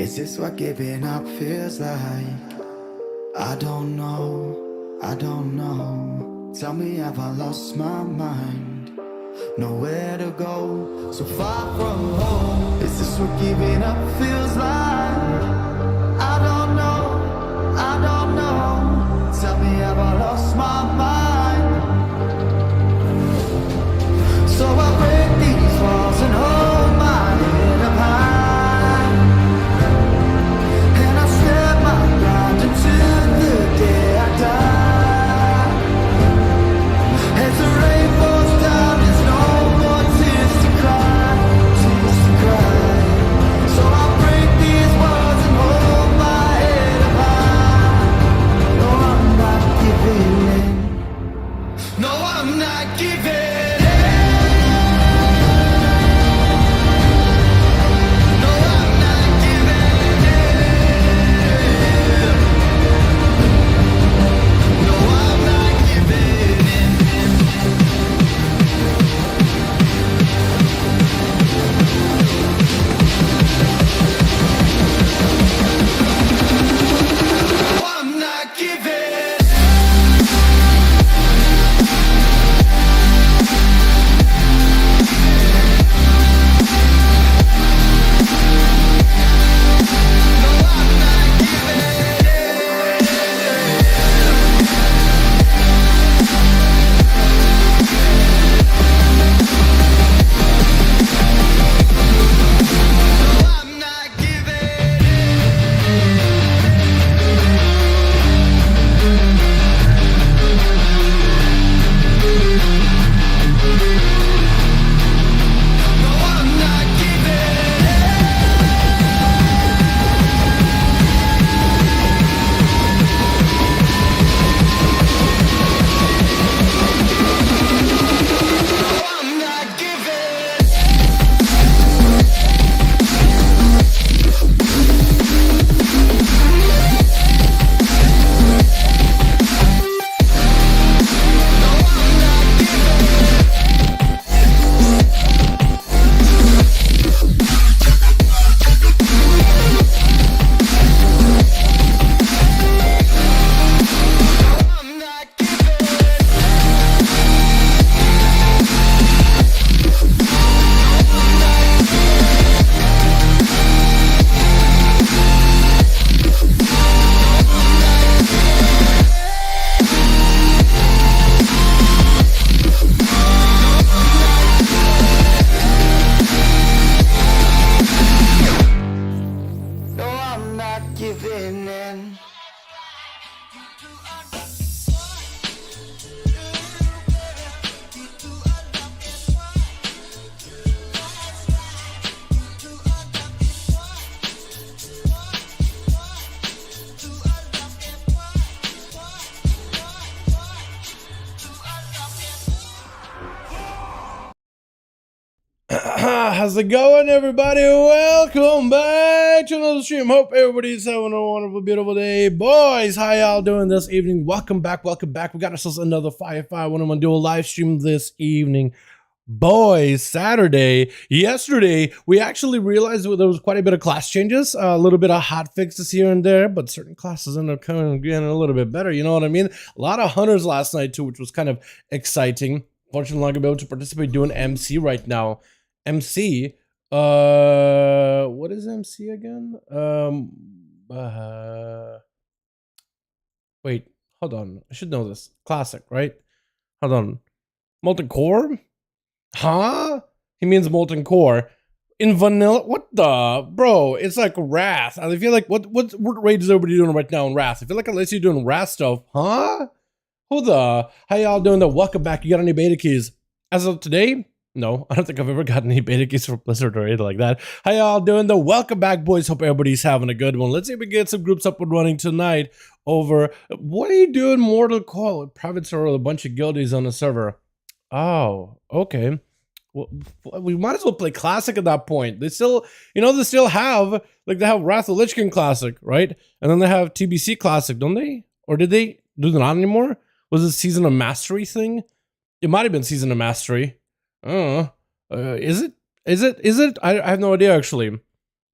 Is this what giving up feels like? I don't know, I don't know. Tell me, have I lost my mind? Nowhere to go, so far from home. Is this what giving up feels like? I don't know, I don't know. Tell me, have I lost my mind? So I break these walls and hold my head up high, and I step my ground until the day I die. As the rain falls down, there's no more tears to cry, tears to cry. So I break these walls and hold my head up high. No, I'm not giving in. No, I'm not giving in. How's it going, everybody? Welcome back to another stream. Hope everybody's having a wonderful, beautiful day. Boys, how y'all doing this evening? Welcome back, welcome back. We got ourselves another 5V5 1v1 duel live stream this evening. Boys, Saturday, yesterday, we actually realized there was quite a bit of class changes, a little bit of hot fixes here and there, but certain classes end up coming and getting a little bit better, you know what I mean? A lot of hunters last night too, which was kind of exciting. Fortunately, I'm going to be able to participate doing MC right now. MC, what is MC again? Wait, hold on. I should know this. Classic, right? Hold on. Molten Core? Huh? He means Molten Core. In vanilla? What the? Bro, it's like Wrath. I feel like, what raid is everybody doing right now in Wrath? I feel like unless you're doing Wrath stuff, huh? Who the? How y'all doing? Welcome back. You got any beta keys? As of today? No, I don't think I've ever gotten any beta keys for Blizzard or anything like that. How y'all doing? Welcome back, boys. Hope everybody's having a good one. Let's see if we get some groups up and running tonight over... What are you doing, Mortal Call? Private server with a bunch of guildies on the server. Oh, okay. Well, we might as well play Classic at that point. They still, you know, they still have, like, they have Wrath of Lich King Classic, right? And then they have TBC Classic, don't they? Or did they? Do they not anymore? Was it Season of Mastery thing? It might have been Season of Mastery. Is it? I have no idea, actually.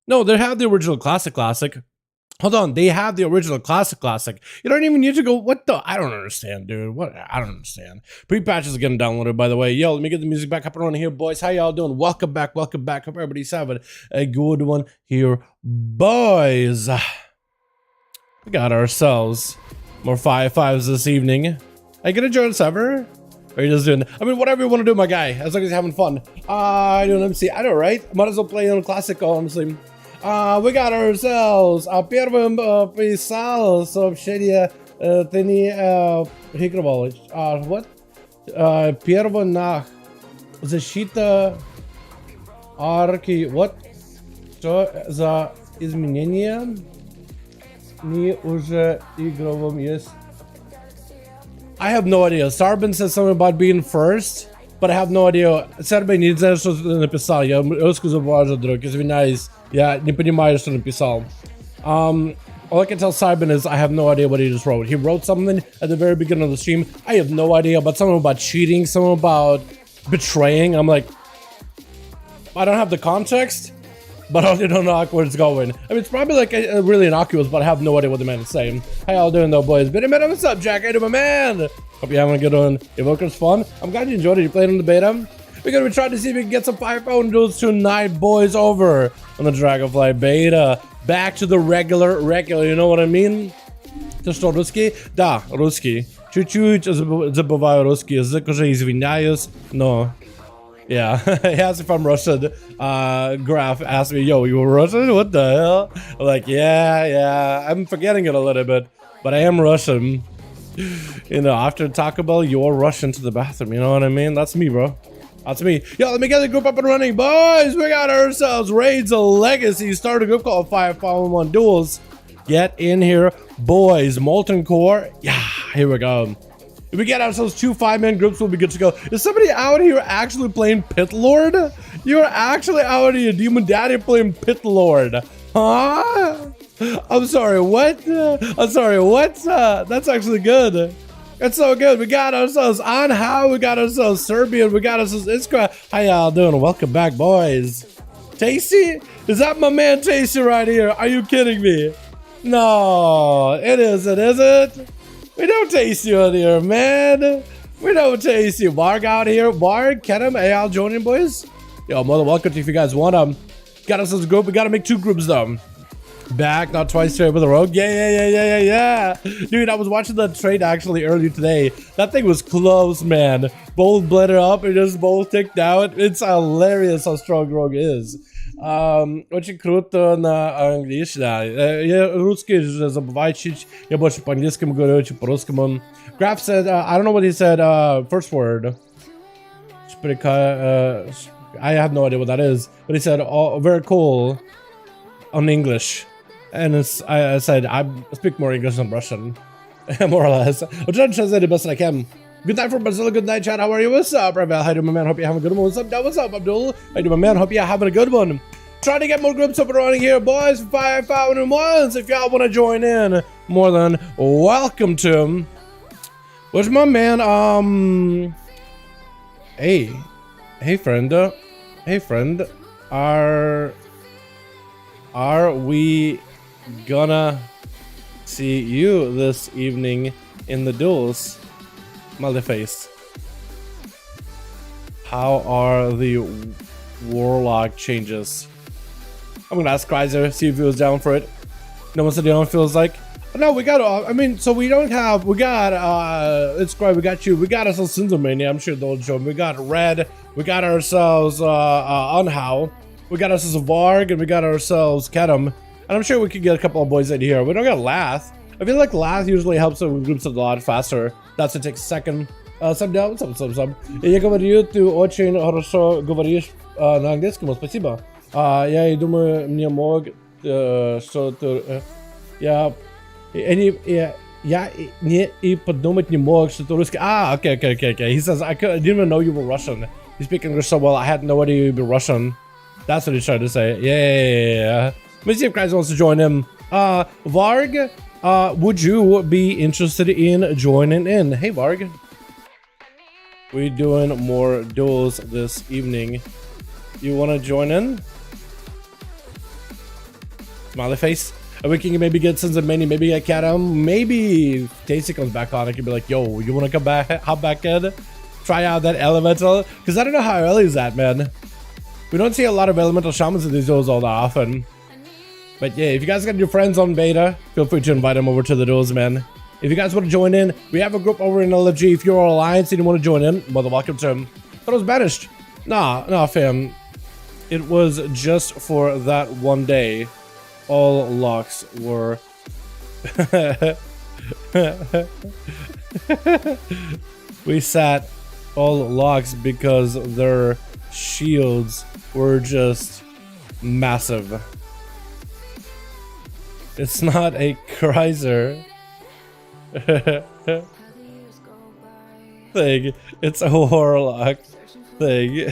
No, they have the original classic. Hold on, they have the original classic. You don't even need to go, what the? I don't understand, dude. What? I don't understand. Pre-patches are getting downloaded, by the way. Yo, let me get the music back up and running here, boys. How y'all doing? Welcome back. Hope everybody's having a good one here, boys. We got ourselves more 5-5s this evening. Are you gonna join us ever? Or are you just doing, I mean, whatever you want to do, my guy, as long as you're having fun. I don't MC. I know, right? Might as well play on classic, honestly. We got ourselves a первым писал сообщение ты не игрывал. What? Первый нах защита арки. What? Что за изменения? Не уже игровым есть. I have no idea. Sarbin said something about being first, but I have no idea. Сербин не знаю, что написал. Я русский забываю, друг. Извиняюсь. Я не понимаю, что написал. All I can tell Sarbin is I have no idea what he just wrote. He wrote something at the very beginning of the stream. I have no idea, but something about cheating, something about betraying. I'm like, I don't have the context, but I don't know where it's going. I mean, it's probably like really innocuous, but I have no idea what the man is saying. How y'all doing though, boys? Bitty man, what's up, Jack? Hey, my man. Hope you're having a good one. Evoker's fun. I'm glad you enjoyed it. You played on the beta. We're gonna be trying to see if we can get some 5-0 duels tonight, boys, over on the Dragonflight beta. Back to the regular, you know what I mean? Ты что, русский? Да, русский. Чуть-чуть забываю русский язык, уже извиняюсь, но... Yeah, he asked if I'm Russian. Graph asked me, yo, you were Russian? What the hell? I'm like, yeah, I'm forgetting it a little bit, but I am Russian. You know, after Taco Bell, you're Russian to the bathroom, you know what I mean? That's me, bro. That's me. Yo, let me get the group up and running, boys. We got ourselves Raids of Legacy. Start a group called 5V5 1v1 DUELS. Get in here, boys. Molten Core. Yeah, here we go. If we get ourselves 2 5-man groups, we'll be good to go. Is somebody out here actually playing Pit Lord? You're actually out here, Demon Daddy, playing Pit Lord. Huh? I'm sorry, what? That's actually good. It's so good. We got ourselves Anha, we got ourselves Serbian, we got ourselves Iskra. How y'all doing? Welcome back, boys. Tasty? Is that my man Tasty right here? Are you kidding me? No, it isn't, is it? We don't taste you out here, man. We don't taste you. Varg out here. Varg, Kenem, hey, y'all joining, boys? Yo, mother, welcome to if you guys want them. Got ourselves a group. We gotta make 2 groups, though. Back, not twice straight with a rogue. Yeah. Dude, I was watching the trade actually earlier today. That thing was close, man. Both blended up and just both ticked out. It's hilarious how strong rogue is. Очень круто на английском. Я русский же забываю чуть. Я больше по-английски говорю, очень по-русскому. Graph said, I don't know what he said, first word. I have no idea what that is. But he said, oh, very cool on English. And I said, I speak more English than Russian. More or less. I'll try to translate the best I can. Good night from Brazil, good night, chat. How are you? What's up, Ravel? How you doing, my man? Hope you're having a good one. What's up, Dad? What's up, Abdul? How you doing, my man? Hope you're having a good one. Trying to get more groups up and running here, boys. 5-5 1v1s. If y'all want to join in, more than welcome to. Where's my man? Hey, friend. Hey, friend. Are we gonna see you this evening in the duels? Motherface. How are the warlock changes? I'm gonna ask Kreiser, see if he was down for it. No one said down feels like. No, we got, I mean, so we don't have, we got, it's great, we got you, we got ourselves Cindermania, I'm sure they'll show me. We got Red, we got ourselves, Unhow, we got ourselves Varg, and we got ourselves Kedem. And I'm sure we could get a couple of boys in here. We don't got Lath. I feel like Lath usually helps with groups a lot faster. That's it takes a second. Сам, я говорю, ты очень хорошо говоришь на английском, спасибо. Я думаю, мне мог, что ты... Я не подумать не мог, что ты русский. Okay. He says, I didn't even know you were Russian. You speak English so well, I had no idea you'd be Russian. That's what he's trying to say. Yeah. Let me see if guys wants to join him. Varg, would you be interested in joining in? Hey, Varg. We're doing more duels this evening. You want to join in? Smiley face. And we can maybe get Sins and Many, maybe get Katam, maybe Tasty comes back on. I can be like, yo, you wanna come back, hop back in? Try out that elemental? Because I don't know how early is that, man. We don't see a lot of elemental shamans in these duels all that often. But yeah, if you guys got your friends on beta, feel free to invite them over to the duels, man. If you guys want to join in, we have a group over in LFG. If you're Alliance and you want to join in, well, welcome to him. But it was banished. Nah, fam. It was just for that one day. All locks were... We sat all locks because their shields were just massive. It's not a Chrysler thing. It's a Warlock thing.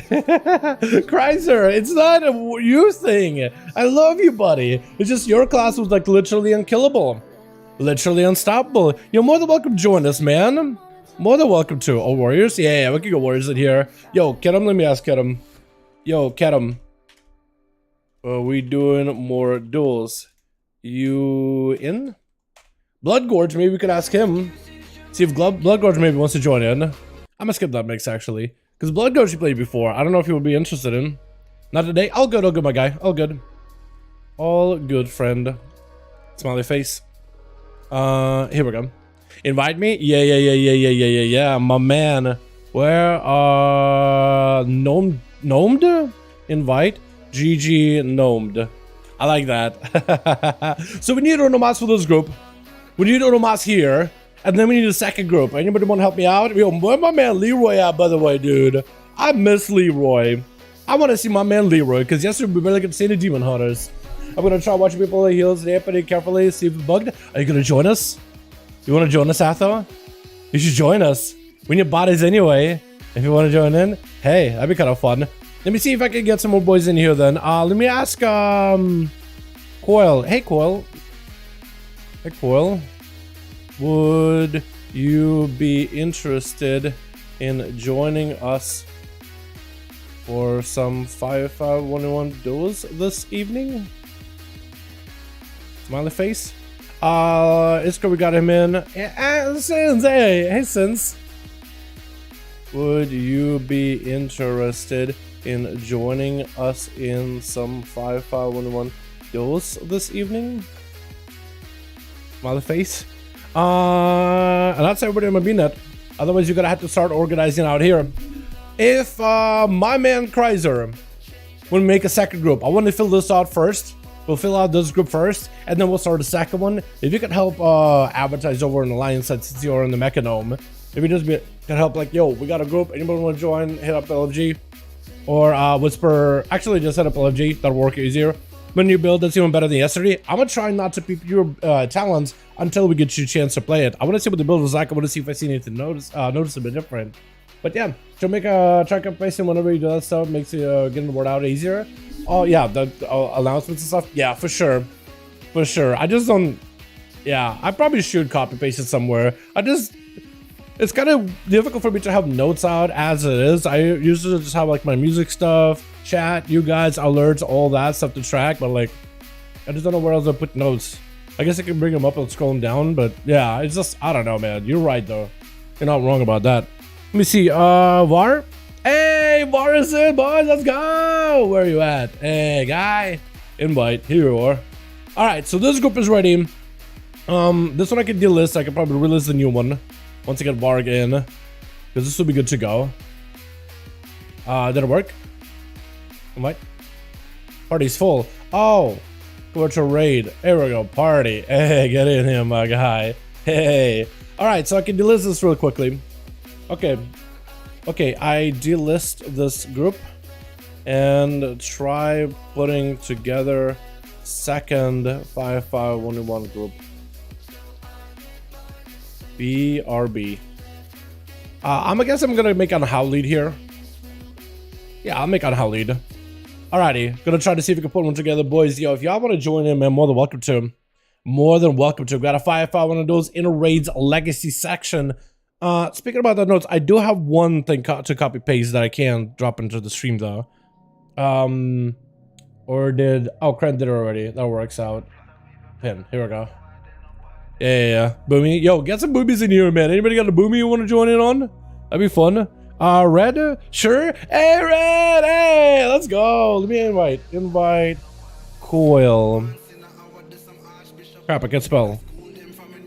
Chrysler, it's not a you thing. I love you, buddy. It's just your class was like literally unkillable. Literally unstoppable. You're more than welcome to join us, man. More than welcome to. Oh, Warriors? Yeah, we can go Warriors in here. Yo, Kedem, let me ask Kedem. Yo, Kedem. Are we doing more duels? You in? Blood Gorge, maybe we could ask him. See if Blood Gorge maybe wants to join in. I'm gonna skip that mix actually. Because Blood Gorge he played before. I don't know if he would be interested in. Not today. All good, my guy. All good. All good, friend. Smiley face. Here we go. Invite me? Yeah, my man. Where Gnomed? Invite? GG Gnomed. I like that. So we need Onomas for this group. We need Onomas here. And then we need a second group. Anybody want to help me out? Yo, where my man Leroy at, by the way, dude? I miss Leroy. I want to see my man Leroy, because yesterday we barely got to see the Demon Hunters. I'm going to try watching people heals the pretty carefully, see if it's bugged. Are you going to join us? You want to join us, Atho? You should join us. We need bodies anyway. If you want to join in, hey, that'd be kind of fun. Let me see if I can get some more boys in here then. Let me ask, Coil. Hey, Coil. Hey, Coil. Would you be interested in joining us for some 5V5 1v1 duels this evening? Smiley face. Iska, we got him in. Sins, hey, Sins. Would you be interested in joining us in some 5V5 1v1 duels this evening? Smiley face. And that's everybody on my BNet. Otherwise, you're gonna have to start organizing out here. If my man Chrysler will make a second group, I want to fill this out first. We'll fill out this group first, and then we'll start a second one. If you could help advertise over in the Alliance side since you're in the Mechanome, if you just can help, like, yo, we got a group. Anybody want to join? Hit up LFG or Whisper. Actually, just hit up LFG. That'll work easier. When you build that's even better than yesterday, I'm gonna try not to peep your talents until we get you a chance to play it. I want to see what the build was like. I want to see if I see anything noticeably different. But yeah, she'll make a track up placing whenever you do that stuff. Makes getting the word out easier. Oh yeah, the announcements and stuff. Yeah, for sure, for sure. I just don't. Yeah, I probably should copy paste it somewhere. It's kind of difficult for me to have notes out as it is. I usually just have like my music stuff, chat, you guys, alerts, all that stuff to track. But like, I just don't know where else to put notes. I guess I can bring them up and scroll them down. But yeah, it's just, I don't know, man. You're right though. You're not wrong about that. Let me see. Var. Hey, Var is in, boys. Let's go. Where are you at? Hey, guy. Invite. Here you are. All right. So this group is ready. This one I can delist. I can probably release the new one once I get Varg in, because this will be good to go. Did it work? Invite. Party's full. Oh, go to raid. There we go. Party. Hey, get in here, my guy. Hey. All right. So I can delist this real quickly. Okay. Okay, I delist this group and try putting together second 5V5 1v1 group. BRB. I guess I'm gonna make on How lead here. Yeah, I'll make on How lead. Alrighty, gonna try to see if we can put one together, boys. Yo, if y'all want to join in, man, more than welcome to. More than welcome to. We've got a 5V5 1v1 inner raids legacy section. Speaking about the notes, I do have one thing to copy paste that I can drop into the stream though. Or did... Oh, Krent did it already. That works out. Pin. Here we go. Yeah. Boomy. Yo, get some boobies in here, man. Anybody got a boomy you want to join in on? That'd be fun. Red? Sure. Hey, Red! Hey! Let's go. Let me invite. Invite Coil. Crap, I can't spell.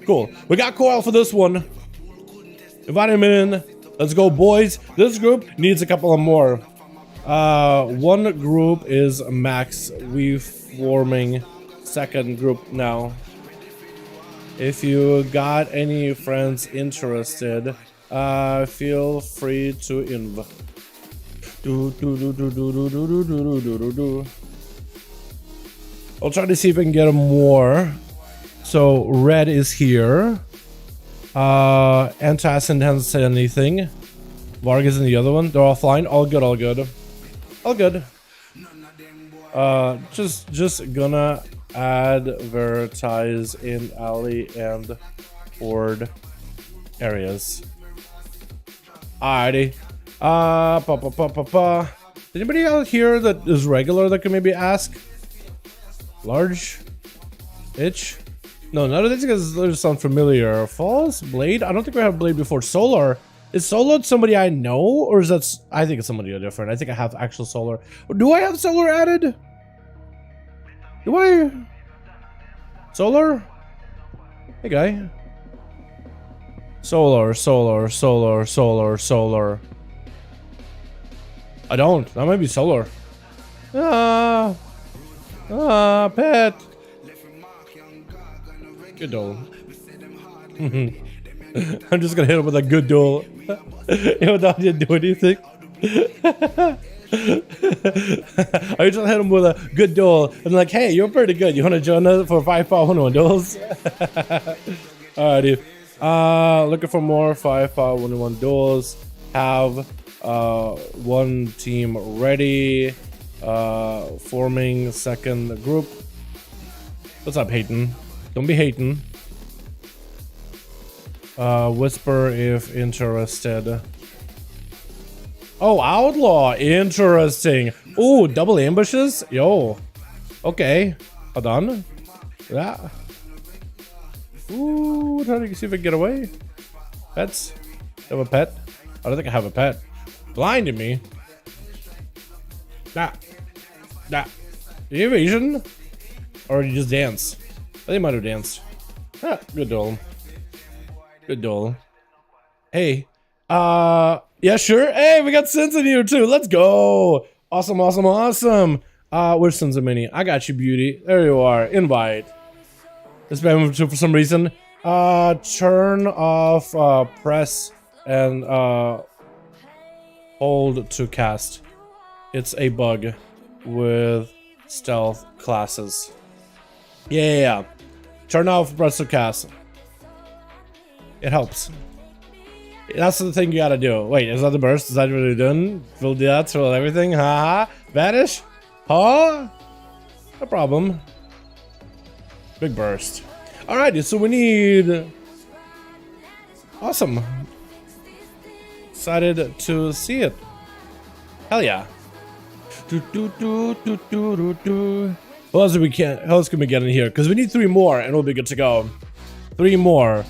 Cool. We got Coil for this one. Invite him in. Let's go, boys. This group needs a couple of more. One group is max. We forming second group now. If you got any friends interested, feel free to invite. I'll try to see if I can get more. So Red is here. Antassin hasn't said anything. Vargas and the other one, they're offline. All good, all good. All good. Just gonna advertise in alley and horde areas. Alrighty. Anybody out here that is regular that can maybe ask? Large? Itch? No, none of these guys sound familiar. Falls? Blade? I don't think we have Blade before. Solar? Is Solar somebody I know? Or is that... I think it's somebody different. I think I have actual Solar. Do I have Solar added? Do I? Solar? Hey, guy. Solar. I don't. That might be Solar. Pet. Good doll. I'm just gonna hit him with a good doll. Even though I didn't do anything. I just hit him with a good doll. And like, hey, you're pretty good. You wanna join us for 5V5 1v1 DUELS? Alrighty. Looking for more 5V5 1v1 DUELS. Have one team ready. Forming second group. What's up, Hayton? Don't be hating. Whisper if interested. Oh, Outlaw. Interesting. Ooh, double ambushes? Yo. Okay. Hold on. Yeah. Ooh, trying to see if I can get away. Pets? Do I have a pet? I don't think I have a pet. Blinding me. Nah. Nah. Are you Asian? Or you just dance? I think I might have danced. Ah, good doll. Good doll. Hey. Yeah, sure. Hey, we got Sins in here too. Let's go. Awesome. Where's Sins Mini? I got you, beauty. There you are. Invite. This bad for some reason. Turn off press and hold to cast. It's a bug with stealth classes. Yeah. Turn off press to cast. It helps. That's the thing you gotta do. Wait, is that the burst? Is that what you're doing? Will do that to everything? Haha. Vanish? Huh? No problem. Big burst. Alrighty, so we need... Awesome. Excited to see it. Hell yeah. What else can we get in here? Because we need 3 more and we'll be good to go. 3 more.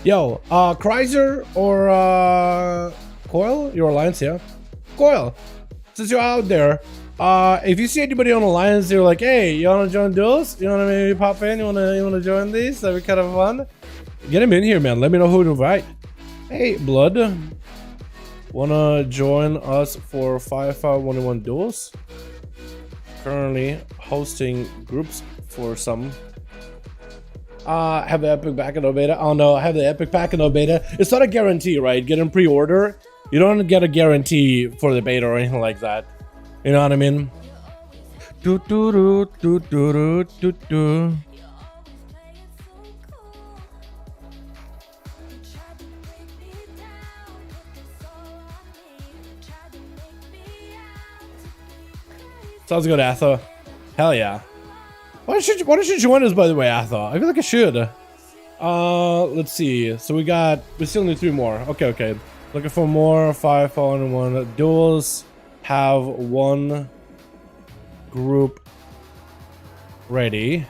Yo, Chrysler or Coil? Your alliance, yeah? Coil, since you're out there, if you see anybody on alliance, you're like, hey, you wanna join duels? You wanna maybe pop in? You wanna join these? That'd be kind of fun. Get him in here, man. Let me know who to invite. Hey, Blood, wanna join us for 5V5 1v1 DUELS? Currently hosting groups for some. Have the epic pack and no beta. Oh no, I have the epic pack and no beta. It's not a guarantee, right? Get in pre-order. You don't get a guarantee for the beta or anything like that. You know what I mean? Sounds good, Atha. Hell yeah. Why don't you join us, by the way, Atha? I feel like I should. Let's see. So we still need 3 more. Okay. Looking for more 5V5 1v1 DUELS. Have one group ready.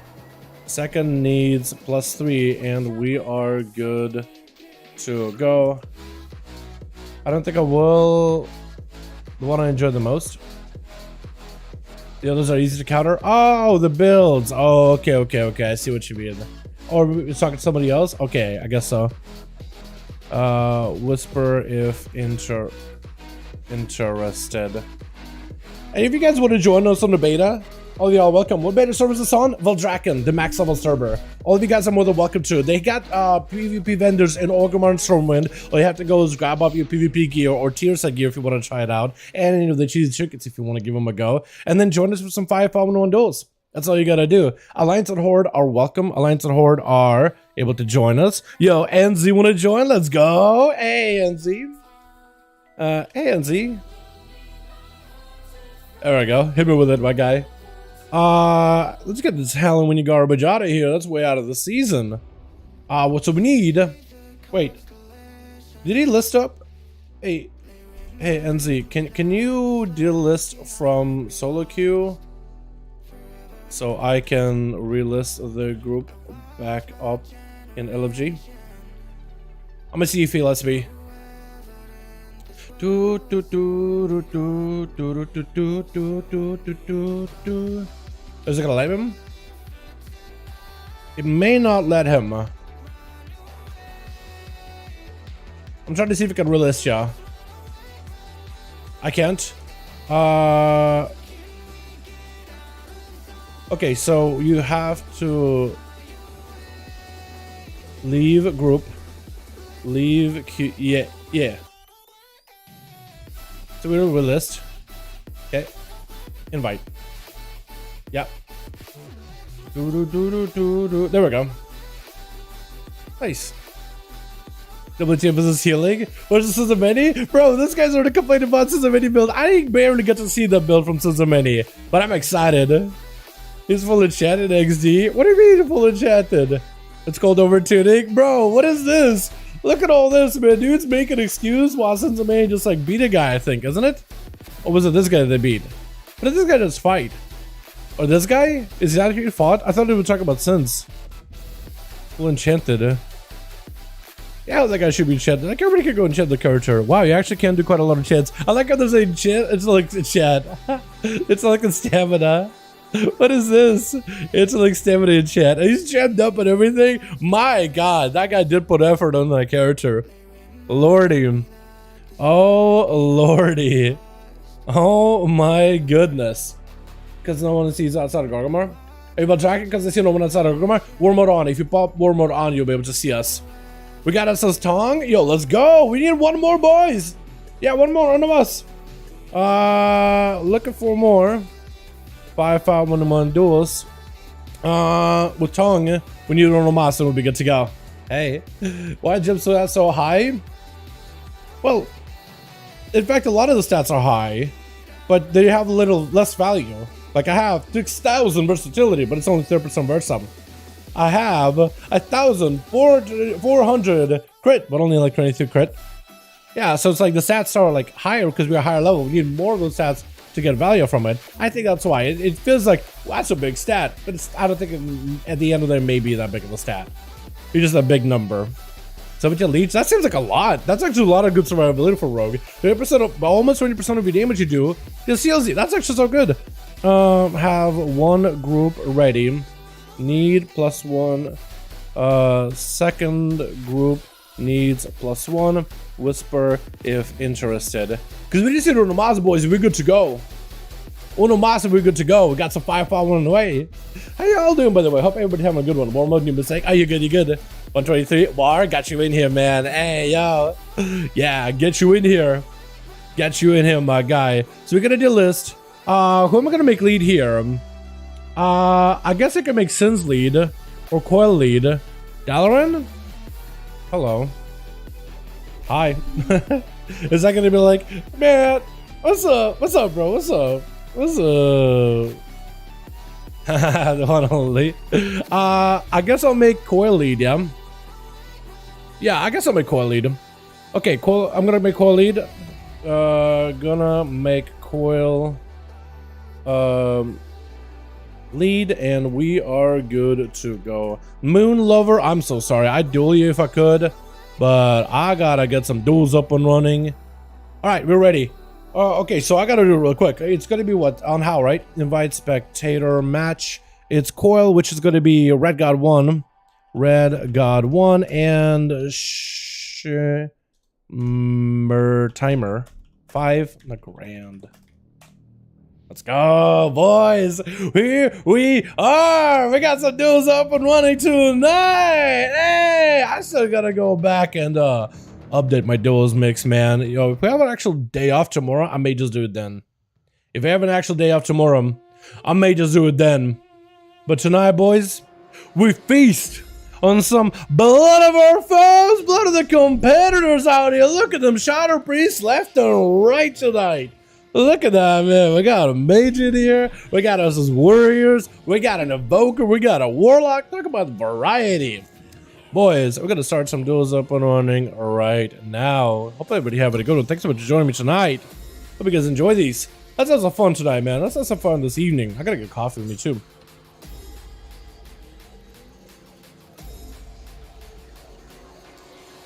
Second needs +3, and we are good to go. I don't think I will. The one I enjoy the most. The others are easy to counter. Oh, the builds. Oh, okay. I see what you mean. Or we're talking to somebody else? Okay, I guess so. Whisper if interested. Any of you guys want to join us on the beta? All of y'all welcome. What beta server is this on? Veldraken, the max level server. All of you guys are more than welcome to. They got PvP vendors in Orgrimmar and Stormwind. All you have to go is grab up your PvP gear or tier set gear if you want to try it out. And you know, the cheesy trinkets if you want to give them a go. And then join us for some 5V5 1v1 duels. That's all you gotta do. Alliance and Horde are welcome. Alliance and Horde are able to join us. Yo, NZ wanna join? Let's go. Hey, NZ. Hey, NZ. There we go. Hit me with it, my guy. Let's get this Halloween garbage out of here. That's way out of the season. What we need? Wait. Did he list up? Hey, NZ, can you delist from solo queue? So I can relist the group back up in LFG. I'm gonna see if he lets me. Is it gonna let him? It may not let him. I'm trying to see if I can relist ya. I can't. Okay, so you have to leave group, leave queue. Yeah. So we'll list. Okay. Invite. Yep. There we go. Nice. WTF is this healing? Where's the Suzumeni? Bro, this guy's already complaining about Suzumeni build. I barely get to see the build from Suzumeni, but I'm excited. He's full enchanted XD. What do you mean full enchanted? It's called overtuning? Bro, what is this? Look at all this, man. Dude's making an excuse while Suzumeni just like beat a guy, I think, isn't it? Or was it this guy that they beat? What did this guy just fight? Or this guy? Is he actually fought? I thought they were talking about Sins. Full enchanted. Yeah, that guy should be enchanted. Like everybody can go enchant the character. Wow, you actually can do quite a lot of chants. I like how there's a enchant. It's like a chat. It's like a stamina. What is this? It's like stamina in chat. He's jammed up and everything. My god, that guy did put effort on that character. Lordy. Oh, lordy. Oh my goodness. Because no one sees outside of Gargamar. Are you about tracking? Because I see no one outside of Gargamar. War mode on. If you pop war mode on, you'll be able to see us. We got us as Tong. Yo, let's go. We need one more, boys. Yeah, one more. One of us. Looking for more. 5V5 1v1 duels. With Tong, we need one master. We'll be good to go. Hey, why jump so high? Well, in fact, a lot of the stats are high, but they have a little less value. Like I have 6,000 versatility, but it's only 30% versatile. I have 1,400 crit, but only like 22 crit. Yeah, so it's like the stats are like higher because we're a higher level. We need more of those stats to get value from it. I think that's why it feels like, well, that's a big stat, but I don't think at the end of the day may be that big of a stat. It's just a big number. 70 leech, that seems like a lot. That's actually a lot of good survivability for Rogue. 20% of, almost 20% of your damage you do is CLZ. That's actually so good. Have one group ready. Need +1. Second group needs +1. Whisper if interested. Because we just need Unomasa, boys. We're good to go. Unomasa, we're good to go. We got some 5V5 on the way. How y'all doing, by the way? Hope everybody having a good one. War mode, new mistake. Oh, you good? You good? 123. Bar, got you in here, man. Hey, yo. Yeah, get you in here. Get you in here, my guy. So we're gonna do a list. Who am I gonna make lead here? I guess I can make Sins lead or Coil lead. Dalaran? Hello. Hi. Is that gonna be like, man, what's up? What's up, bro? What's up? What's up? The one only. I guess I'll make Coil lead, yeah? Yeah, I guess I'll make Coil lead. Okay, Coil, I'm gonna make Coil lead. Gonna make Coil. lead, and we are good to go. Moon Lover, I'm so sorry. I'd duel you if I could, but I gotta get some duels up and running. All right, we're ready. Okay, so I gotta do it real quick. It's gonna be what? On how, right? Invite spectator match. It's Coil, which is gonna be Red God 1. Red God 1 and timer 5 the grand. Let's go, boys. Here we are. We got some duels up and running tonight. Hey, I still gotta go back and update my duels mix, man. Yo, if we have an actual day off tomorrow, I may just do it then. If I have an actual day off tomorrow, I may just do it then. But tonight, boys, we feast on some blood of our foes, blood of the competitors out here. Look at them Shadow Priests left and right tonight. Look at that, man. We got a mage in here. We got us as warriors. We got an evoker. We got a warlock. Talk about variety. Boys, we're going to start some duels up and running right now. Hopefully everybody having a good one. Thanks so much for joining me tonight. Hope you guys enjoy these. Let's have some fun tonight, man. Let's have some fun this evening. I got to get coffee with me, too.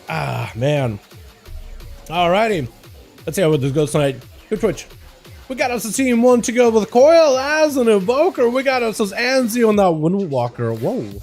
Ah, man. Alrighty. Let's see how this goes tonight. Good Twitch. We got us a team 1 to go with Coil as an evoker. We got us as Anzi on that Windwalker. Whoa.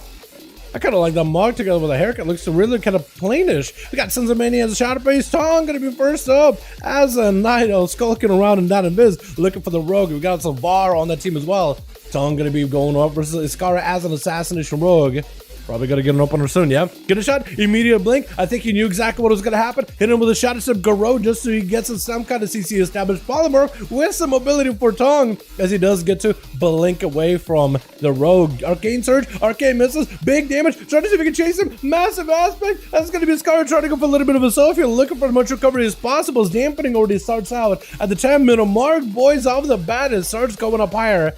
I kind of like that mog together with a haircut. Looks really kind of plainish. We got Sons of Mania as a Shadow Priest. Tong gonna be first up as a Nido skulking around and down in Biz looking for the rogue. We got some VAR on that team as well. Tong gonna be going up versus Iskara as an assassination rogue. Probably gonna get an opener soon, yeah? Get a shot, immediate blink. I think he knew exactly what was gonna happen. Hit him with a shot of some Garou just so he gets some kind of CC established polymorph with some mobility for Tong, as he does get to blink away from the rogue. Arcane Surge, Arcane misses, big damage, trying to see if we can chase him. Massive aspect. That's gonna be Scar trying to go for a little bit of a Sophia, looking for as much recovery as possible. His dampening already starts out at the 10-minute mark. Boys, off the bat, it starts going up higher.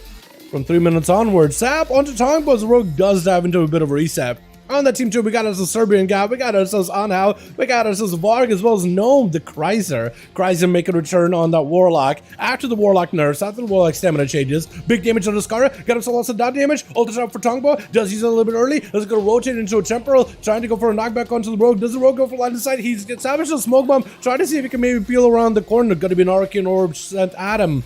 From 3 minutes onward, Sap onto Tongbo as the rogue does dive into a bit of a reset. On that team too, we got us a Serbian guy, we got ourselves Anhau, we got ourselves Varg, as well as Gnome, the Kreiser. Kreiser make a return on that Warlock. After the Warlock nerfs, after the Warlock stamina changes, big damage on the Skara, got himself lots of dot damage, ultra shot for Tongbo, does use it a little bit early, let's go rotate into a temporal, trying to go for a knockback onto the rogue. Does the rogue go for line of sight? He's gets savaged a smoke bomb, trying to see if he can maybe peel around the corner. Gonna be an Arcane Orb sent at him.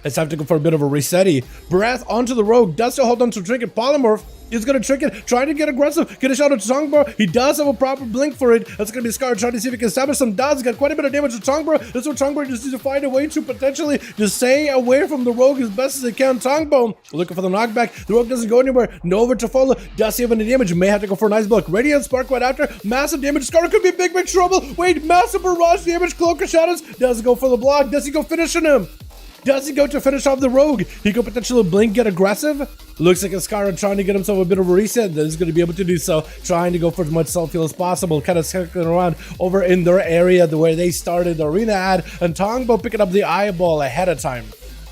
It's time to go for a bit of a resetty. Breath onto the rogue. Does still hold on to Trinket. Polymorph is going to Trinket. Trying to get aggressive. Get a shot at Tongbar. He does have a proper blink for it. That's going to be Scar trying to see if he can establish some dots. Got quite a bit of damage to Tongbar. This is what Tongbar just needs to find a way to potentially just stay away from the rogue as best as he can. Tongbo looking for the knockback. The rogue doesn't go anywhere. Nova to follow. Does he have any damage? May have to go for a nice block. Radiant Spark right after. Massive damage. Scar could be big trouble. Wait, massive barrage damage. Cloak of Shadows. Does go for the block. Does he go finishing him? Does he go to finish off the rogue? He could potentially blink, get aggressive. Looks like Iskara trying to get himself a bit of a reset. That is going to be able to do so. Trying to go for as much self-heal as possible. Kind of circling around over in their area where they started the arena ad. And Tongbo picking up the eyeball ahead of time.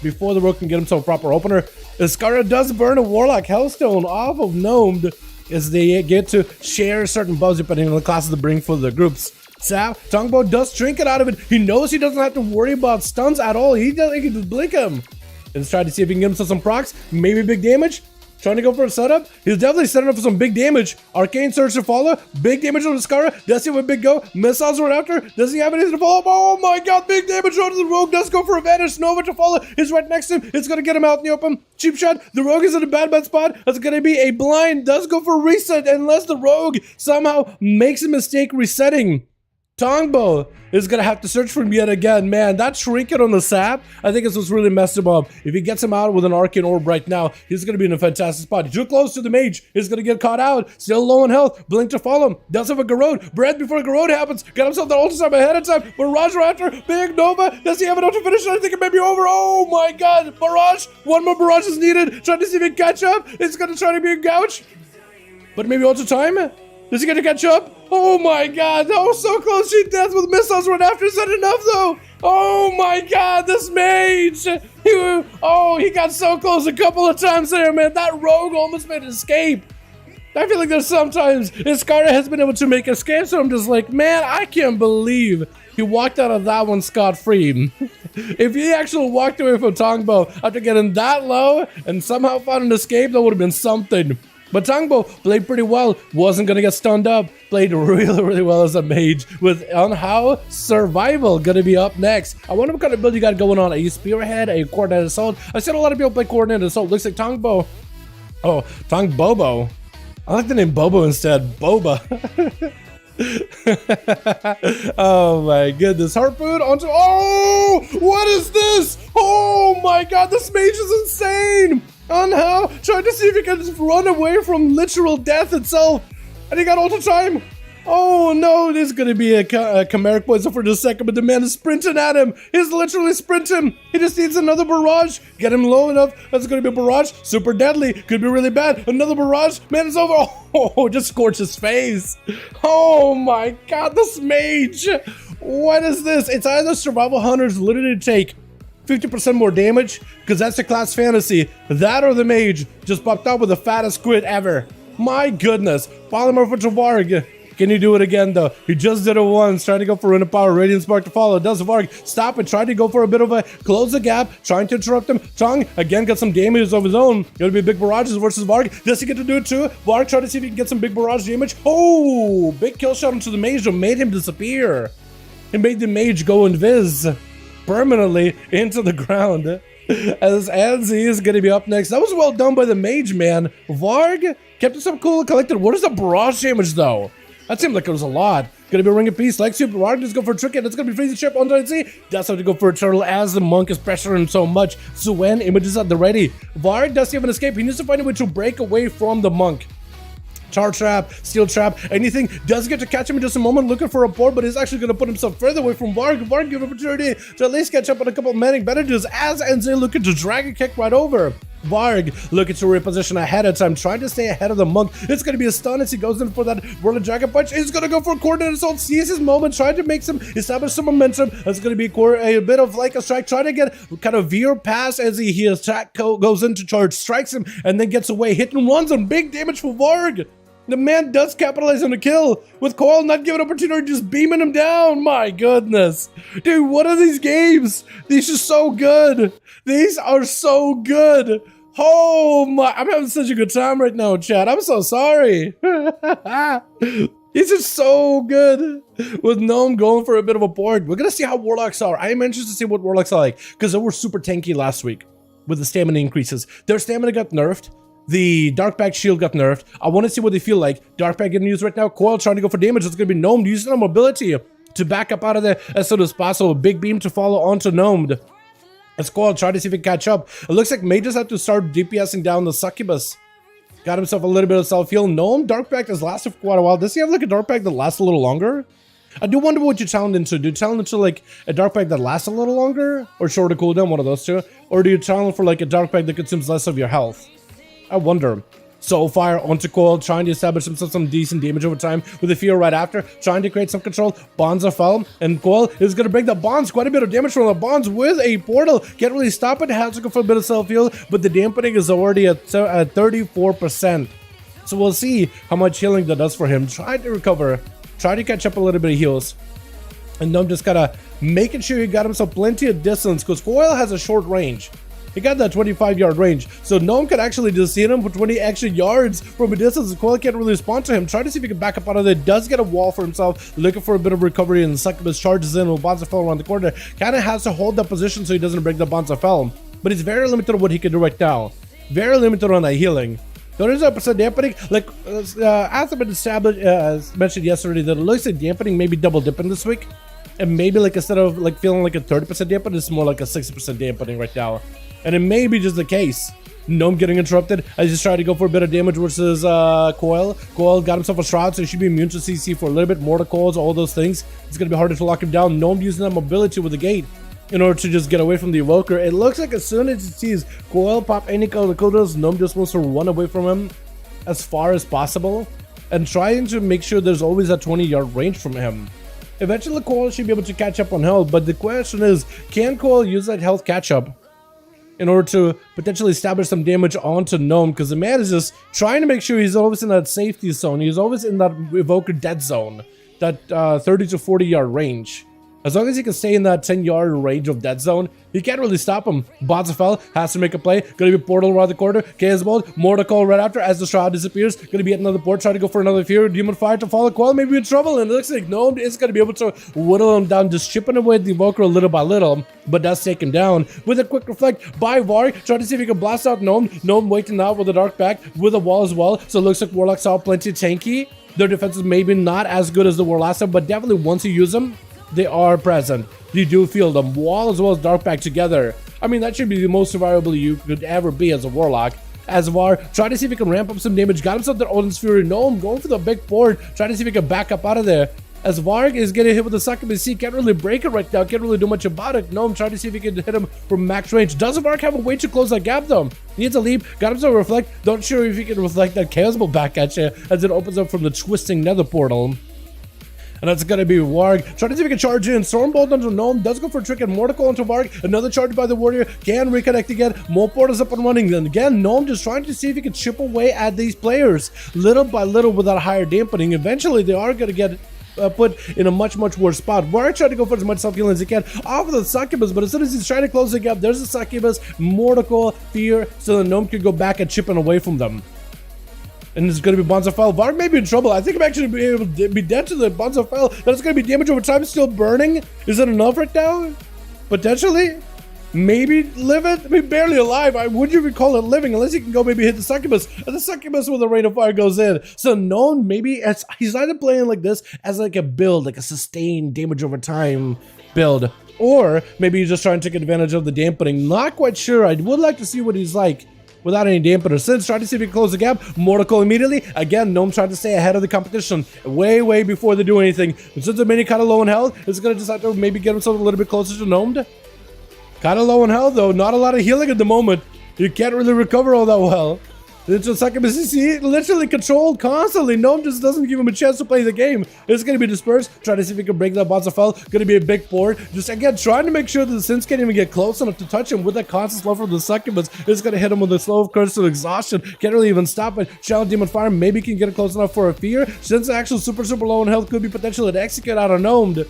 Before the rogue can get himself a proper opener. Iskara does burn a Warlock Hellstone off of Gnomed as they get to share certain buffs depending on the classes they bring for the groups. Sap, Tongbo does Trinket out of it. He knows he doesn't have to worry about stuns at all. He can just blink him. Let's try to see if he can get himself some procs. Maybe big damage. Trying to go for a setup. He's definitely setting up for some big damage. Arcane Surge to follow. Big damage on the Skara. Does he have a big go? Missiles right after. Does he have anything to follow? Oh my god, big damage onto the rogue. Does go for a vanish. Nova to follow. He's right next to him. It's going to get him out in the open. Cheap shot. The rogue is in a bad spot. That's going to be a blind. Does go for a reset unless the rogue somehow makes a mistake resetting. Tongbo is going to have to search for him yet again. Man, that Trinket on the Sap, I think is what's really messed him up. If he gets him out with an Arcane Orb right now, he's going to be in a fantastic spot. He's too close to the mage. He's going to get caught out. Still low on health. Blink to follow him. Does have a Garode. Breath before Garode happens. Got himself the ultra stab ahead of time. Barrage after. Big Nova. Does he have enough to finish it? I think it may be over. Oh my god. Barrage. One more barrage is needed. Trying to see if he can catch up. It's going to try to be a gouge. But maybe also time. Is he going to catch up? Oh my god, that was so close to death with missiles right after. Is that enough though? Oh my god, this mage! He got so close a couple of times there, man. That rogue almost made an escape. I feel like there's sometimes Iskara has been able to make escapes, so I'm just like, man, I can't believe he walked out of that one scot-free. If he actually walked away from Tongbo after getting that low and somehow found an escape, that would have been something. But Tongbo played pretty well, wasn't gonna get stunned up, played really well as a mage, with on how survival gonna be up next. I wonder what kind of build you got going on. A spearhead, a coordinated assault. I've seen a lot of people play coordinated assault. Looks like Tongbo. Oh, Tongbobo. I like the name Bobo instead. Boba. Oh my goodness. Harpoon onto. Oh! What is this? Oh my god, this mage is insane! On how? Trying to see if he can just run away from literal death itself. And he got ultra time. Oh no, this is gonna be a chimeric poison for just a second, but the man is sprinting at him. He's literally sprinting. He just needs another barrage. Get him low enough. That's gonna be a barrage. Super deadly. Could be really bad. Another barrage. Man is over. Oh, just scorched his face. Oh my god, this mage. What is this? It's either survival hunters literally take 50% more damage, because that's the class fantasy. That or the mage just popped out with the fattest crit ever. My goodness. Polymer for Varg. Can you do it again though? He just did it once, trying to go for Rune of Power, Radiant Spark to follow. Does Varg stop and try to go for a bit of a close the gap, trying to interrupt him. Tong again got some damage of his own. Gonna be big barrages versus Varg. Does he get to do it too? Varg trying to see if he can get some big barrage damage. Oh, big kill shot into the mage that made him disappear. It made the mage go invis permanently into the ground. As Anzi is gonna be up next. That was well done by the mage, man. Varg kept it up cool and collected. What is the barrage damage though? That seemed like it was a lot. Gonna be a ring of peace. Like Super Varg, just go for a trick, and it's gonna be freezing ship on see. Does have to go for a turtle as the monk is pressuring him so much. Zuen images at the ready. Varg does have an escape. He needs to find a way to break away from the monk. Char trap, steel trap, anything. Does get to catch him in just a moment, looking for a board, but he's actually going to put himself further away from Varg. Varg give an opportunity to at least catch up on a couple of manic bandages as NZ looking to drag a kick right over. Varg looking to reposition ahead of time, trying to stay ahead of the monk. It's going to be a stun as he goes in for that World of Dragon Punch. He's going to go for a coordinated assault, sees his moment, trying to make some, establish some momentum. It's going to be a bit of like a strike, trying to get kind of veer past as he attack goes into charge, strikes him, and then gets away. Hit and runs on big damage for Varg. The man does capitalize on the kill, with Coil not giving opportunity, just beaming him down. My goodness. Dude, what are these games? These are so good. These are so good. Oh my, I'm having such a good time right now, chat. I'm so sorry. These are so good. With Gnome going for a bit of a board. We're going to see how Warlocks are. I am interested to see what Warlocks are like, because they were super tanky last week with the stamina increases. Their stamina got nerfed. The Dark Bag shield got nerfed. I want to see what they feel like. Dark Bag getting used right now. Coil trying to go for damage. It's going to be Gnome using their mobility to back up out of there as soon as possible. Big beam to follow onto Gnomed. As Coil trying to see if he can catch up. It looks like mages have to start DPSing down the Succubus. Got himself a little bit of self-heal. Gnome, Dark Bag has lasted for quite a while. Does he have like a Dark Bag that lasts a little longer? I do wonder what you challenge into. Do you challenge into like a Dark Bag that lasts a little longer? Or shorter cooldown, one of those two? Or do you challenge for like a Dark Bag that consumes less of your health? I wonder. Soulfire onto Coil, trying to establish himself some decent damage over time with the fear right after, trying to create some control. Bonds are fell, and Coil is going to break the bonds. Quite a bit of damage from the bonds with a portal. Can't really stop it. Has to go for a bit of self-heal, but the dampening is already at 34%. So we'll see how much healing that does for him. Trying to recover, trying to catch up a little bit of heals. And Gnome just gotta making sure he got himself plenty of distance, because Coil has a short range. He got that 25-yard range, so Gnome could actually just see him for 20 extra yards from a distance. Coil can't really respond to him. Trying to see if he can back up out of there. Does get a wall for himself, looking for a bit of recovery, and Succubus charges in with Bonzafell around the corner. Kind of has to hold that position so he doesn't break the Bonzafell, but he's very limited on what he can do right now. Very limited on that healing. 30% dampening, like as I've been established, mentioned yesterday, that it looks like dampening maybe double dipping this week, and maybe like instead of like feeling like a 30% dampening, it's more like a 60% dampening right now. And it may be just the case. Gnome getting interrupted. I just tried to go for a bit of damage versus Coil. Coil got himself a shroud, so he should be immune to CC for a little bit. Mortar coils, all those things. It's going to be harder to lock him down. Gnome using that mobility with the gate in order to just get away from the evoker. It looks like as soon as he sees Coil pop any color coders, Gnome just wants to run away from him as far as possible and trying to make sure there's always a 20-yard range from him. Eventually, Coil should be able to catch up on health, but the question is, can Coil use that health catch up in order to potentially establish some damage onto Gnome, because the man is just trying to make sure he's always in that safety zone. He's always in that Evoker dead zone, that 30 to 40 yard range. As long as he can stay in that 10-yard range of dead zone, he can't really stop him. Bonzafel has to make a play. Gonna be portal around the corner. Chaos Bolt, Mordecai right after as the shroud disappears. Gonna be at another port, trying to go for another fear. Demon Fire to follow Quell, maybe in trouble. And it looks like Gnome is gonna be able to whittle him down, just chipping away the Evoker little by little, but does take him down. With a quick reflect by Varg, trying to see if he can blast out Gnome. Gnome waiting out with a dark back, with a wall as well. So it looks like Warlocks are plenty tanky. Their defense is maybe not as good as they were last time, but definitely once you use them, they are present. You do feel them. Wall as well as dark back together. I mean, that should be the most survivable you could ever be as a Warlock. As Var, trying to see if he can ramp up some damage. Got himself the Odin's Fury. Gnome going for the big board. Trying to see if he can back up out of there. As Varg is getting hit with the succubus, he can't really break it right now. Can't really do much about it. Gnome trying to see if he can hit him from max range. Doesn't Varg have a way to close that gap though? Needs a leap. Got himself a reflect. Not sure if he can reflect that Chaos Bolt back at you as it opens up from the twisting nether portal. And that's gonna be Warg. Trying to see if he can charge in. Stormbolt onto Gnome. Does go for a trick and Mordecai onto Varg. Another charge by the Warrior. Can reconnect again. More portals up and running. Then again, Gnome just trying to see if he can chip away at these players. Little by little without higher dampening. Eventually, they are gonna get put in a much worse spot. Warg trying to go for as much self-healing as he can off of the succubus, but as soon as he's trying to close the gap, there's a succubus, Mordecai, fear, so the Gnome can go back and chipping away from them. And it's going to be Bonzafel. Varg may be in trouble. I think I'm actually be able to be dead to the Bonzafel. That's going to be damage over time. Still burning. Is it enough right now? Potentially. Maybe live it. I mean, barely alive. Would you even call it living? Unless he can go maybe hit the succubus. And the succubus with a rain of fire goes in. So Gnome maybe he's either playing like this as like a build, like a sustained damage over time build. Or maybe he's just trying to take advantage of the dampening. Not quite sure. I would like to see what he's like without any dampener. Since trying to see if he can close the gap. Mordecai immediately. Again, Gnome trying to stay ahead of the competition way before they do anything. And since they're maybe kind of low in health, it's going to just have to maybe get himself a little bit closer to Gnome. Kind of low in health though. Not a lot of healing at the moment. You can't really recover all that well. It's a succubus. See, literally controlled constantly. Gnome just doesn't give him a chance to play the game. It's going to be dispersed. Trying to see if he can break that Bonzafel. Going to be a big board. Just again, trying to make sure that the Sins can't even get close enough to touch him with that constant slow from the succubus. It's going to hit him with a slow of curse to exhaustion. Can't really even stop it. Challenge Demon Fire. Maybe can get it close enough for a fear. Since the actual super low in health could be potentially to execute out of Gnome.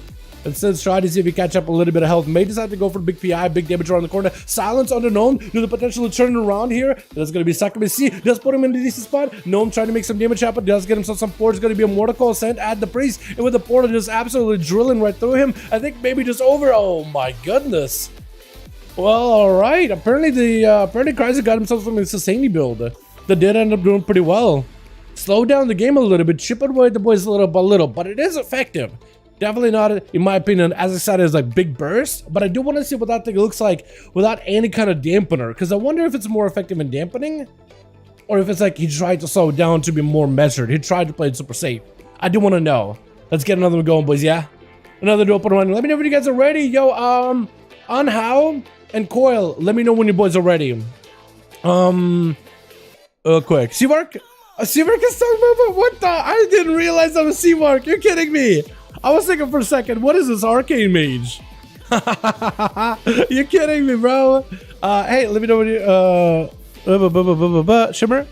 And since trying to see if he catch up a little bit of health, may decide to go for big PI, big damage around the corner. Silence under Gnome, do the potential to turn around here. That's going to be Succubus C. Does put him in the decent spot. Gnome trying to make some damage happen. Does get himself some force. Going to be a Mordecai sent at the priest. And with the portal just absolutely drilling right through him. I think maybe just over. Oh my goodness. Well, alright. Apparently apparently Chrysler got himself some sustaining build. That did end up doing pretty well. Slow down the game a little bit. Chip away at the boys a little by little. But it is effective. Definitely not, in my opinion, as I said, as like big burst, but I do want to see what that thing looks like without any kind of dampener, because I wonder if it's more effective in dampening, or if it's like he tried to slow it down to be more measured. He tried to play it super safe. I do want to know. Let's get another one going, boys, yeah? Another duel open run. Let me know if you guys are ready. Yo, Unhow and Coil, let me know when you boys are ready. Quick. Seamark? Seamark is talking about what the? I didn't realize that was Seamark. You're kidding me. I was thinking for a second, what is this arcane mage? You're kidding me, bro. Hey, let me know when you Shimmer.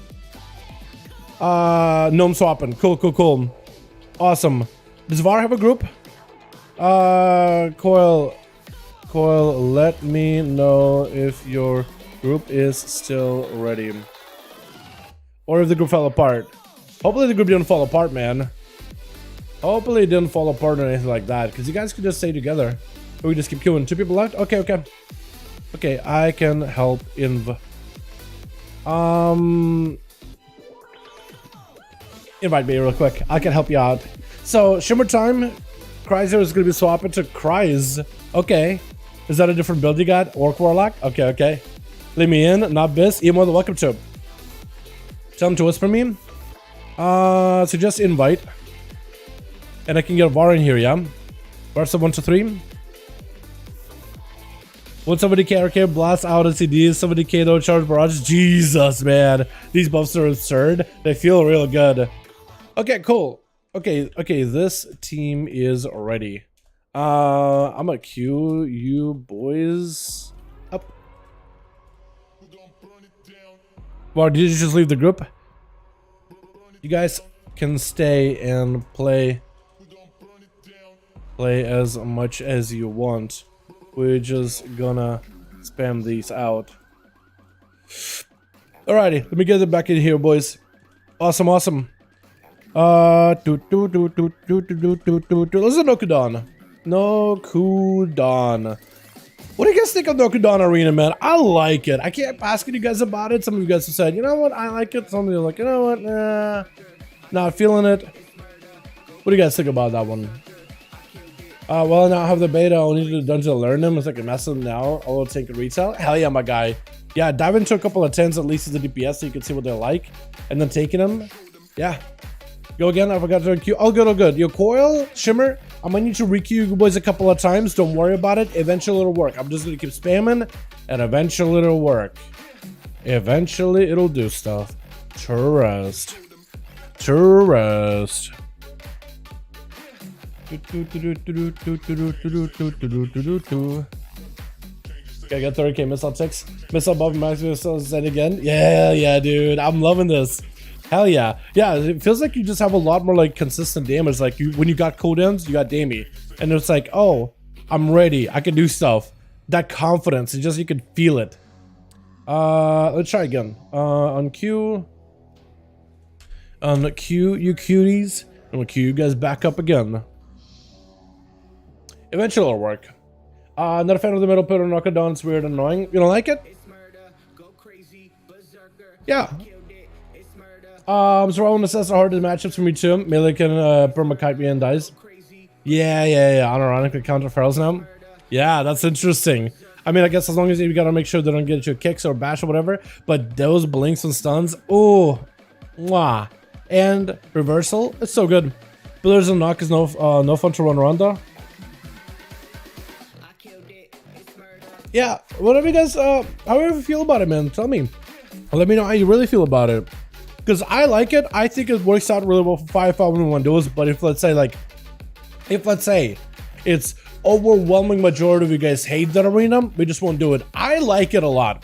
Gnome swapping. Cool. Awesome. Does Var have a group? Coil, let me know if your group is still ready. Or if the group fell apart. Hopefully the group didn't fall apart, man. Hopefully it didn't fall apart or anything like that, because you guys could just stay together. Or we just keep queuing. 2 people left? Okay. Okay, I can help invite me real quick. I can help you out. So, Shimmer time. Chrysler is going to be swapping to Chrys. Okay. Is that a different build you got? Orc Warlock? Okay. Let me in. Not Biz. Emo, welcome to. Tell him to whisper me. So just invite. And I can get a Var in here, yeah? Bar sub 1 to 3. 170k RK blast out of CDs, 70k though charge barrage. Jesus, man. These buffs are absurd. They feel real good. Okay, cool. Okay, this team is ready. I'm gonna queue you boys up. Well, did you just leave the group? You guys can stay and play as much as you want. We're just gonna spam these out. Alrighty, let me get it back in here, boys. Awesome, awesome. Let's do Nokudan. Nokudan. What do you guys think of Nokudan Arena, man? I like it. I keep asking you guys about it. Some of you guys have said, you know what, I like it. Some of you are like, you know what, nah, not feeling it. What do you guys think about that one? Well, now I have the beta. I'll need to do the dungeon to learn them. It's like a mess of them now. I'll take a retail. Hell yeah, my guy. Yeah, dive into a couple of 10s at least as a DPS so you can see what they're like. And then taking them. Yeah. Go again. I forgot to queue. All good, all good. Your coil, shimmer. I might need to re-queue you boys a couple of times. Don't worry about it. Eventually it'll work. I'm just going to keep spamming. And eventually it'll work. Eventually it'll do stuff. Trust. Trust. Okay, I got 30k missile ticks. Missile above max missile set again. Yeah, dude. I'm loving this. Hell yeah. Yeah, it feels like you just have a lot more like consistent damage. Like when you got cooldowns, you got damage. And it's like, oh, I'm ready. I can do stuff. That confidence, it's just you can feel it. Let's try again. On Q. On Q, you cuties. I'm gonna queue you guys back up again. Eventually it'll work. Not a fan of the middle pit or Nokudan. It's weird and annoying. You don't like it? Yeah. So Rowan assess the hardest matchups for me too. Melee can perma kite me and dies. Yeah. Unironically counter ferals now. Yeah, that's interesting. I mean, I guess as long as you gotta make sure they don't get you kicks or bash or whatever. But those blinks and stuns, oh, mwah. And reversal, it's so good. But there's a knock is no fun to run around though. Yeah, whatever you guys, however you feel about it, man, tell me. Let me know how you really feel about it. Because I like it. I think it works out really well for 5V5 1v1 DUELS. But if let's say it's overwhelming majority of you guys hate that arena, we just won't do it. I like it a lot.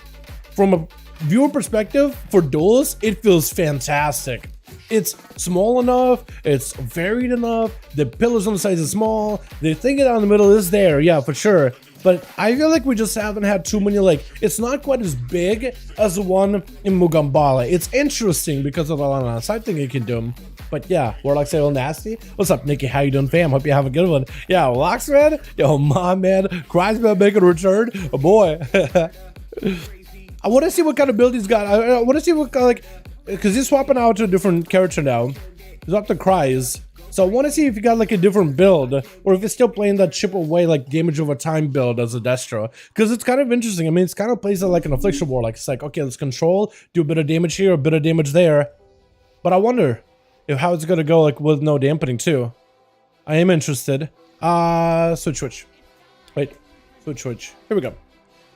From a viewer perspective, for DUELS, it feels fantastic. It's small enough, it's varied enough, the pillars on the sides are small, the thing down the middle is there, yeah, for sure. But I feel like we just haven't had too many, like, it's not quite as big as the one in Mugambala. It's interesting because of the lot of side thing you can do. But yeah, Warlock say, nasty. What's up, Nikki? How you doing, fam? Hope you have a good one. Yeah, Locks, man. Yo, my man. Cries about making a return. Oh, boy. I want to see what kind of build he's got. I want to see what kind of, like, because he's swapping out to a different character now. He's up to Cries. So I want to see if you got like a different build, or if you're still playing that chip away like damage over time build as a Destro. Because it's kind of interesting. I mean, it's kind of plays like an Affliction War. Like it's like, okay, let's control, do a bit of damage here, a bit of damage there. But I wonder if how it's gonna go like with no dampening too. I am interested. Switch. Wait, switch. Here we go.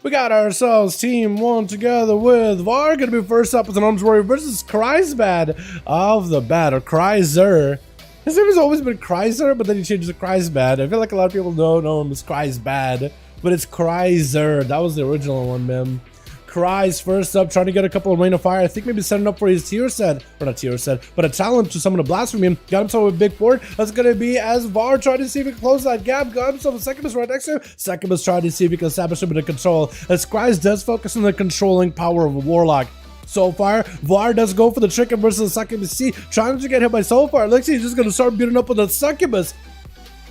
We got ourselves Team 1 together with VAR. Gonna be first up as an Arms Warrior versus Kreisbad of the battle. Kreiser. His name has always been Kreiser, but then he changed to Kreisbad. I feel like a lot of people don't know him as Kreisbad, but it's Kreiser. That was the original one, man. Kreis first up, trying to get a couple of Rain of Fire. I think maybe setting up for his tier set, or not tier set, but a talent to summon a Blasphemy. Got himself a big fort. That's going to be as VAR trying to see if he can close that gap. Got himself a Succubus right next to him. Succubus trying to see if he can establish a bit of control, as Kreis does focus on the controlling power of a Warlock. So far, VAR does go for the Chicken versus the Succubus C, trying to get hit by so far. Looks like he's just going to start beating up with the Succubus.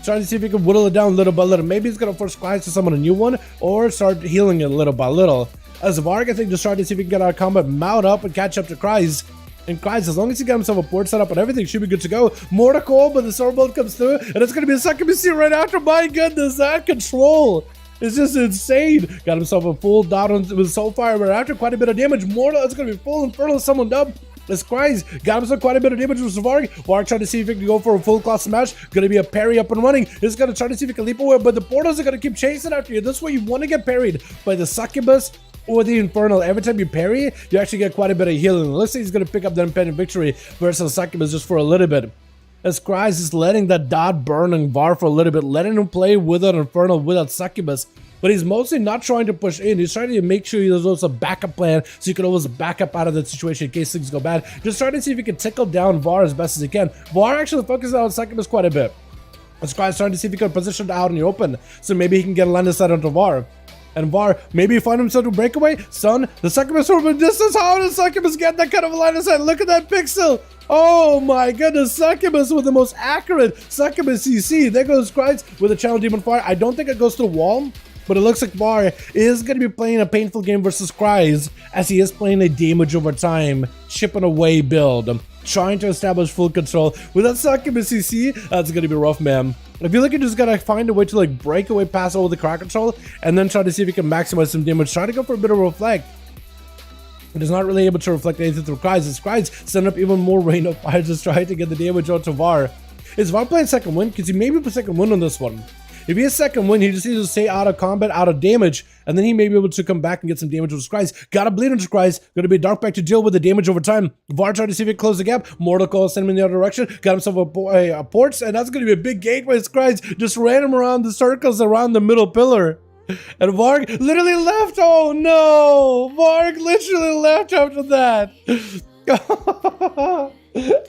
Trying to see if he can whittle it down little by little. Maybe he's going to force Kreis to summon a new one, or start healing it little by little. As VAR, I think, just trying to see if he can get out of combat, mount up, and catch up to Kreis. And Kreis, as long as he got himself a port set up and everything, should be good to go. More to call, but the Swordbolt comes through, and it's going to be a Succubus C right after. My goodness, that control! It's just insane. Got himself a full dot on with Soulfire, but after quite a bit of damage, Mortal, it's going to be full Infernal summoned up. This Kreis got himself quite a bit of damage with Savarg. Varg trying to see if he can go for a full class smash. Going to be a parry up and running. He's going to try to see if he can leap away, but the portals are going to keep chasing after you. This way you want to get parried by the Succubus or the Infernal. Every time you parry, you actually get quite a bit of healing. Let's say he's going to pick up the impending victory versus Succubus just for a little bit. As Kreis is letting that dot burn and VAR for a little bit, letting him play with an Infernal without Succubus. But he's mostly not trying to push in. He's trying to make sure there's also a backup plan so you can always back up out of that situation in case things go bad. Just trying to see if he can tickle down VAR as best as he can. VAR actually focuses on Succubus quite a bit. This guy's trying to see if he can position it out in the open, so maybe he can get a line of sight onto VAR. And VAR, maybe find himself to breakaway. Son, the Succubus from a distance. How does Succubus get that kind of a line of sight? Look at that pixel. Oh my goodness, Succubus with the most accurate Succubus CC. There goes Scrides with a Channel Demon Fire. I don't think it goes to the wall, but it looks like VAR is going to be playing a painful game versus Cries, as he is playing a damage over time, chipping away build, trying to establish full control. With that Succubus CC, that's going to be rough, man. I feel like you just got to find a way to like break away past all the crowd control, and then try to see if you can maximize some damage. Try to go for a bit of a reflect. It is not really able to reflect anything through Cries. As Cries send up even more rain of fire, just trying to get the damage onto VAR. Is VAR playing second win? Because he may be second win on this one. If he has second win, he just needs to stay out of combat, out of damage, and then he may be able to come back and get some damage with Cries. Gotta bleed into Cries. Gonna be Dark back to deal with the damage over time. VAR trying to see if he can close the gap. Mortal Coil send him in the other direction. Got himself a ports, and that's gonna be a big gateway. Cries just ran him around the circles around the middle pillar. And Varg literally left. Oh no! Varg literally left after that.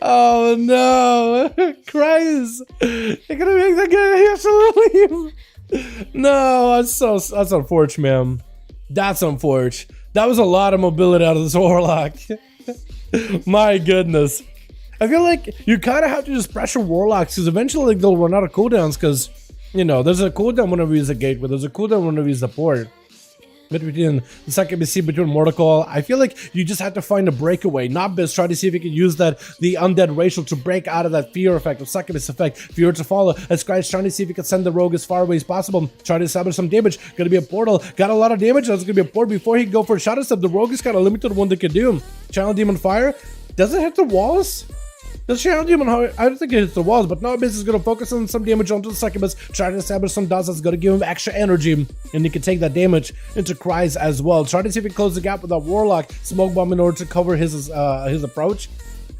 Oh no! Cries! You're gonna make that guy have to leave. No, that's unfortunate, man. That's unfortunate. That was a lot of mobility out of this Warlock. My goodness. I feel like you kind of have to just pressure Warlocks because eventually like, they'll run out of cooldowns because, you know, there's a cooldown whenever you use a gateway, there's a cooldown whenever you use the port. Between the second BC, between Mortal Coil, I feel like you just have to find a breakaway. Nobis try to see if you can use the undead racial to break out of that fear effect, of succubus effect, fear to follow. As Sky's trying to see if he can send the rogue as far away as possible, try to establish some damage. Gonna be a portal, got a lot of damage. That's gonna be a port before he can go for a shadow step. The rogue is kind of limited to one they can do. Channel Demon Fire, does it hit the walls? The Channel Demon, I don't think it hits the walls, but Nobis is going to focus on some damage onto the Succubus, try to establish some dots that's going to give him extra energy, and he can take that damage into Cries as well. Try to see if he can close the gap with that Warlock Smoke Bomb in order to cover his approach.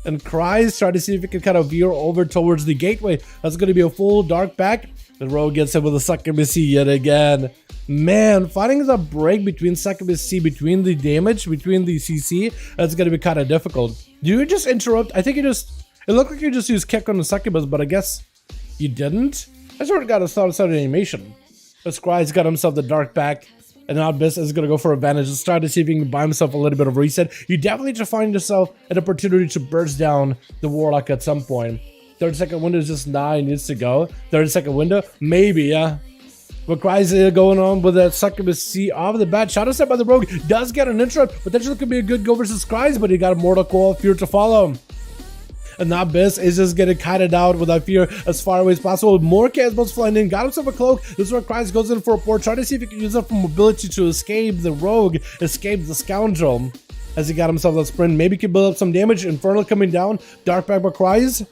And Cries, try to see if he can kind of veer over towards the gateway. That's going to be a full dark back. The rogue gets him with a Succubus yet again. Man, finding the break between Succubus C, between the damage, between the CC, that's going to be kind of difficult. Do you just interrupt? I think you just... It looked like you just used kick on the Succubus, but I guess you didn't? I sort of got a start animation. This Cries got himself the dark back, and now Abyss is going to go for advantage. Let's try to see if he can buy himself a little bit of reset. You definitely need to find yourself an opportunity to burst down the Warlock at some point. 30-second window is just 9, needs to go. 30-second window? Maybe, yeah. But Cries going on with that Succubus C off the bat. Shadow step by the rogue does get an interrupt. Potentially could be a good go versus Cries, but he got a Mortal Coil, fear to follow. And now Abyss is just getting kited out with that fear as far away as possible. More chaos bolts flying in. Got himself a cloak. This is where Cries goes in for a port. Try to see if he can use that for mobility to escape the rogue, escape the scoundrel. As he got himself a sprint. Maybe he can build up some damage. Infernal coming down. Dark back by Cries.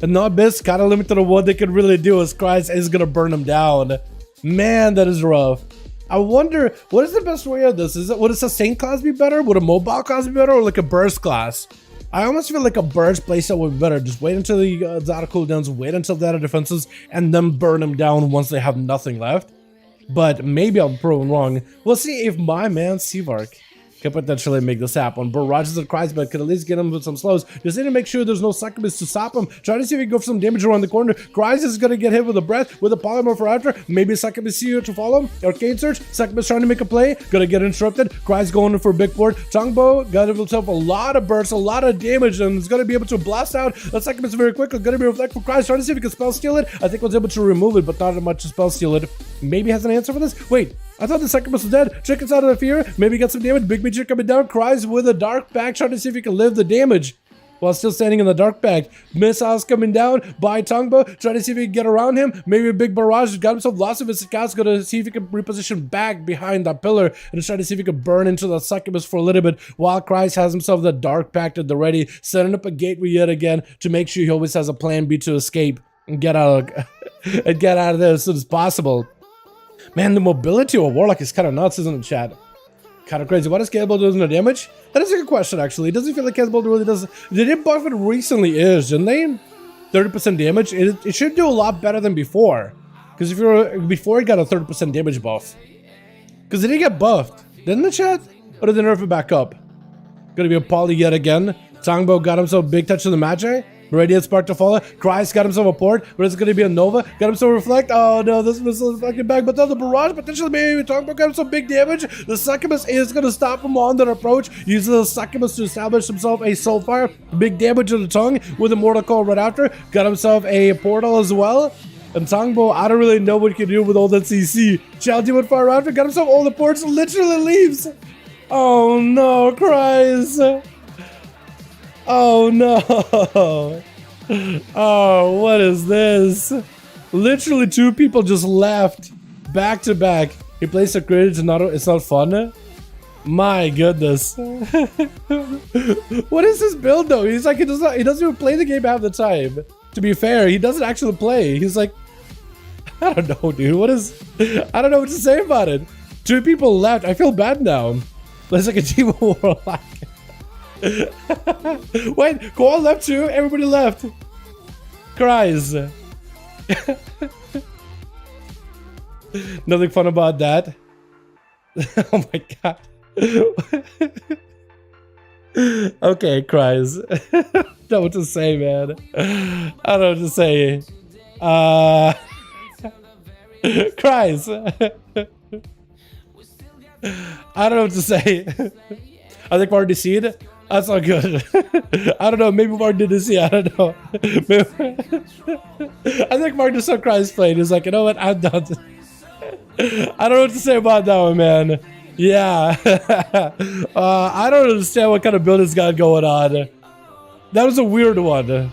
And now Abyss kind of limited to what they can really do as Cries is going to burn him down. Man, that is rough. I wonder, what is the best way of this? Would a sustain class be better? Would a mobile class be better? Or like a burst class? I almost feel like a burst playset would be better. Just wait until the Zata cooldowns, wait until Zata defenses, and then burn them down once they have nothing left. But maybe I'm proven wrong. We'll see if my man Seavark can potentially make this happen. But Rogers and Cries, but could at least get him with some slows. Just need to make sure there's no Succubus to stop him. Try to see if he can go for some damage around the corner. Cries is going to get hit with a breath, with a polymorph for after. Maybe Succubus CEO to follow him. Arcade Search. Succubus trying to make a play. Gonna get interrupted. Cries going in for a big port. Changbo got himself a lot of bursts, a lot of damage, and is going to be able to blast out that Succubus very quickly. Gonna be reflect for Cries. Trying to see if he can spell steal it. I think was able to remove it, but not much to spell steal it. Maybe has an answer for this. Wait. I thought the Succubus was dead. Chickens out of the fear. Maybe get some damage. Big Meteor coming down. Cries with a dark back. Trying to see if he can live the damage while still standing in the dark back. Missiles coming down by Tongbo. Trying to see if he can get around him. Maybe a big barrage. Got himself lost of his scouts. Gonna see if he can reposition back behind that pillar. And try to see if he can burn into the Succubus for a little bit. While Cries has himself the dark pact at the ready. Setting up a gateway yet again to make sure he always has a plan B to escape and get out of there as soon as possible. Man, the mobility of Warlock is kind of nuts, isn't it, chat? Kind of crazy. What does Cannibal do no damage? That is a good question, actually. It doesn't feel like Cannibal really does. They did buff it recently-ish, didn't they? 30% damage. It should do a lot better than before. Because before it got a 30% damage buff. Because did he get buffed? Didn't the chat? Or did they nerf it back up? Gonna be a poly yet again. Sangbo got himself a big touch of the Magi. Radiant Spark to follow. Christ got himself a port, but it's gonna be a Nova. Got himself a Reflect. Oh no, this missile is fucking back. But then the Barrage potentially maybe Sangbo got himself big damage. The Succubus is gonna stop him on that approach. Uses the Succubus to establish himself a Soulfire. Big damage to the tongue with a Mortal Call right after. Got himself a Portal as well. And Sangbo, I don't really know what he can do with all that CC. Shall Demon Fire after. Got himself all the ports. Literally leaves. Oh no, Christ. Oh no. Oh, what is this? Literally 2 people just left back to back. He plays a crit, it's not fun. My goodness. What is this build though? He's like he doesn't even play the game half the time. To be fair, he doesn't actually play. He's like, I don't know, dude. I don't know what to say about it. 2 people left. I feel bad now. There's like a team of Warlock. Wait, Koal left too? Everybody left. Cries. Nothing fun about that. Oh my god. Okay, cries. I don't know what to say, man. I don't know what to say. Cries. I don't know what to say. I think Mark Seed. That's not good. I don't know. Maybe Mark didn't see. I don't know. I think Mark just saw Cries playing. He's like, you know what? I'm done. I don't know what to say about that one, man. Yeah. I don't understand what kind of build he's got going on. That was a weird one.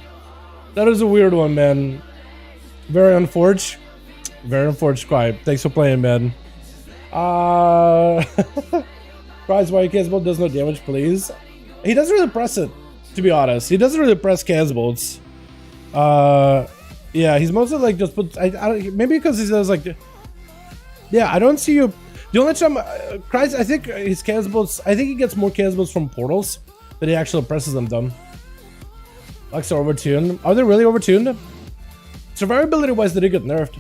That was a weird one, man. Very unfortunate. Very unfortunate, Scribe. Thanks for playing, man. Prize why Casbolt does no damage, please. He doesn't really press it, to be honest. He doesn't really press Casbolts. Yeah, he's mostly like just put. Maybe because he says like, yeah, I don't see you. The only time, Christ, I think his Casbolts. I think he gets more Casbolts from portals than he actually presses them. Dumb. Lux are overtuned. Are they really overtuned? Survivability wise, they did get nerfed.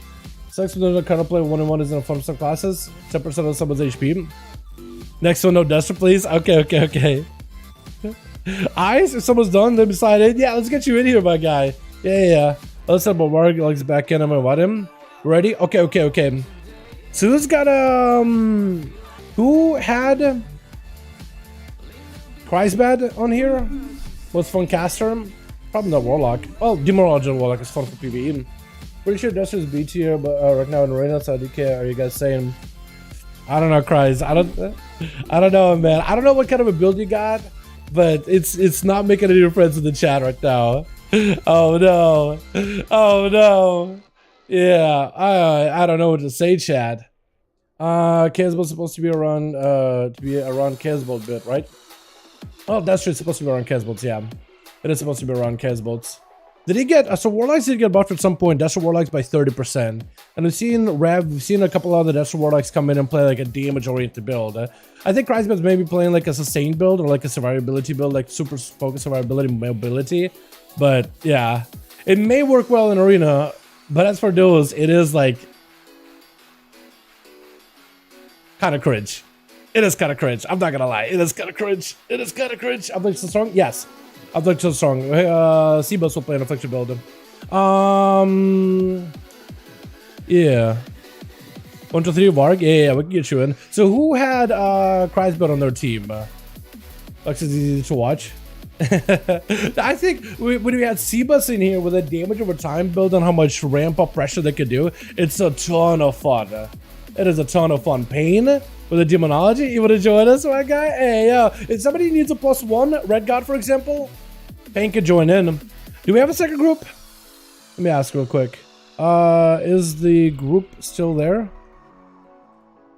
Sucks when the counterplay 1-on-1 is in a fun some classes. 10% of someone's HP. Next one, no Duster, please. Okay. Eyes, if someone's done, they decided, yeah, let's get you in here, my guy. Yeah. Let's have Mark legs back in. I'm gonna want him. Ready? Okay. So who's got who had Kreisbad on here? Was fun caster? Probably not Warlock. Oh, Demorology and Warlock is fun for PvE. Pretty sure Duster's B tier, but right now in Arena, so DK, are you guys saying? I don't know, Kreis. I don't know, man. I don't know what kind of a build you got, but it's not making any difference in the chat right now. Oh no. Yeah, I don't know what to say, chat. Casbolt's supposed to be around Casbolt bit, right? Oh, that's true. It's supposed to be around Casbolts, yeah. It is supposed to be around Casbolts. Did he get so Warlocks did get buffed at some point? Desert Warlocks by 30%. And we've seen a couple of the Desert Warlocks come in and play like a damage-oriented build. I think Kreisman's maybe playing like a sustained build or like a survivability build, like super focused survivability mobility. But yeah, it may work well in Arena, but as for Duels, it is like kind of cringe. It is kind of cringe. I'm not gonna lie. It is kind of cringe. I'm like so strong. Yes. I'm like so strong. Seabus will play an Affliction build. Yeah. 1, 2, 3 Varg. Yeah, we can get you in. So who had Kreisbad on their team? Lex is easy to watch. I think when we had Seabus in here with a damage over time build on how much ramp up pressure they could do, it's a ton of fun. It is a ton of fun. Pain with a demonology. You want to join us, my guy? Hey, if somebody needs a +1, Red God, for example, Pain could join in. Do we have a second group? Let me ask real quick. Is the group still there?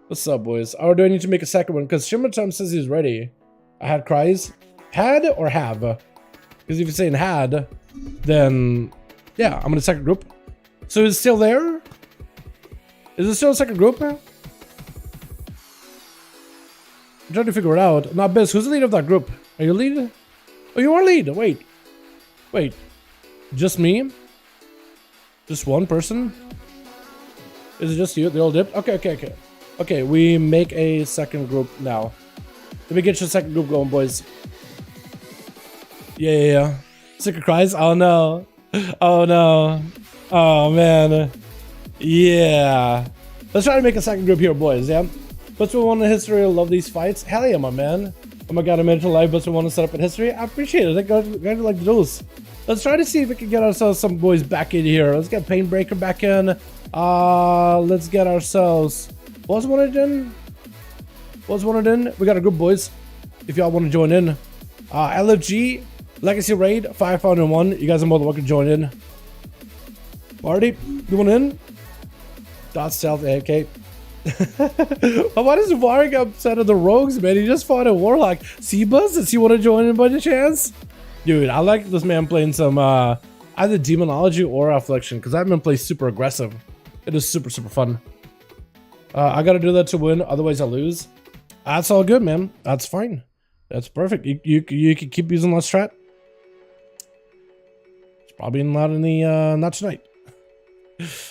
What's up, boys? Or do I need to make a second one? Because Shimmertime says he's ready. I had cries. Had or have? Because if you're saying had, then yeah, I'm in a second group. So is it still there? Is it still a second group? I'm trying to figure it out. Not Biz, who's the lead of that group? Are you lead? Oh, you are lead. Wait. Just me? Just one person? Is it just you? They all dipped? Okay. Okay, we make a second group now. Let me get your second group going, boys. Yeah. Secret cries? Oh no. Oh no. Oh man. Yeah. Let's try to make a second group here, boys, yeah? Best we want in history, I love these fights. Hell yeah, my man. Oh my god, I mentioned live best we want to set up in history. I appreciate it. I got like those. Let's try to see if we can get ourselves some boys back in here. Let's get Painbreaker back in. Let's get ourselves... Was wanted in? We got a group, boys. If y'all want to join in. LFG, Legacy Raid, 5v5 You guys are more than welcome to join in. Party, you want in? Dot stealth, AK. Why does Varg upset at the rogues, man? He just fought a warlock. Sebus, does he want to join in by any chance? Dude, I like this man playing some either Demonology or Affliction, because that man plays super aggressive. It is super fun. I gotta do that to win, otherwise I lose. That's all good, man. That's fine. That's perfect. You can keep using that strat. It's probably not in the not tonight.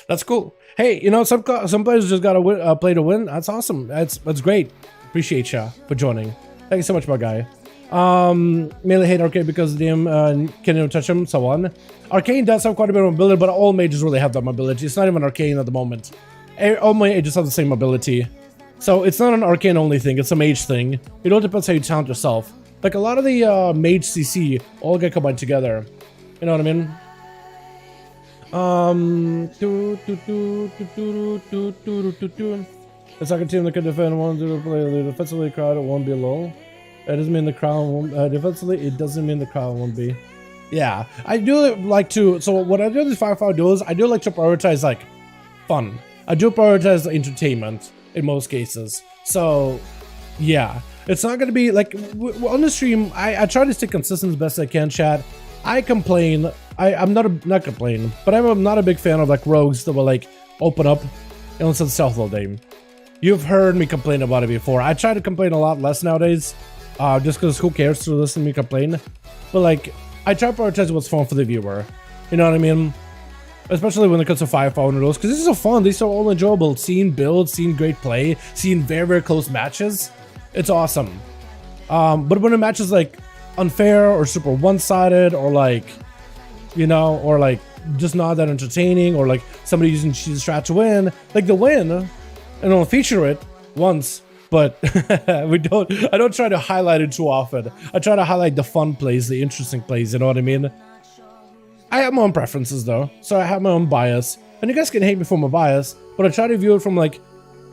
That's cool. Hey, you know, some players just gotta play to win. That's awesome. That's great. Appreciate ya for joining. Thank you so much, my guy. Mainly hate Arcane because the DM can't even touch him, so on. Arcane does have quite a bit of mobility, but all mages really have that mobility. It's not even Arcane at the moment. All mages have the same mobility. So it's not an Arcane only thing, it's a mage thing. It all depends how you talent yourself. Like a lot of the mage CC all get combined together. You know what I mean? The second team that can defend one to play defensively crowd, it won't be low. It doesn't mean the crowd won't defensively, it doesn't mean the crowd won't be. Yeah, I do like to, so when I do these 5v5 duels, I do like to prioritize like fun. I do prioritize the entertainment in most cases. So yeah, it's not gonna be like on the stream. I try to stay consistent as best I can, chat. I complain. I'm not complaining, but I'm not a big fan of like rogues that will like open up and listen to stealth all day. You've heard me complain about it before. I try to complain a lot less nowadays, just because who cares to listen to me complain. But like, I try to prioritize what's fun for the viewer. You know what I mean? Especially when it comes to 5v5 duels, because these are fun. These are all enjoyable. Seeing builds, seeing great play, seeing very close matches. It's awesome. But when a match is like unfair or super one-sided or like, you know, or like just not that entertaining, or like somebody using cheese strat to win, like the win, and I'll feature it once, but I don't try to highlight it too often. I try to highlight the fun plays, the interesting plays, you know what I mean? I have my own preferences though, so I have my own bias, and you guys can hate me for my bias, but I try to view it from like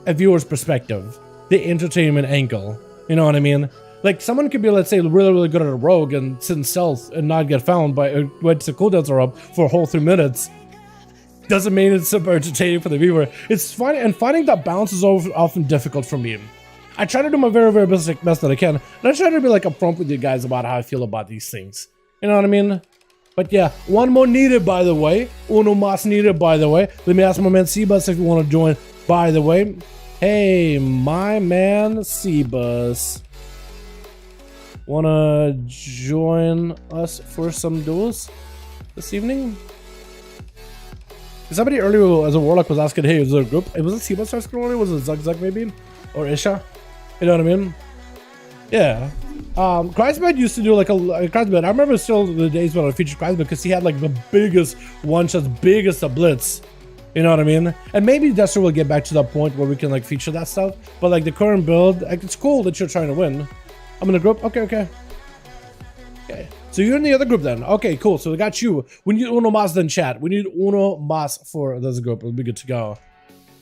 a viewer's perspective, the entertainment angle, you know what I mean? Like someone could be, let's say, really good at a rogue and sit in stealth and not get found by once the cooldowns are up for a whole 3 minutes. Doesn't mean it's super entertaining for the viewer. It's fun, and finding that balance is often difficult for me. I try to do my very best that I can, and I try to be like upfront with you guys about how I feel about these things. You know what I mean? But yeah, one more needed, by the way. Uno mas needed, by the way. Let me ask my man Sebus if you want to join, by the way. Hey, my man Sebus. Wanna join us for some duels this evening? Somebody earlier as a warlock was asking, hey, is there a group? It was a Sebus asking earlier? Was it Zug maybe? Or Isha? You know what I mean? Yeah. Kreisbad used to do like a Kreisbad. I remember still the days when I featured Kreisbad because he had like the biggest one-shots, biggest of blitz. You know what I mean? And maybe Destro will get back to that point where we can like feature that stuff. But like the current build, like it's cool that you're trying to win. I'm in a group? Okay. So you're in the other group then. Okay, cool. So we got you. We need uno mas then, chat. We need uno mas for this group. We'll be good to go.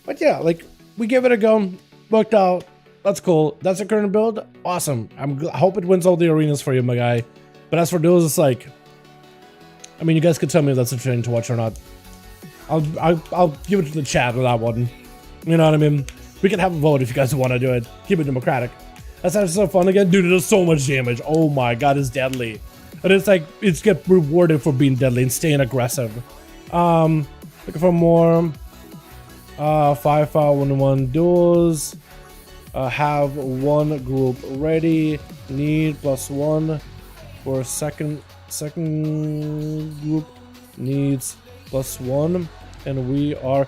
But yeah, like we gave it a go. Worked out. That's cool. That's the current build. Awesome. I hope it wins all the arenas for you, my guy. But as for duels, it's like, I mean, you guys can tell me if that's entertaining to watch or not. I'll give it to the chat with that one. You know what I mean? We can have a vote if you guys want to do it. Keep it democratic. That's actually so fun again. Dude, it does so much damage. Oh my god, it's deadly. And it's like, it's get rewarded for being deadly and staying aggressive. Looking for more 5v5 1v1 duels. Have one group ready. Need +1 for second group needs +1, and we are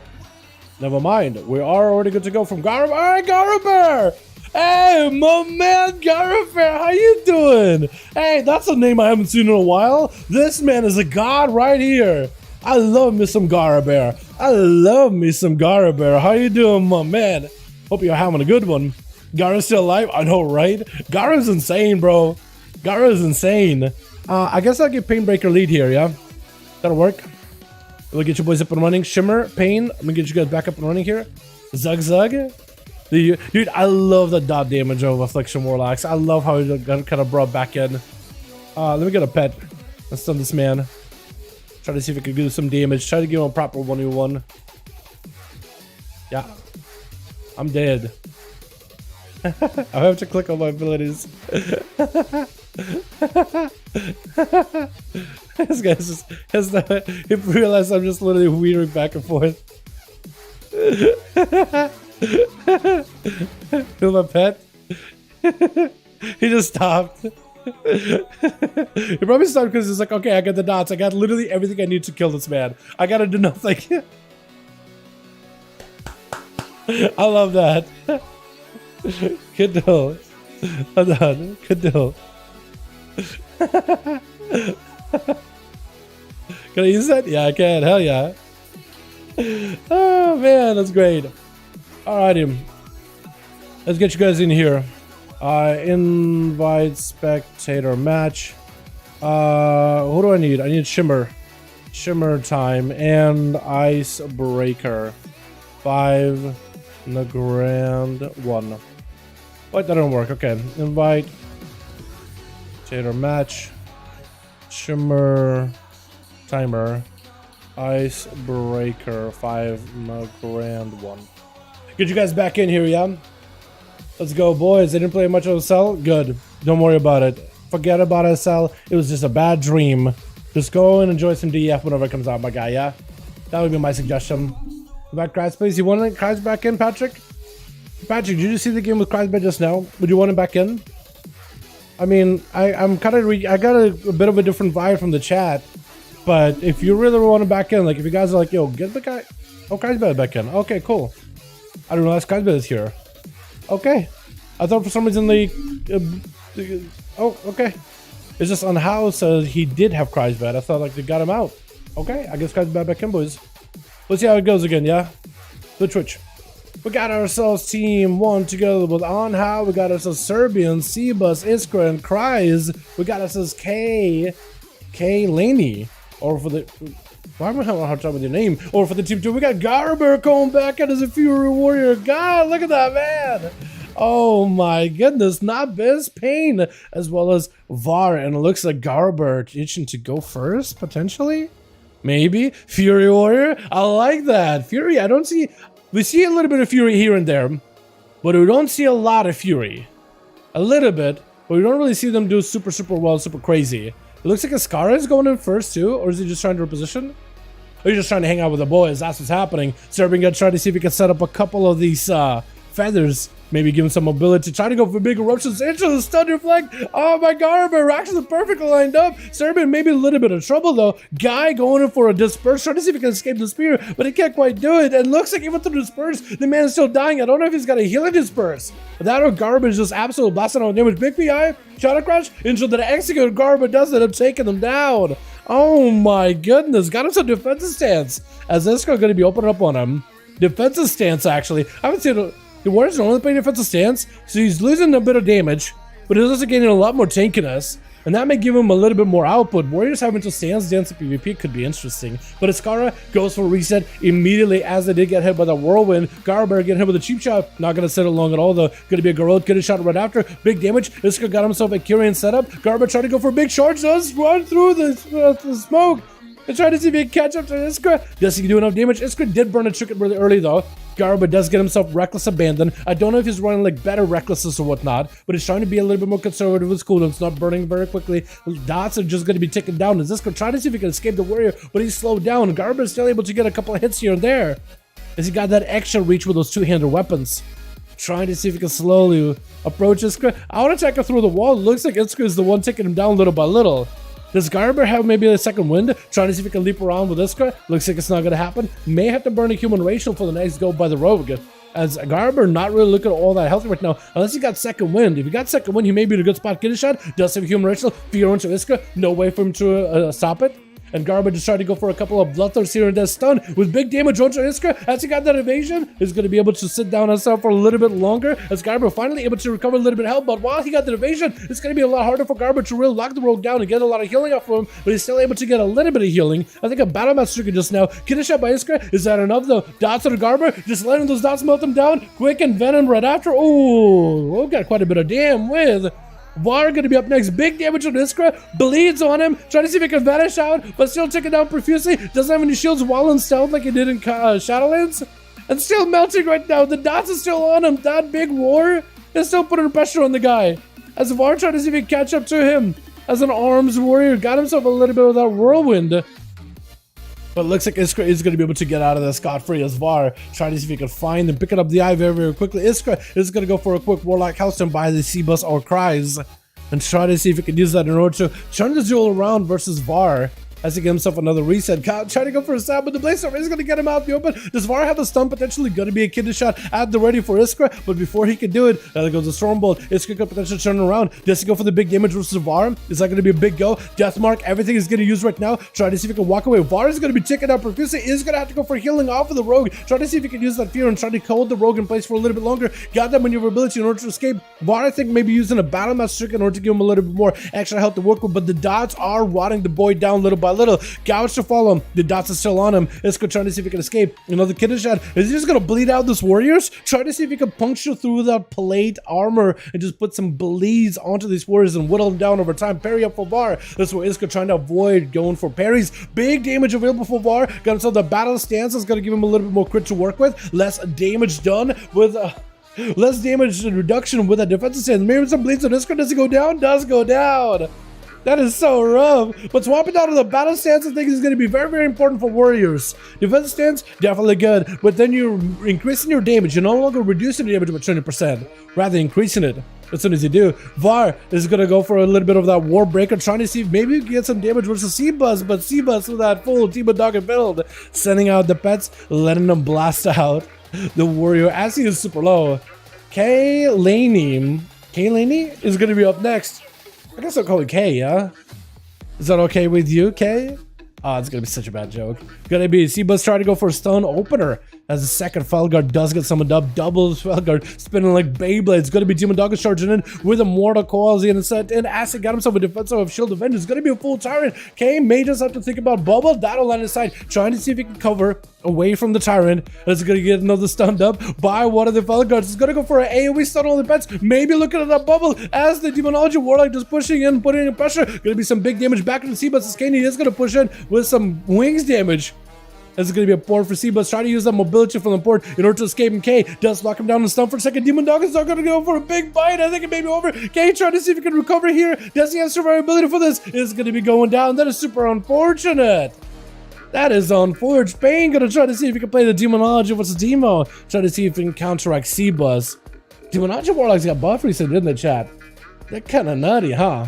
Never mind. We are already good to go from Garaber. All right, Garaber! Hey, my man Garaber, how you doing? Hey, that's a name I haven't seen in a while. This man is a god right here. I love me some Garaber. I love me some Garaber. How you doing, my man? Hope you're having a good one. Gara's still alive? I know, right? Gara's insane, bro. Gara's insane. I guess I'll get Painbreaker lead here, yeah? That'll work. We'll get you boys up and running. Shimmer, Pain. I'm gonna get you guys back up and running here. Zug. Dude, I love the dot damage of Affliction Warlocks. I love how he got kind of brought back in. Let me get a pet. Let's stun this man. Try to see if we can do some damage. Try to give him a proper 1v1. Yeah. I'm dead. I have to click on my abilities. This guy's just he realized I'm just literally weaving back and forth. Feel my pet? He just stopped. He probably stopped because he's like, okay, I got the dots. I got literally everything I need to kill this man. I gotta do nothing. I love that. Good deal. Hold on. Good deal. Can I use that? Yeah, I can. Hell yeah. Oh man, that's great. Alrighty. Let's get you guys in here. Invite spectator match. Who do I need? I need Shimmer. Shimmer time and Icebreaker. 5 in the grand 1. Wait, that didn't work. Okay. Invite spectator match. Shimmer timer. Icebreaker 5 in the grand 1. Get you guys back in here, yeah? Let's go, boys. They didn't play much of SL? Good. Don't worry about it. Forget about SL. It was just a bad dream. Just go and enjoy some DEF whenever it comes out, my guy, yeah? That would be my suggestion. Back Kraz, please. You want to let Kraz back in, Patrick? Patrick, did you see the game with Kraz just now? Would you want him back in? I mean, I'm kind of... I got a bit of a different vibe from the chat. But if you really want him back in, like if you guys are like, yo, get the guy... Oh, Kraz back in. Okay, cool. I didn't realize Kraz is here. Okay. I thought for some reason oh, okay. It's just on how says he did have Kreisbad. I thought like they got him out. Okay, I guess Kreisbad back in, boys. Let's see how it goes again, yeah? The Twitch. We got ourselves team 1 together with On How. We got ourselves Serbian, Cebus, Iskra, and Kreis. We got ourselves K Laney. Or for the... Why am I having a hard time with your name? Or for the team 2, we got Garber going back out as a Fury Warrior. God, look at that, man. Oh my goodness, not Biz Pain, as well as VAR. And it looks like Garber itching to go first, potentially? Maybe. Fury Warrior? I like that. Fury, I don't see... We see a little bit of Fury here and there, but we don't see a lot of Fury. A little bit, but we don't really see them do super well, super crazy. It looks like Ascara is going in first too, or is he just trying to reposition? Or he's just trying to hang out with the boys? That's what's happening. Serbian gonna try to see if he can set up a couple of these feathers. Maybe give him some mobility. Try to go for big eruptions into the stun deflect. Oh my god, we're actually perfectly lined up. Serbian maybe a little bit of trouble though. Guy going in for a disperse. Trying to see if he can escape the spear, but he can't quite do it. And looks like even through the disperse, the man is still dying. I don't know if he's got a healing disperse. But that or Garbage just absolutely blasting out damage. Big PI, Shadow Crash, into the execute. Garbage does end up taking them down. Oh my goodness, got him some defensive stance. As this guy going to be opening up on him. Defensive stance actually. I haven't seen the Warriors are only playing defensive stance, so he's losing a bit of damage, but he's also gaining a lot more tankiness, and that may give him a little bit more output. Warriors having to stance dance in PvP could be interesting, but Ascara goes for reset immediately as they did get hit by the whirlwind. Garber getting hit with a cheap shot, not going to sit it long at all though. Going to be a Garrod, getting shot right after. Big damage. Iskra got himself a Kyrian setup. Garber trying to go for a big charge, does run through the smoke. And trying to see if he can catch up to Iskra. Does he do enough damage? Iskra did burn a trick really early though. Garba does get himself Reckless Abandon. I don't know if he's running like better Recklesses or whatnot, but he's trying to be a little bit more conservative with his cooldowns, not burning very quickly. Dots are just going to be taken down. Is Iskra trying to see if he can escape the warrior, but he's slowed down. Garba is still able to get a couple of hits here and there, as he got that extra reach with those two-handed weapons. Trying to see if he can slowly approach Iskra. I want to check her through the wall. It looks like Iskra is the one taking him down little by little. Does Garber have maybe a second wind? Trying to see if he can leap around with Iskra. Looks like it's not going to happen. May have to burn a human racial for the next go by the rogue. As Garber not really looking all that healthy right now, unless he got second wind. If he got second wind, he may be in a good spot. Get a shot. Does have a human racial. Fear into Iskra. No way for him to stop it. And Garber just tried to go for a couple of bloodthirsts here and there, stun with big damage onto Iskra. As he got that evasion, he's going to be able to sit down himself for a little bit longer. As Garber finally able to recover a little bit of health, but while he got the evasion, it's going to be a lot harder for Garber to really lock the rogue down and get a lot of healing off of him, but he's still able to get a little bit of healing. I think a battle master can just now get a shot by Iskra. Is that enough though? Dots on the Garber, just letting those dots melt him down. Quick and venom right after. Oh, got quite a bit of damn with. Var gonna be up next. Big damage on Iskra. Bleeds on him. Trying to see if he can vanish out, but still taking down profusely. Doesn't have any shields while in stealth like he did in Shadowlands. And still melting right now. The dots are still on him. That big war is still putting pressure on the guy. As Var trying to see if he can catch up to him. As an arms warrior, got himself a little bit of that whirlwind. But it looks like Iskra is going to be able to get out of this scot-free as Var trying to see if he can find and pick it up the eye very, very quickly. Iskra is going to go for a quick Warlock House and buy the C-Bus or Cries and try to see if he can use that in order to turn the duel around versus Var. As he get himself another reset. Trying to go for a stab, but the Blazer is going to get him out in the open. Does Var have the stun? Potentially going to be a kidney shot at the ready for Iskra, but before he can do it, there goes the Stormbolt. Iskra could potentially turn around. Does he go for the big damage versus Var? Is that going to be a big go? Deathmark, everything is going to use right now. Try to see if he can walk away. Var is going to be taken out profusely. Is going to have to go for healing off of the rogue. Try to see if he can use that fear and try to hold the rogue in place for a little bit longer. Got that maneuverability in order to escape. Var, I think, maybe using a battle master in order to give him a little bit more extra health to work with, but the dots are rotting the boy down little by little. Gouge to follow him. The dots are still on him. Iskra trying to see if he can escape. Another kidney shot. Is he just going to bleed out this warriors? Try to see if he can puncture through that plate armor and just put some bleeds onto these warriors and whittle them down over time. Parry up for Var. That's where Iskra trying to avoid going for parries. Big damage available for Var. Got himself the battle stance. That's going to give him a little bit more crit to work with. Less damage done with less damage reduction with a defensive stance. Maybe some bleeds on Iskra. Does he go down? Does go down. That is so rough. But swapping down to the battle stance, I think is going to be very, very important for warriors. Defense stance, definitely good. But then you're increasing your damage. You're no longer reducing the damage by 20%, rather increasing it as soon as you do. Var is going to go for a little bit of that war breaker, trying to see if maybe you can get some damage versus C-Bus, but C-Bus with that full team of dog and build. Sending out the pets, letting them blast out the warrior as he is super low. K Laney is going to be up next. I guess I'll call it K, yeah? Is that okay with you, K? Oh, it's gonna be such a bad joke. Gonna be C-Bus trying to go for a stun opener as the second Felguard does get summoned up. Doubles Felguard spinning like Beyblades. Gonna be Demon Dog charging in with a Mortal Coil. He's gonna set in. Acid got himself a defensive of Shield of Vengeance. Gonna be a full Tyrant. K may just have to think about Bubble. That'll land his side. Trying to see if he can cover away from the Tyrant. It's gonna get another stunned up by one of the Felguards. It's gonna go for an AoE stun on the pets. Maybe looking at that Bubble as the Demonology Warlock just pushing in, putting in pressure. Gonna be some big damage back into C-Bus. Skaney is gonna push in with some wings damage. This is going to be a port for C-Bus. Try to use that mobility from the port in order to escape. And K does lock him down and stun for a second. Demon Dog is not going to go for a big bite. I think it may be over. K trying to see if he can recover here. Does he have survivability for this? It's going to be going down. That is super unfortunate. That is unfortunate. Pain going to try to see if he can play the Demonology versus Demo. Try to see if he can counteract C-Bus. Demonology Warlocks got buff recently in the chat. They're kind of nutty, huh?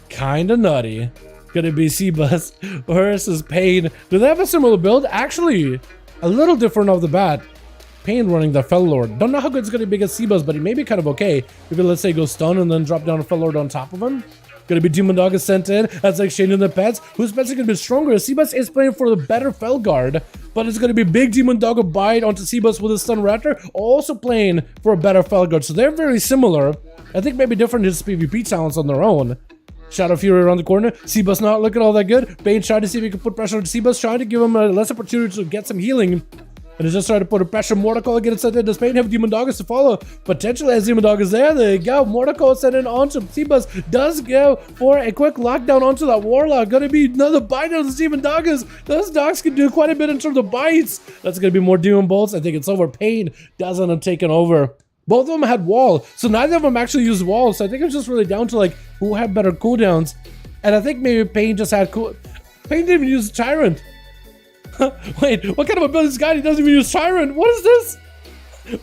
Kind of nutty. Gonna be C-Bus versus Pain. Do they have a similar build? Actually, a little different off the bat. Pain running the Fellord. Don't know how good it's gonna be against C-Bus, but he may be kind of okay. Maybe let's say go stun and then drop down a Fellord on top of him. Gonna be Demon Dog is sent in as like exchanging the pets. Whose pets are gonna be stronger? C-Bus is playing for the better Felguard, but it's gonna be big Demon Dog of bite onto C-Bus with a stun raptor, also playing for a better Felguard. So they're very similar. I think maybe different just PvP talents on their own. Shadow Fury around the corner. C-Bus not looking all that good. Bane trying to see if he can put pressure on C-Bus, trying to give him a less opportunity to get some healing. And he's just trying to put a pressure. Mortal Coil get it sent in. Does Bane have Demon Dog to follow? Potentially as Demon Dog is there. There you go. Mortal Coil sent in onto C-Bus. Does go for a quick lockdown onto that Warlock. Gonna be another bite on the Demon Doggers. Those dogs can do quite a bit in terms of bites. That's gonna be more Demon Bolts. I think it's over. Pain does end up taking over. Both of them had wall, so neither of them actually used wall. So I think it's just really down to like who had better cooldowns. And I think maybe Pain just had cool. Pain didn't even use Tyrant. Wait, what kind of ability is this guy? He doesn't even use Tyrant. What is this?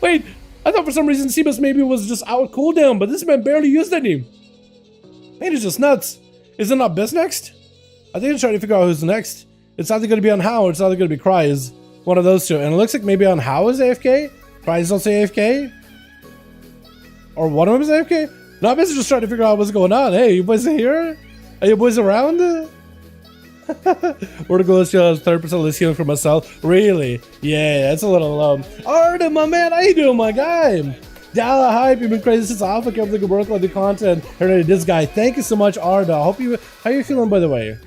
Wait, I thought for some reason C-Bus maybe was just out cooldown, but this man barely used any. Pain is just nuts. Is it not Biz next? I think I'm trying to figure out who's next. It's either going to be on How or it's either going to be Cries. One of those two. And it looks like maybe on How is AFK. Cries is also AFK. Or one of them is AFK. No, I'm just trying to figure out what's going on. Hey, you boys here? Are you boys around? Where to go? Let's 30% less healing for myself. Really? Yeah, that's a little low. Arda, my man, how you doing, my guy? Dala hype, you've been crazy since Alpha. Kept the good work on the content. Heard this guy. Thank you so much, Arda. How you feeling, by the way?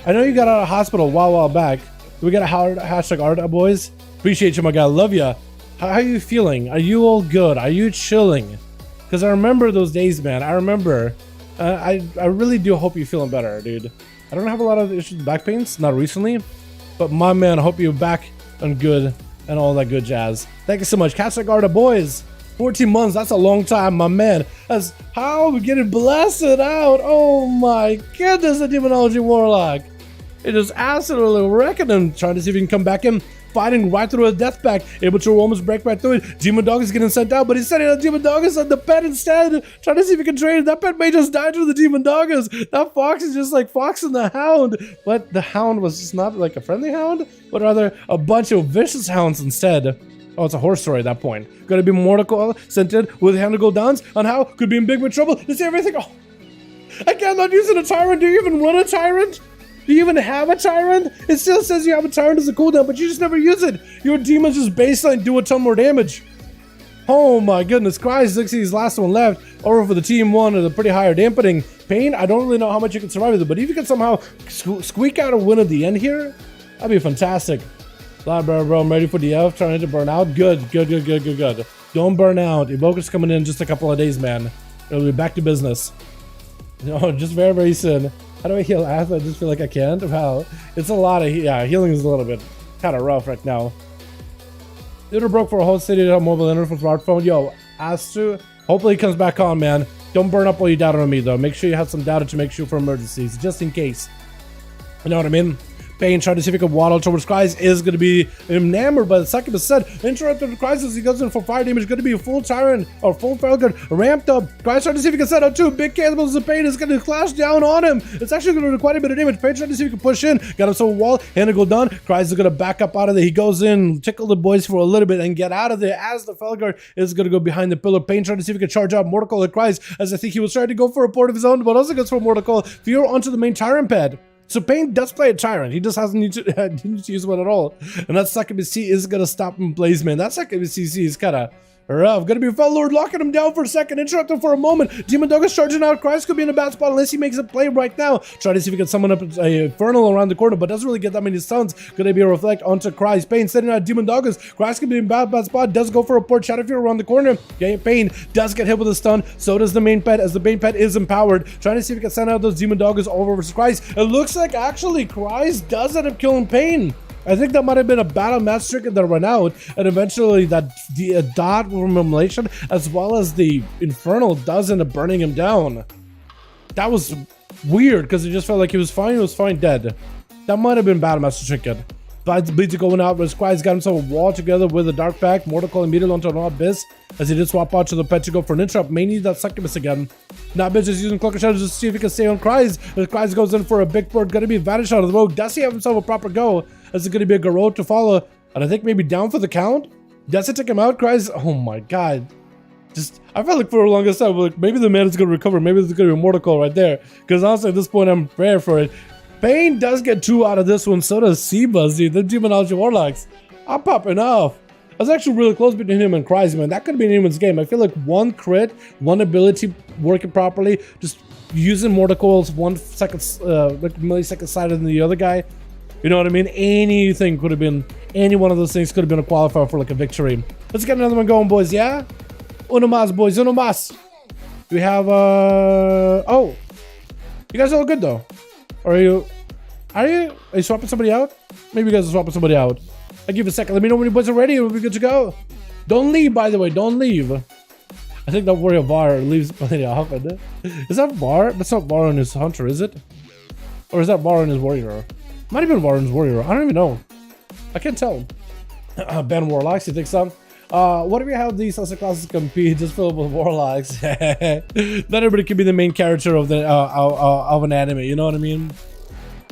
I know you got out of hospital a while back. We got a hashtag Arda, boys. Appreciate you, my guy. Love ya. How are you feeling? Are you all good? Are you chilling? Because I remember those days, man. I remember. I really do hope you're feeling better, dude. I don't have a lot of issues with back pains, not recently. But my man, I hope you're back and good and all that good jazz. Thank you so much. Hashtag Arda, boys. 14 months, that's a long time, my man. That's how we getting blasted out. Oh my goodness, the Demonology Warlock. It is absolutely wrecking him. Trying to see if he can come back in. Fighting right through a death pack. Able to almost break right through it. Demon Dog is getting sent out, but he's sending out Demon Doggers on the pet instead. Trying to see if he can trade. That pet may just die to the Demon Doggers. That fox is just like Fox and the Hound. But the Hound was just not like a friendly hound, but rather a bunch of vicious hounds instead. Oh, it's a horse story at that point. Gonna be Mortal sent in with hand to go downs on How could be in big trouble. Let's see everything. Oh, I can't not using a Tyrant. Do you even run a Tyrant? Do you even have a Tyrant? It still says you have a Tyrant as a cooldown, but you just never use it. Your demons just baseline do a ton more damage. Oh my goodness, Cries 60's last one left. Over for the team one at a pretty higher dampening. Pain, I don't really know how much you can survive with it, but if you can somehow squeak out a win at the end here, that'd be fantastic. Library, bro, I'm ready for the elf, trying to burn out. Good. Don't burn out. Evoker's coming in just a couple of days, man. It'll be back to business. No, just very, very soon. How do I heal Ath? I just feel like I can't. Wow. It's a lot of, healing is a little bit kind of rough right now. It broke for a whole city to have mobile internet from smartphone. Yo, Astu, hopefully he comes back on, man. Don't burn up while you doubt on me, though. Make sure you have some data to make sure for emergencies, just in case. You know what I mean? Pain trying to see if he can waddle towards Cries is going to be enamored by the succubus set. Interrupted the Cries as he goes in for fire damage. Going to be a full Tyrant or full Felguard ramped up. Cries trying to see if he can set out two big cannibals of Pain is going to clash down on him. It's actually going to do quite a bit of damage. Pain trying to see if he can push in. Got him so wall. Hand to go down. Cries is going to back up out of there. He goes in, tickle the boys for a little bit and get out of there as the Felguard is going to go behind the pillar. Pain trying to see if he can charge out Mortal Call Cries as I think he was trying to go for a port of his own, but also goes for Mortal Call. Fear onto the main Tyrant pad. So Pain does play a Tyrant. He just hasn't need to use one at all. And that succubus C is going to stop him, Blaze, man. That succubus CC is kind of rough. Gonna be a Fell Lord locking him down for a second. Interrupt him for a moment. Demon Dog is charging out. Cries could be in a bad spot unless he makes a play right now. Try to see if he can summon up a Infernal around the corner, but doesn't really get that many stuns. Gonna be a reflect onto Cries. Pain sending out Demon Doggers. Cries could be in bad spot. Does go for a port. Shadow Fear around the corner. Yeah, Pain does get hit with a stun. So does the main pet, as the main pet is empowered. Trying to see if he can send out those Demon Doggers over versus Cries. It looks like actually Cries does end up killing Pain. I think that might have been a battle match ticket that ran out, and eventually that the dot from immolation as well as the Infernal does end up burning him down. That was weird because it just felt like he was fine dead. That might have been battle match ticket. Bleeds are going out, but Cries got himself a wall together with a dark pack. Mortal Call immediately onto an Abyss as he did swap out to the pet to go for an interrupt. May need that succubus again. Now Abyss is using Cloak of Shadows to see if he can stay on Cries. As Cries goes in for a big bird, gonna be vanished out of the road. Does he have himself a proper go? Is it gonna be a Garrote to follow? And I think maybe down for the count? Does it take him out? Cries, oh my god. I felt like for the longest time, like maybe the man is gonna recover. Maybe there's gonna be a Mortal Call right there. Because honestly, at this point, I'm prepared for it. Pain does get 2 out of this one, so does Sebas, dude. The Demonology Warlocks. I'm popping off. I was actually really close between him and Cries, man. That could be anyone's game. I feel like one crit, one ability working properly, just using Mortal Calls 1 second, like millisecond sighter than the other guy. You know what I mean? Anything could have been, any one of those things could have been a qualifier for like a victory. Let's get another one going, boys, yeah? Uno mas, boys, uno mas. We have, oh. You guys are all good, though. Are you swapping somebody out? Maybe you guys are swapping somebody out. I'll give you a second. Let me know when you boys are ready and we'll be good to go. Don't leave, by the way. Don't leave. I think that warrior Var leaves plenty often. Is that Var? That's not Var on his hunter, is it? Or is that Var on his warrior? Might have been Var on his warrior. I don't even know. I can't tell. Ben Warlocks, you think so? What if you have these other classes compete just filled with warlocks? Not everybody can be the main character of the of an anime. You know what I mean?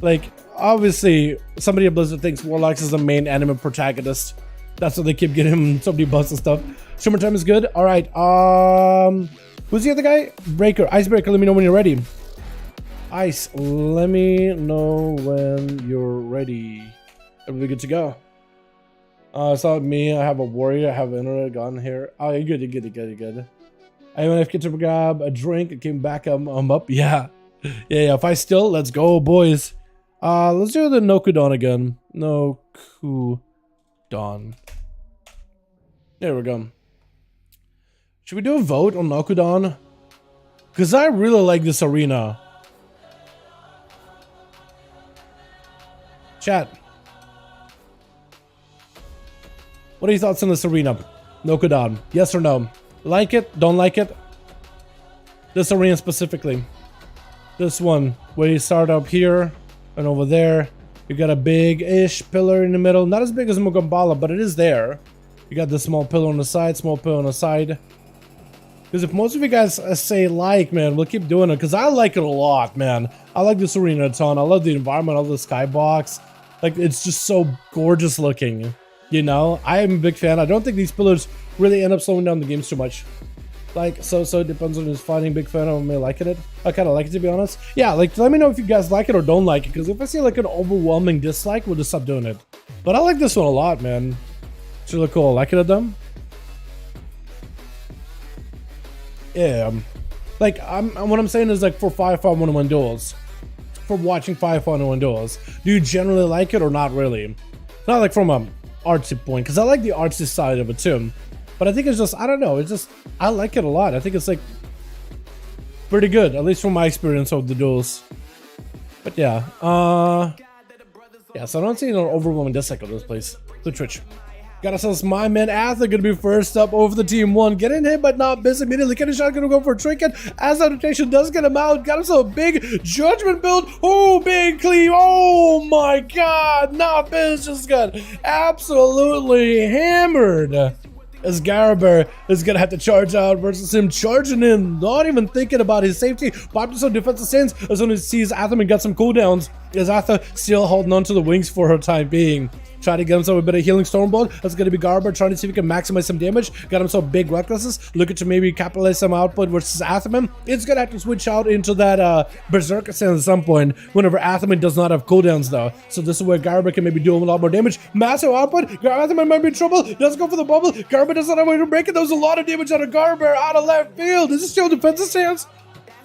Like, obviously, somebody at Blizzard thinks warlocks is the main anime protagonist. That's why they keep getting him so many buffs and stuff. Streamer time is good. All right. Who's the other guy? Breaker, Icebreaker. Let me know when you're ready. Ice, let me know when you're ready. Everybody good to go? It's not me. I have a warrior. I have an internet gun here. Oh, you're good. You're good. You're good. You're good. I went to grab a drink. I came back. I'm up. Yeah. Yeah. If I still, let's go, boys. Let's do the Nokudon again. Nokudon. There we go. Should we do a vote on Nokudon? Because I really like this arena. Chat. What are your thoughts on this arena? Nokudon. Yes or no? Like it? Don't like it? This arena specifically. This one, where you start up here and over there. You got a big-ish pillar in the middle. Not as big as Mugambala, but it is there. You got this small pillar on the side, small pillar on the side. Because if most of you guys say like, man, we'll keep doing it. Because I like it a lot, man. I like this arena a ton. I love the environment. I love the skybox. Like, it's just so gorgeous looking. You know? I am a big fan. I don't think these pillars really end up slowing down the games too much. Like, so it depends on who's fighting. Big fan of me liking it. I kind of like it, to be honest. Yeah, like, let me know if you guys like it or don't like it. Because if I see, like, an overwhelming dislike, we'll just stop doing it. But I like this one a lot, man. It's really cool. Like it, Adam? Yeah. Like, what I'm saying is, like, for 5V5 1v1 Duels. For watching 5V5 1v1 Duels. Do you generally like it or not really? Not like from a artsy point. Because I like the artsy side of it, too. But I think it's just, I don't know, it's just, I like it a lot. I think it's like pretty good, at least from my experience of the duels. But yeah, yeah, so I don't see no overwhelming dislike of this place. The Twitch. Got ourselves my man Arthur gonna be first up over the team one. Getting hit but not missing immediately. Getting shot, gonna go for a trinket. As that rotation does get him out. Got himself a big judgment build. Oh, big cleave. Oh my god. Not missed. Just got absolutely hammered. As Garber is gonna have to charge out versus him charging in, not even thinking about his safety. Popped some defensive stance as soon as he sees Atham and got some cooldowns. Is Atha still holding on to the wings for her time being. Try to get himself a bit of healing Stormbolt. That's going to be Garber trying to see if he can maximize some damage. Got himself big recklessness. Looking to maybe capitalize some output versus Athaman. It's going to have to switch out into that Berserker stance at some point whenever Athaman does not have cooldowns though. So this is where Garber can maybe do a lot more damage. Massive output. Athaman might be in trouble. Does go for the bubble. Garber does not have a way to break it. There was a lot of damage out of Garber out of left field. Is this still defensive stance?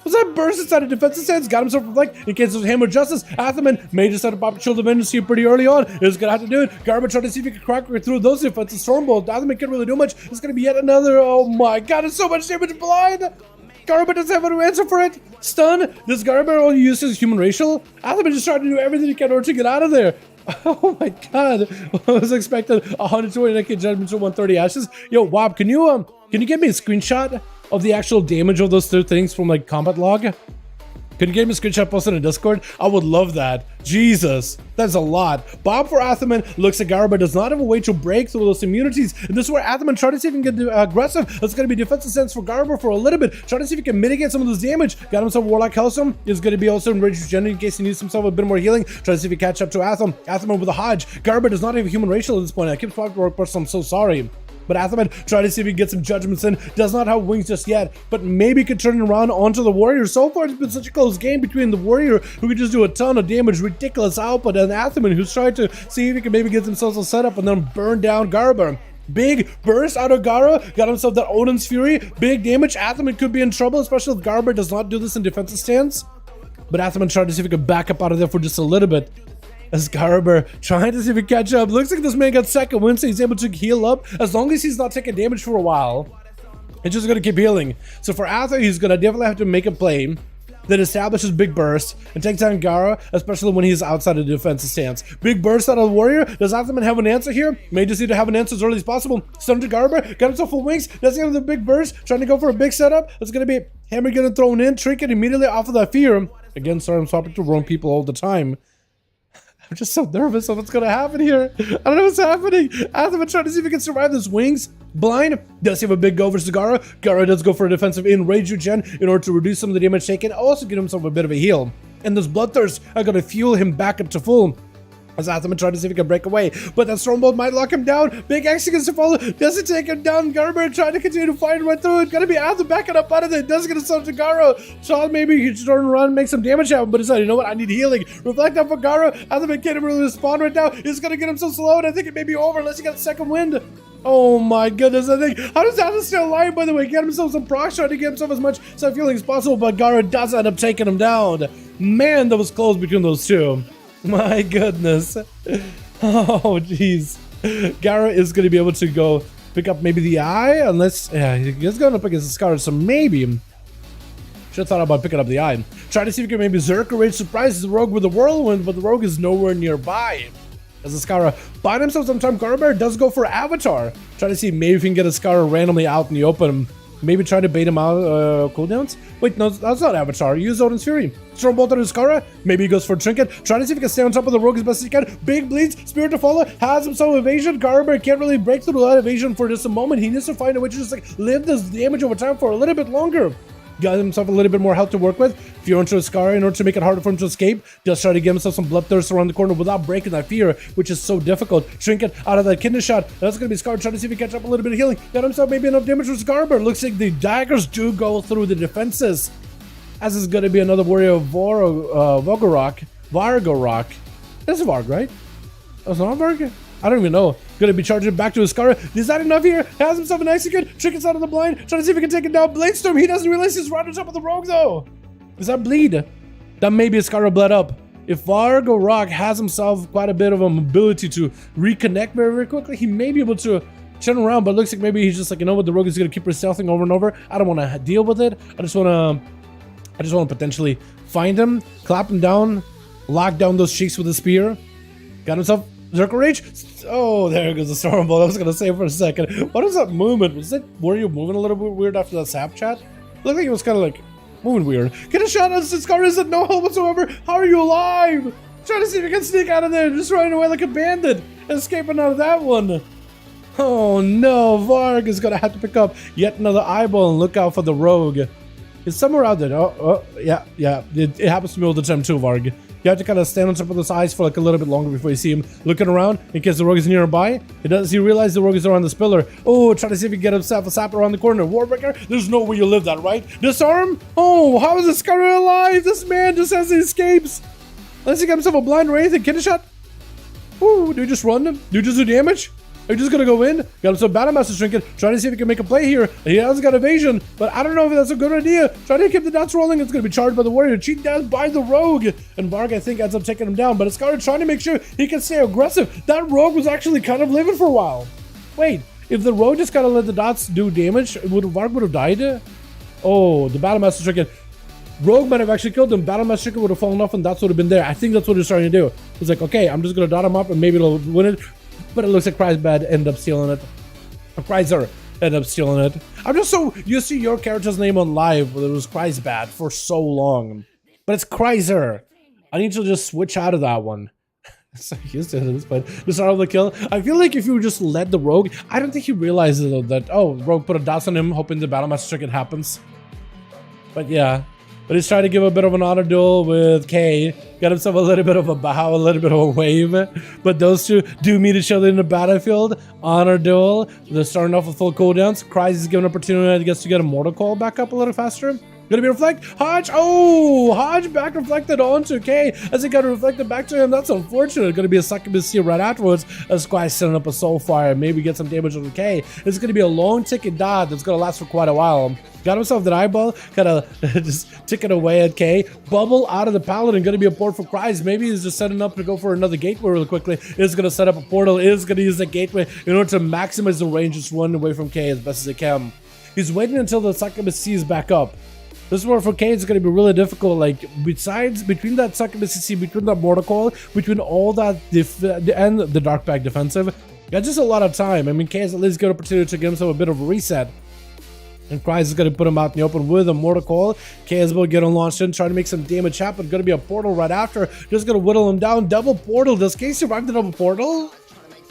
Was that burst inside a defensive stance? Got himself like in case of Hammer Justice. Athaman may just have to pop Shield of Vengeance here pretty early on. He's gonna have to do it. Garber trying to see if he can crack through those defenses. Stormbolt. Athaman can't really do much. It's gonna be yet another. Oh my god, there's so much damage blind. Garber doesn't have an answer for it. Stun. Does Garber only use his human racial? Athaman just trying to do everything he can in order to get out of there. Oh my god. I was expecting 129k judgments or 130 ashes. Yo, Wob, can you get me a screenshot of the actual damage of those two things from like combat log? Can you get me a screenshot posted in Discord? I would love that. Jesus, that's a lot. Bob for Athaman looks at Garber, does not have a way to break through those immunities. And this is where Athaman tries to see if he can get aggressive. That's going to be defensive sense for Garber for a little bit. Trying to see if he can mitigate some of this damage. Got himself Warlock Hellstorm. Is going to be also in Rage Regenerate in case he needs himself a bit more healing. Trying to see if he can catch up to Athaman with a Hodge. Garber does not have a human racial at this point. I keep talking to work person. I'm so sorry. But Athaman trying to see if he can get some judgments in. Does not have wings just yet, but maybe could turn it around onto the Warrior. So far, it's been such a close game between the Warrior, who can just do a ton of damage, ridiculous output, and Athaman, who's trying to see if he can maybe get themselves a setup and then burn down Garber. Big burst out of Gara, got himself that Odin's Fury. Big damage. Athaman could be in trouble, especially if Garber does not do this in defensive stance. But Athaman tried to see if he could back up out of there for just a little bit. As Garber trying to see if he can catch up. Looks like this man got second win, so he's able to heal up. As long as he's not taking damage for a while, he's just going to keep healing. So for Arthur, he's going to definitely have to make a play that establishes big burst and takes down Gara, especially when he's outside of the defensive stance. Big burst out of the Warrior. Does Athaman have an answer here? May just need to have an answer as early as possible. Stun to Garber. Got himself full wings. Does he have the big burst? Trying to go for a big setup. It's going to be Hammer getting thrown in. Trinket immediately off of that fear. Again, sorry, I'm swapping to wrong people all the time. I'm just so nervous of what's gonna happen here. I don't know what's happening. Athama trying to see if he can survive this wings. Blind does he have a big go versus Gara. Gara does go for a defensive in rage regen in order to reduce some of the damage taken, also give himself a bit of a heal. And those bloodthirsts are gonna fuel him back up to full. As Athama trying to see if he can break away, but that Stormbolt might lock him down. Big X against to follow. Does it take him down? Garber trying to continue to fight right through it. Gonna be Athama backing up out of it. Doesn't get himself to Gara. Sean maybe he should turn around and make some damage happen, but decided, you know what? I need healing. Reflect off of Gara. Athama can't really respond right now. He's gonna get himself slow, and I think it may be over unless he got a second wind. Oh my goodness, I think. How does Athama stay alive, by the way? Get himself some procs, trying to get himself as much self-healing as possible, but Gara does end up taking him down. Man, that was close between those two. My goodness. Oh, jeez. Gara is going to be able to go pick up maybe the eye, unless, yeah, he's going up against the Scar, so maybe. Should have thought about picking up the eye. Try to see if we can maybe Zerker Rage surprises the Rogue with the Whirlwind, but the Rogue is nowhere nearby. As the Scara buying himself some time, Garber does go for Avatar. Try to see maybe if we can get a Scara randomly out in the open. Maybe try to bait him out cooldowns? Wait, no, that's not Avatar. Use Odin's Fury. Stormbolt on his Scara. Maybe he goes for a Trinket. Trying to see if he can stay on top of the Rogue as best as he can. Big bleeds. Spirit to follow. Has himself evasion. Garber can't really break through that evasion for just a moment. He needs to find a way to just like live this damage over time for a little bit longer. Got himself a little bit more health to work with. Fear into a Scar in order to make it harder for him to escape. Just try to get himself some bloodthirst around the corner without breaking that fear, which is so difficult. Trinket out of that kidney shot. That's going to be Scar trying to see if he can catch up a little bit of healing. Got himself maybe enough damage for Scarber. Looks like the daggers do go through the defenses. As is going to be another warrior of Vargorok. That's Varg, right? That's not Varg? I don't even know. Gonna be charging back to his Scar. Is that enough here? Has himself an execute. Trinket's out of the blind. Trying to see if he can take it down. Bladestorm. He doesn't realize he's right on top of the Rogue though. Does that bleed? That may be a Scar bled up. If Vargorok has himself quite a bit of an ability to reconnect very, very quickly, he may be able to turn around, but it looks like maybe he's just like, you know what, the Rogue is gonna keep stealthing over and over. I don't want to deal with it. I just want to potentially find him, clap him down, lock down those cheeks with a spear. Got himself Zerker Rage. Oh, there goes the Stormbolt. I was gonna say for a second, what is that movement? Were you moving a little bit weird after that sap chat? Looked like it was kind of like moving weird. Get a shot on Scar. Is it no help whatsoever? How are you alive? Trying to see if you can sneak out of there, just running away like a bandit, escaping out of that one. Oh no, Varg is gonna have to pick up yet another eyeball and look out for the Rogue. It's somewhere out there. Oh, yeah. It happens to me all the time too, Varg. You have to kind of stand on top of those eyes for like a little bit longer before you see him looking around in case the Rogue is nearby. He realizes the Rogue is around this pillar. Oh, try to see if he can get himself a sap around the corner. Warbreaker, there's no way you live that, right? Disarm? Oh, how is this Scar alive? This man just has the escapes. Unless he got himself a blind wraith and kidney shot. Ooh, do you just run him? Do you just do damage? Are you just gonna go in? Got himself Battlemaster Trinket, trying to see if he can make a play here. He hasn't got evasion, but I don't know if that's a good idea. Trying to keep the dots rolling. It's gonna be charged by the warrior. Cheat down by the Rogue. And Varg, I think, ends up taking him down. But it's Scar trying to make sure he can stay aggressive. That Rogue was actually kind of living for a while. Wait, if the Rogue just kind of let the dots do damage, Varg would have died? Oh, the Battlemaster Trinket. Rogue might have actually killed him. Battlemaster Trinket would have fallen off, and dots would have been there. I think that's what he's trying to do. He's like, okay, I'm just gonna dot him up, and maybe it'll win it. But it looks like Cryzbad ended up stealing it. Or Cryzer ended up stealing it. I'm just so used to your character's name on live, but it was Cryzbad for so long. But it's Cryzer. I need to just switch out of that one. So used to this, but the start of the kill. I feel like if you just let the Rogue, I don't think he realizes that, oh, Rogue put a dots on him, hoping the Battlemaster Trinket happens. But yeah. But he's trying to give a bit of an honor duel with K. Got himself a little bit of a bow, a little bit of a wave. But those two do meet each other in the battlefield. Honor duel. They're starting off with full cooldowns. Cryz is given an opportunity, I guess, to get a mortal call back up a little faster. Gonna be reflect. Hodge. Oh, Hodge back reflected onto K as he got reflected back to him. That's unfortunate. Gonna be a succubus here right afterwards as Squire setting up a soul fire. Maybe get some damage on K. It's gonna be a long ticking dot that's gonna last for quite a while. Got himself that eyeball, kind of just ticking away at K. Bubble out of the paladin, gonna be a port for Cryz. Maybe he's just setting up to go for another gateway really quickly. Is gonna set up a portal, is gonna use the gateway in order to maximize the range, just run away from K as best as he can. He's waiting until the succubus sees back up. This is where for K it's going to be really difficult, like, between that succubus CC, between that mortal coil, between all that, and the dark pack defensive, got just a lot of time. I mean, K has at least got an opportunity to give himself a bit of a reset. And Cryz is going to put him out in the open with a mortal coil. K is about getting launched in, trying to make some damage happen. Going to be a portal right after. Just going to whittle him down. Double portal. Does K survive the double portal?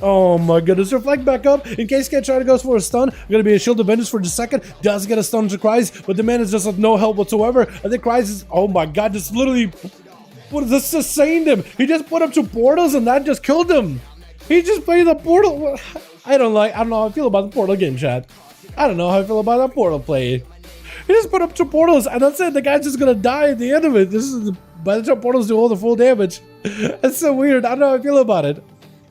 Oh my goodness. Reflect back up. In case K trying to go for a stun. Going to be a shield of vengeance for just a second. Does get a stun to Cryz, but the man is just with no help whatsoever. I think Cryz is, oh my god, just literally, what is this, sustained him. He just put up 2 portals and that just killed him. He just played the portal. I don't know how I feel about the portal game, chat. I don't know how I feel about that portal play. He just put up 2 portals and that's it. The guy's just gonna die at the end of it. This is by the time portals do all the full damage. It's so weird. I don't know how I feel about it.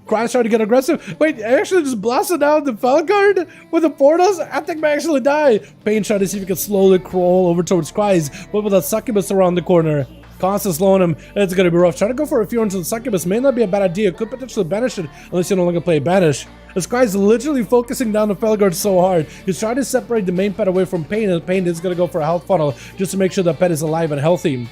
Cryz trying to get aggressive. Wait, I actually just blasted out the Falcard with the portals? I think I actually die. Pain trying to see if he can slowly crawl over towards Cryz, but with a succubus around the corner. Constant slowing him. It's going to be rough. Trying to go for a few into the succubus may not be a bad idea. Could potentially banish it unless you no longer play banish. This guy's literally focusing down the Felguard so hard. He's trying to separate the main pet away from Pain, and Pain is going to go for a health funnel just to make sure the pet is alive and healthy.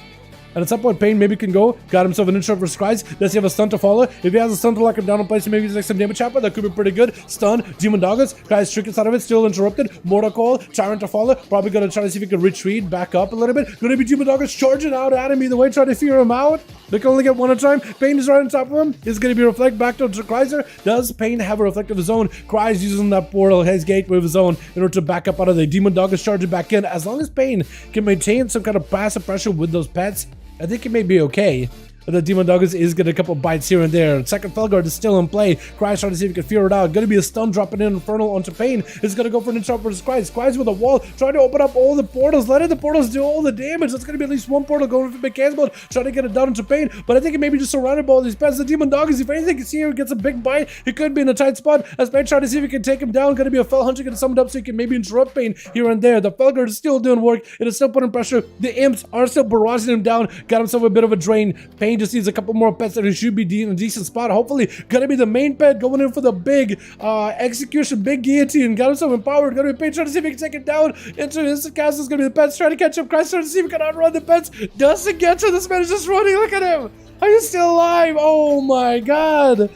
And at some point, Pain maybe can go. Got himself an interrupt for Cryz. Does he have a stun to follow? If he has a stun to lock him down in place, maybe he's like some damage happen. That could be pretty good. Stun, Demon Doggers. Cryz trickets out of it, still interrupted. Mortal Coil, Tyrant to follow. Probably gonna try to see if he can retreat back up a little bit. Gonna be Demon Doggers charging out at him either way, trying to fear him out. They can only get one at a time. Pain is right on top of him. It's gonna be reflect back to Cryzer. Does Pain have a reflect of his own? Cryz using that portal, his gateway of his own, in order to back up out of the Demon Doggers charging back in. As long as Pain can maintain some kind of passive pressure with those pets, I think it may be okay. The Demon Doggers is getting a couple bites here and there. Second Felguard is still in play. Cryz trying to see if he can fear it out. Gonna be a stun dropping in Infernal onto Pain. It's gonna go for an interrupt versus Cryz. Cryz with a wall, trying to open up all the portals, letting the portals do all the damage. That's gonna be at least one portal going for Big Casbolt, trying to get it down into Pain. But I think it may be just surrounded by all these pets. The Demon Doggers, if anything, can see here, gets a big bite. He could be in a tight spot. As Pain trying to see if he can take him down. Gonna be a Fel Hunter, gonna sum it up so he can maybe interrupt Pain here and there. The Felguard is still doing work. It is still putting pressure. The Imps are still barraging him down. Got himself a bit of a drain. Pain just needs a couple more pets that he should be in a decent spot. Hopefully gonna be the main pet going in for the big execution, big guillotine. Got himself empowered. Gonna be Pain trying to see if he can take it down into his cast. Is gonna be the pets trying to catch up. Cryz trying to see if he can outrun the pets. Doesn't get to. This man is just running. Look at him. Are you still alive? Oh my god.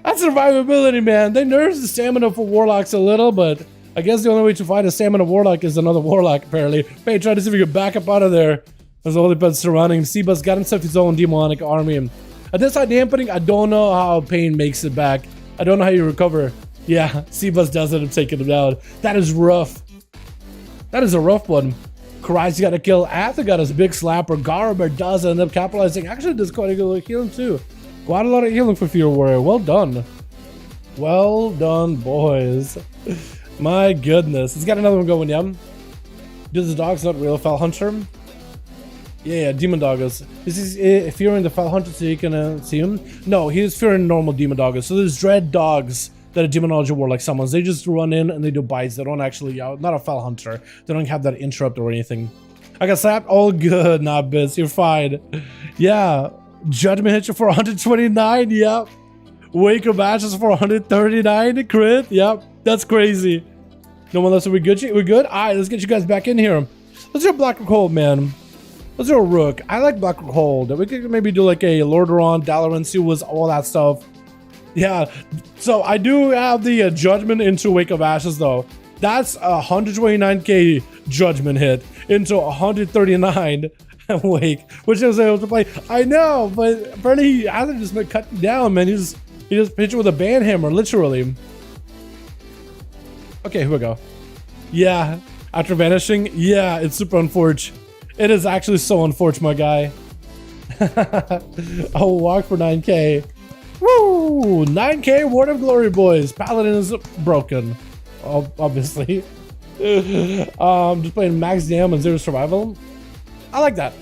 That's survivability, man. They nerfed the stamina for warlocks a little, but I guess the only way to fight a stamina warlock is another warlock, apparently. Pain trying to see if he can back up out of there. There's all the pets surrounding him. Seabus got himself his own demonic army. At this side dampening, I don't know how Pain makes it back. I don't know how you recover. Yeah, Seabus does end up taking him down. That is rough. That is a rough one. Cryz got a kill. Arthur got his big slapper. Garaber does end up capitalizing. Actually, does quite a good healing too. Quite a lot of healing for Fear Warrior. Well done. Well done, boys. My goodness. He's got another one going, yeah. Does the dog's not real Fel Hunter? Yeah, Demon Doggers. This is fearing the Fel Hunter so you can see him? No, he's fearing normal Demon Doggers. So there's Dread Dogs that a Demonology Warlock summons. They just run in and they do bites. They don't actually, not a Fel Hunter. They don't have that interrupt or anything. I got slapped. All good, not bits. You're fine. Yeah. Judgment hits you for 129. Yep. Wake of Ashes for 139. Crit. Yep. That's crazy. No one else. Are we good? We're good? Alright, let's get you guys back in here. Let's do a Black Hold, man. Let's do a Rook. I like Black Hold. We could maybe do like a Lordaeron, Dalaran, Siwas, all that stuff. Yeah. So I do have the Judgment into Wake of Ashes though. That's a 129k Judgment hit into 139 Wake, which I was able to play. I know, but apparently he hasn't just been cut down, man. He just hit you with a band hammer, literally. Okay, here we go. Yeah. After vanishing, yeah, it's super unfortunate. It is actually so unfortunate, my guy. I'll walk for 9k. Woo! 9k Word of Glory, boys. Paladin is broken, obviously. Just playing max dam and 0 survival. I like that.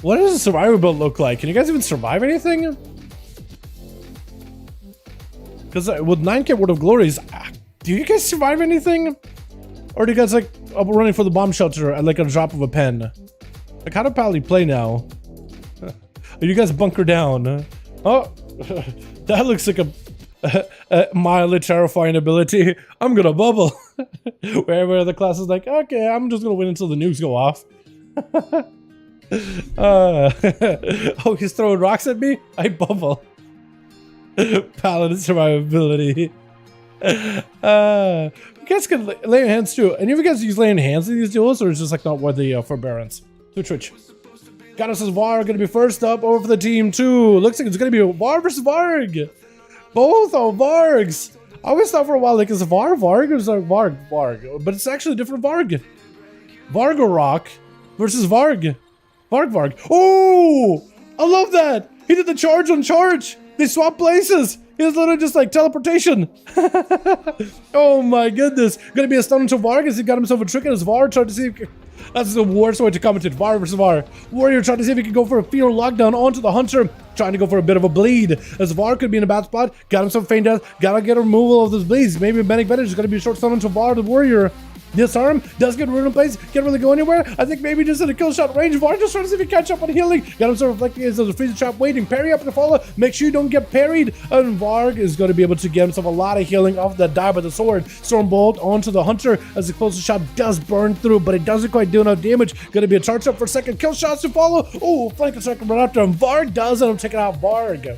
What does a survivor build look like? Can you guys even survive anything? Because with 9k Word of Glories, do you guys survive anything? Or do you guys like up running for the bomb shelter at like a drop of a pen? Like how do Pally play now? Are you guys bunker down? Oh, that looks like a mildly terrifying ability. I'm gonna bubble. Wherever the class is like, okay, I'm just gonna wait until the nukes go off. Oh, he's throwing rocks at me? I bubble. Paladin survivability. guys can lay on hands too. Any of you guys use laying hands in these duels, or is just like not worth the forbearance? To Twitch. Got us as Varg gonna be first up over for the team too. Looks like it's gonna be Varg versus Varg. Both are Vargs. I always thought for a while like is Varg or is it Varg, but it's actually a different Varg. Vargarok versus Varg. Varg. Oh, I love that. He did the charge on charge. They swapped places. He was literally just like teleportation. Oh my goodness. Gonna be a stun into Varg as he got himself a trick at his Var, trying to see if that's the worst way to commentate. Var versus Var. Warrior trying to see if he can go for a fear lockdown onto the Hunter, trying to go for a bit of a bleed. As Var could be in a bad spot, got himself feign death, gotta get a removal of those bleeds. Maybe Manic Advantage is gonna be a short stun into Var the Warrior. Disarm does get rid in place, can't really go anywhere. I think maybe just in a kill shot range. Var just trying to see if he can catch up on healing. Got himself reflecting as there's a freeze trap waiting. Parry up to follow. Make sure you don't get parried. And Varg is going to be able to get himself a lot of healing off that die by the sword. Stormbolt onto the Hunter as the closest shot does burn through, but it doesn't quite do enough damage. Going to be a charge up for second. Kill shots to follow. Oh, flank a second right after him. Varg does end up taking out Varg.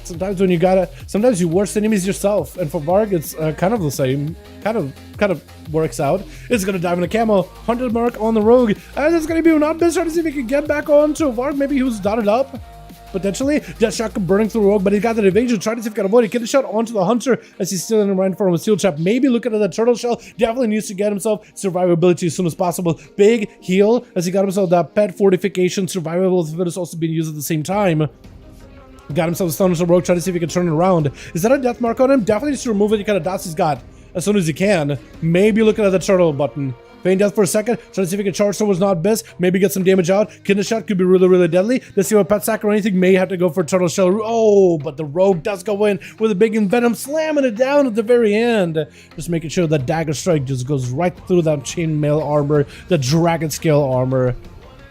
Sometimes when you sometimes you worst enemies yourself, and for Varg it's kind of the same, kind of works out. It's gonna dive in a camo, 100 mark on the rogue, and it's gonna be not best trying to see if he can get back onto Varg. Maybe he was dotted up, potentially. Death shot burning through rogue, but he got that evasion, trying to see if he can avoid it. Get the shot onto the Hunter as he's still in the right front of a steel trap. Maybe looking at the turtle shell, definitely needs to get himself survivability as soon as possible. Big heal as he got himself that pet fortification, survivability is also being used at the same time. Got himself a stun on the rogue, trying to see if he can turn it around. Is that a death mark on him? Definitely needs to remove any kind of dots he's got as soon as he can. Maybe looking at the turtle button. Feign death for a second, trying to see if he can charge towards not best. Maybe get some damage out. Kidney shot could be really deadly. Let's see what pet sack or anything may have to go for turtle shell. Oh, but the rogue does go in with a big envenom, slamming it down at the very end. Just making sure that dagger strike just goes right through that chainmail armor, the dragon scale armor,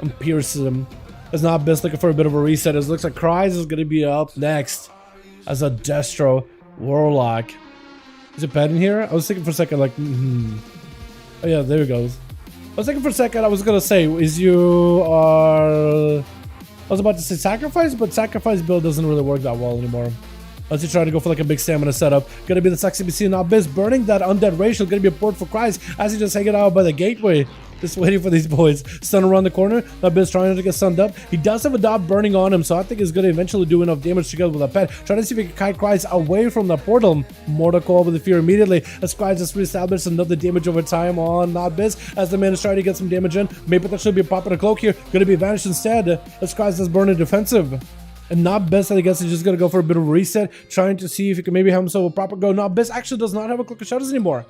and pierces him. It's not best looking for a bit of a reset. It looks like Cries is going to be up next as a Destro Warlock. Is it pet in here? I was thinking for a second like, Oh yeah, there it goes. I was thinking for a second, I was going to say, I was about to say sacrifice, but sacrifice build doesn't really work that well anymore. As he trying to go for like a big stamina setup. Gonna be the sexy BC not biz, burning that undead racial. Gonna be a port for Cries as he just hanging out by the gateway. Just waiting for these boys. Stun around the corner. That bit's trying to get stunned up. He does have a dot burning on him, so I think he's going to eventually do enough damage together with a pet. Trying to see if he can kite Cries away from the portal. Mortal Coil with the fear immediately. As Cries just reestablished another damage over time on Not Biz. As the man is trying to get some damage in. May potentially be popping a cloak here. Going to be vanished instead. As Cries does burn a defensive. And Not Best, I guess, is just going to go for a bit of a reset. Trying to see if he can maybe have himself a proper go. Not Best actually does not have a cloak of shadows anymore.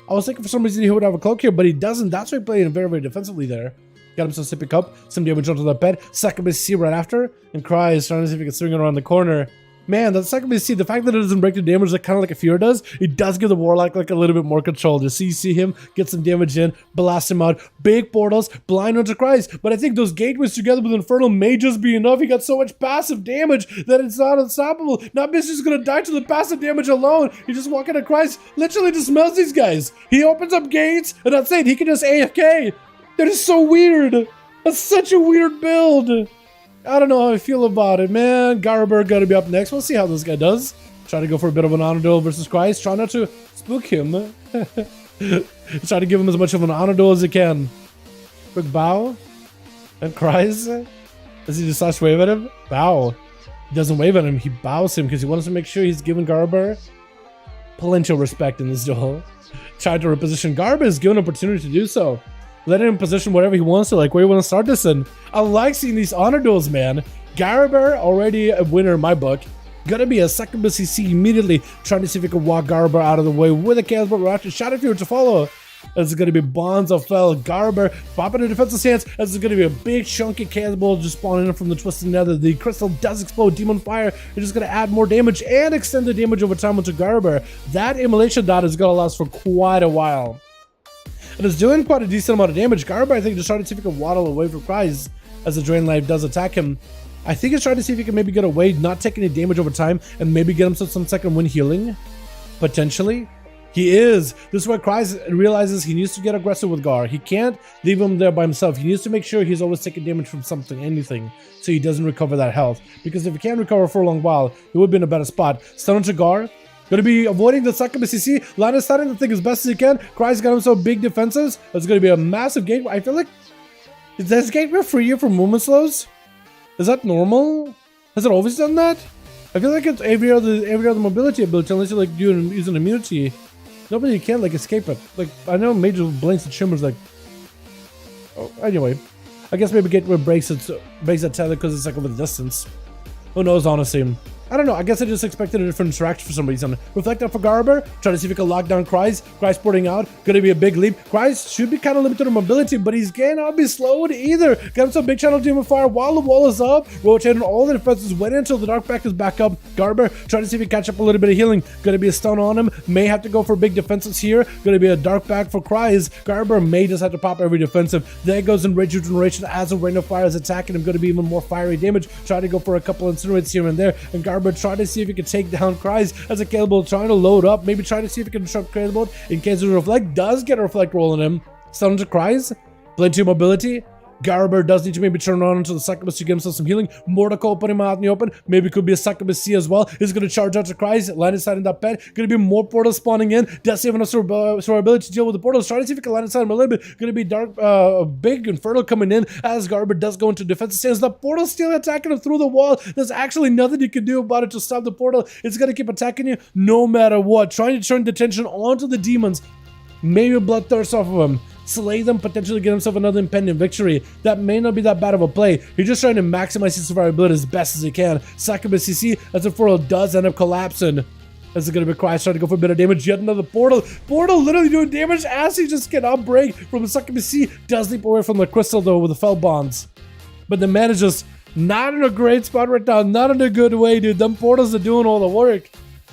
I was thinking for some reason he would have a cloak here, but he doesn't. That's why he played very defensively there. Got himself a sippy cup, some damage onto the bed. Second base C right after, and Cries trying to see if he can swing it around the corner. Man, that second base C, the fact that it doesn't break the damage like kind of like a fear does, it does give the Warlock like a little bit more control. Just see him, get some damage in, blast him out. Big portals, blind onto Cries. But I think those gateways together with Infernal may just be enough. He got so much passive damage that it's not unstoppable. Not just gonna die to the passive damage alone. He just walking at Cries, literally just smells these guys. He opens up gates, and that's it. He can just AFK. That is so weird. That's such a weird build. I don't know how I feel about it, man. Garber gotta be up next. We'll see how this guy does. Try to go for a bit of an honor duel versus Cries. Try not to spook him. Try to give him as much of an honor duel as he can. Quick bow. And Cries. Does he just slash wave at him? Bow. He doesn't wave at him. He bows him because he wants to make sure he's giving Garber plenty of respect in this duel. Tried to reposition Garber. Is given an opportunity to do so. Let him position whatever he wants to, like where you want to start this in. I like seeing these honor duels, man. Garber, already a winner in my book. Gonna be a second BCC immediately, trying to see if he can walk Garber out of the way with a Chaos Bolt Raptor. Shadow Fury to follow. This is gonna be Bonds of Fell. Garber popping a defensive stance. This is gonna be a big chunky Chaos Bolt just spawning in from the Twisted Nether. The crystal does explode. Demon Fire is just gonna add more damage and extend the damage over time onto Garber. That immolation dot is gonna last for quite a while. And it's doing quite a decent amount of damage. Garber, I think, just trying to see if he can waddle away from Cries as the Drain Life does attack him. I think he's trying to see if he can maybe get away, not take any damage over time, and maybe get himself some second wind healing. Potentially. He is. This is where Cries realizes he needs to get aggressive with Gar. He can't leave him there by himself. He needs to make sure he's always taking damage from something, anything, so he doesn't recover that health. Because if he can't recover for a long while, he would be in a better spot. Stun onto Gar. Gonna be avoiding the succubus CC. Line of sighting the thing as best as he can. Cry's got him so big defenses. It's gonna be a massive gateway. I feel like, is this gateway free you from movement slows? Is that normal? Has it always done that? I feel like it's every other mobility ability unless you like use an immunity. Nobody can like escape it. Like I know Major blinks and shimmers like. Oh, anyway, I guess maybe gateway breaks that tether because it's like over the distance. Who knows, honestly. I don't know, I guess I just expected a different interaction for some reason. Reflect up for Garber, try to see if he can lock down Cries. Cries porting out, gonna be a big leap. Cries should be kind of limited to mobility, but he's cannot be slowed either. Got him some big channel Demon Fire while the wall is up. Rotating all the defenses, waiting until the Dark Back is back up. Garber, try to see if he can catch up a little bit of healing. Gonna be a stun on him, may have to go for big defenses here. Gonna be a Dark Back for Cries. Garber may just have to pop every defensive. There goes in Rage Regeneration as a Rain of Fire is attacking him. Gonna be even more fiery damage. Try to go for a couple incinerates here and there. And Garber try to see if he can take down Cries as a Calebolt trying to load up. Maybe try to see if he can disrupt Calebolt in case of Reflect. Does get a Reflect rolling him. Stun to Cries. Blade 2 mobility. Garber does need to maybe turn on into the succubus to give himself some healing. Mortical put him out in the open. Maybe could be a succubus C as well. He's going to charge out to Cries. Land inside in that bed. Going to be more portals spawning in. Does he have enough survivability to deal with the portals? Try to see if he can land inside him a little bit. Going to be dark, big Inferno coming in as Garber does go into defensive stance. The portal still attacking him through the wall. There's actually nothing you can do about it to stop the portal. It's going to keep attacking you no matter what. Trying to turn the attention onto the demons. Maybe bloodthirst off of him. Slay them, potentially get himself another impending victory. That may not be that bad of a play. He's just trying to maximize his survivability as best as he can. Succubus CC, as the portal does end up collapsing. This is going to be Cries trying to go for a bit of damage. Yet another portal. Portal literally doing damage as he just cannot break from the Succubus C. Does leap away from the crystal though with the fell bonds. But the man is just not in a great spot right now. Not in a good way, dude. Them portals are doing all the work.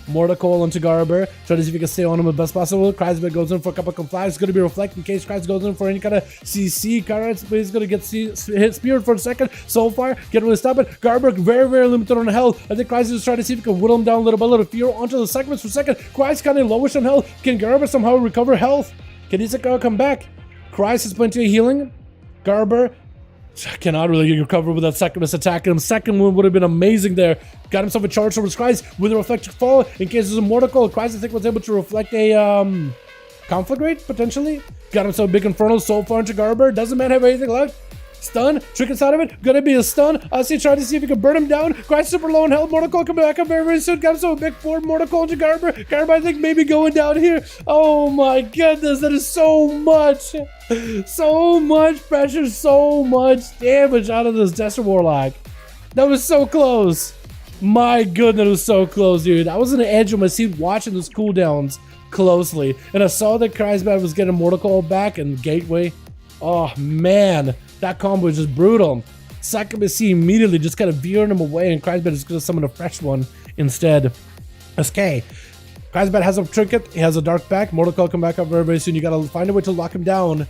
Mortical onto Garber. Try to see if you can stay on him as best possible. Cries goes in for a couple of flags. It's going to be Reflect in case Cries goes in for any kind of CC. Cries is going to get hit speared for a second. So far, can't really stop it. Garber very, very limited on health. I think Cries is trying to see if he can whittle him down a little bit. A little fear onto the segments for a second. Cries kind of lowish on health. Can Garber somehow recover health? Can Isaka come back? Cries has plenty of healing. Garber cannot really recover with that succubus attacking him. Second one would have been amazing there. Got himself a charge over Cries with a reflected fall in case there's a mortical. Cries I think was able to reflect a conflagrate potentially. Got himself a big inferno so far into Garber. Doesn't man have anything left? Stun, trick inside of it, gonna be a stun. He tried to see if he could burn him down. Cries super low in health. Mortical coming back up very, very soon. Got himself a big forward. Mortical into Garber. Garber, I think, maybe going down here. Oh my goodness, that is so much. So much pressure, so much damage out of this Desert Warlock. That was so close. My goodness, it was so close, dude. I was on the edge of my seat watching those cooldowns closely. And I saw that Kreisbad was getting Mortical back and Gateway. Oh man. That combo is just brutal. Succubus C immediately just kind of veering him away, and Kreisbad is going to summon a fresh one instead. SK. Kreisbad has a trinket, he has a dark back. Mortical come back up very, very soon. You got to find a way to lock him down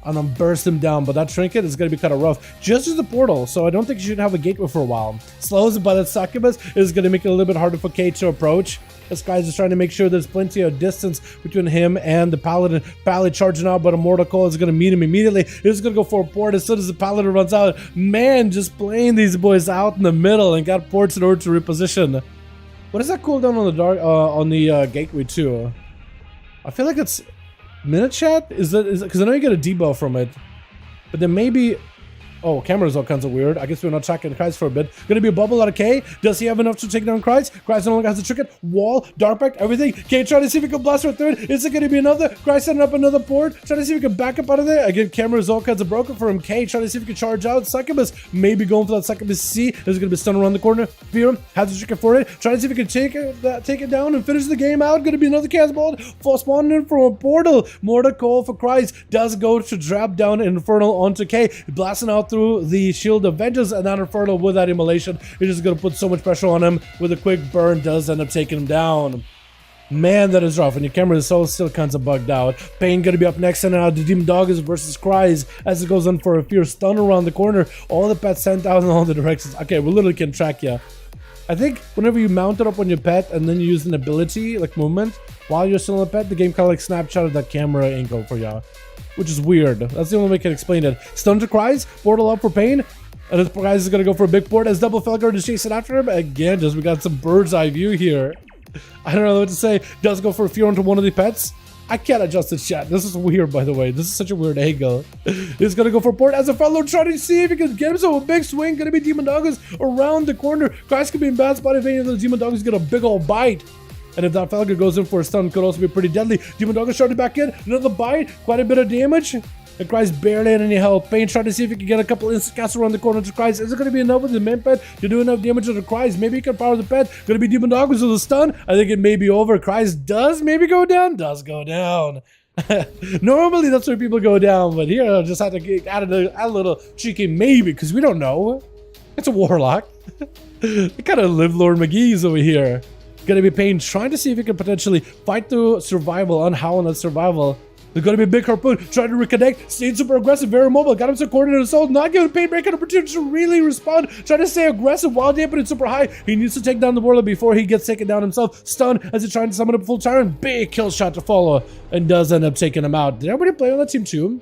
and then burst him down. But that trinket is going to be kind of rough. Just as the portal, so I don't think you should have a gateway for a while. Slows but that Succubus is going to make it a little bit harder for Kate to approach. This guy's just trying to make sure there's plenty of distance between him and the Paladin. Paladin charging out, but a Mortical is going to meet him immediately. He's going to go for a port as soon as the Paladin runs out. Man, just playing these boys out in the middle and got ports in order to reposition. What is that cooldown on the dark on the gateway too? I feel like it's minute chat. Is it because I know you get a debuff from it, but then maybe. Oh, camera's all kinds of weird. I guess we're not tracking Cries for a bit. Gonna be a bubble out of K. Does he have enough to take down Cries? Cries no longer has a trinket. Wall, Darkback, everything. K trying to see if he can blast for a third. Is it gonna be another? Cries setting up another port. Trying to see if he can back up out of there. Again, camera's all kinds of broken for him. K trying to see if he can charge out. Succubus maybe going for that Succubus C. There's gonna be stun around the corner. Fear him. Has the trinket for it. Trying to see if he can take it down and finish the game out. Gonna be another cast ball. Fall spawning in from a portal. Mortical for Cries. Does go to drop down Infernal onto K. Blasting out through the shield of vengeance, and that Inferno with that immolation is just going to put so much pressure on him. With a quick burn does end up taking him down. Man, that is rough, and your camera is still kinds of bugged out. Pain going to be up next, and now the Demon Dog is versus Cries as it goes on for a fierce stun around the corner. All the pets sent out in all the directions. Okay, we literally can track you. I think whenever you mount it up on your pet and then you use an ability like movement while you're still on a pet, the game kind of like snapshotted that camera angle for you, which is weird. That's the only way I can explain it. Stun to Cries, portal up for Pain. And this Cries is going to go for a big port as Double Felguard is chasing after him. Again, just we got some bird's eye view here. I don't know what to say. Does go for a fear onto one of the pets. I can't adjust this chat. This is weird, by the way. This is such a weird angle. He's gonna go for port as a fellow, trying to see if he can get himself a big swing. Gonna be Demon Doggers around the corner. Christ could be in bad spot if any of those Demon Doggers get a big old bite. And if that Falcon goes in for a stun, could also be pretty deadly. Demon Doggers started back in. Another bite. Quite a bit of damage. And Christ barely had any help. Pain trying to see if he can get a couple instant casts around the corner to Christ. Is it going to be enough with the main pet to do enough damage to the Christ? Maybe he can power the pet. Going to be Demon Doggers with a stun. I think it may be over. Christ does maybe go down. Does go down. Normally that's where people go down, but here I just had to add a little cheeky maybe because we don't know. It's a warlock. Kind of live Lord McGee's over here. Gonna be Pain trying to see if he can potentially fight through survival, unhowl that survival. There's gonna be a big harpoon trying to reconnect. Stayed super aggressive, very mobile. Got him some coordinated assault. Not giving Pain break an opportunity to really respond. Trying to stay aggressive while dampening super high. He needs to take down the warlock before he gets taken down himself. Stun as he's trying to summon up full Tyrant. Big kill shot to follow and does end up taking him out. Did everybody play on that team too?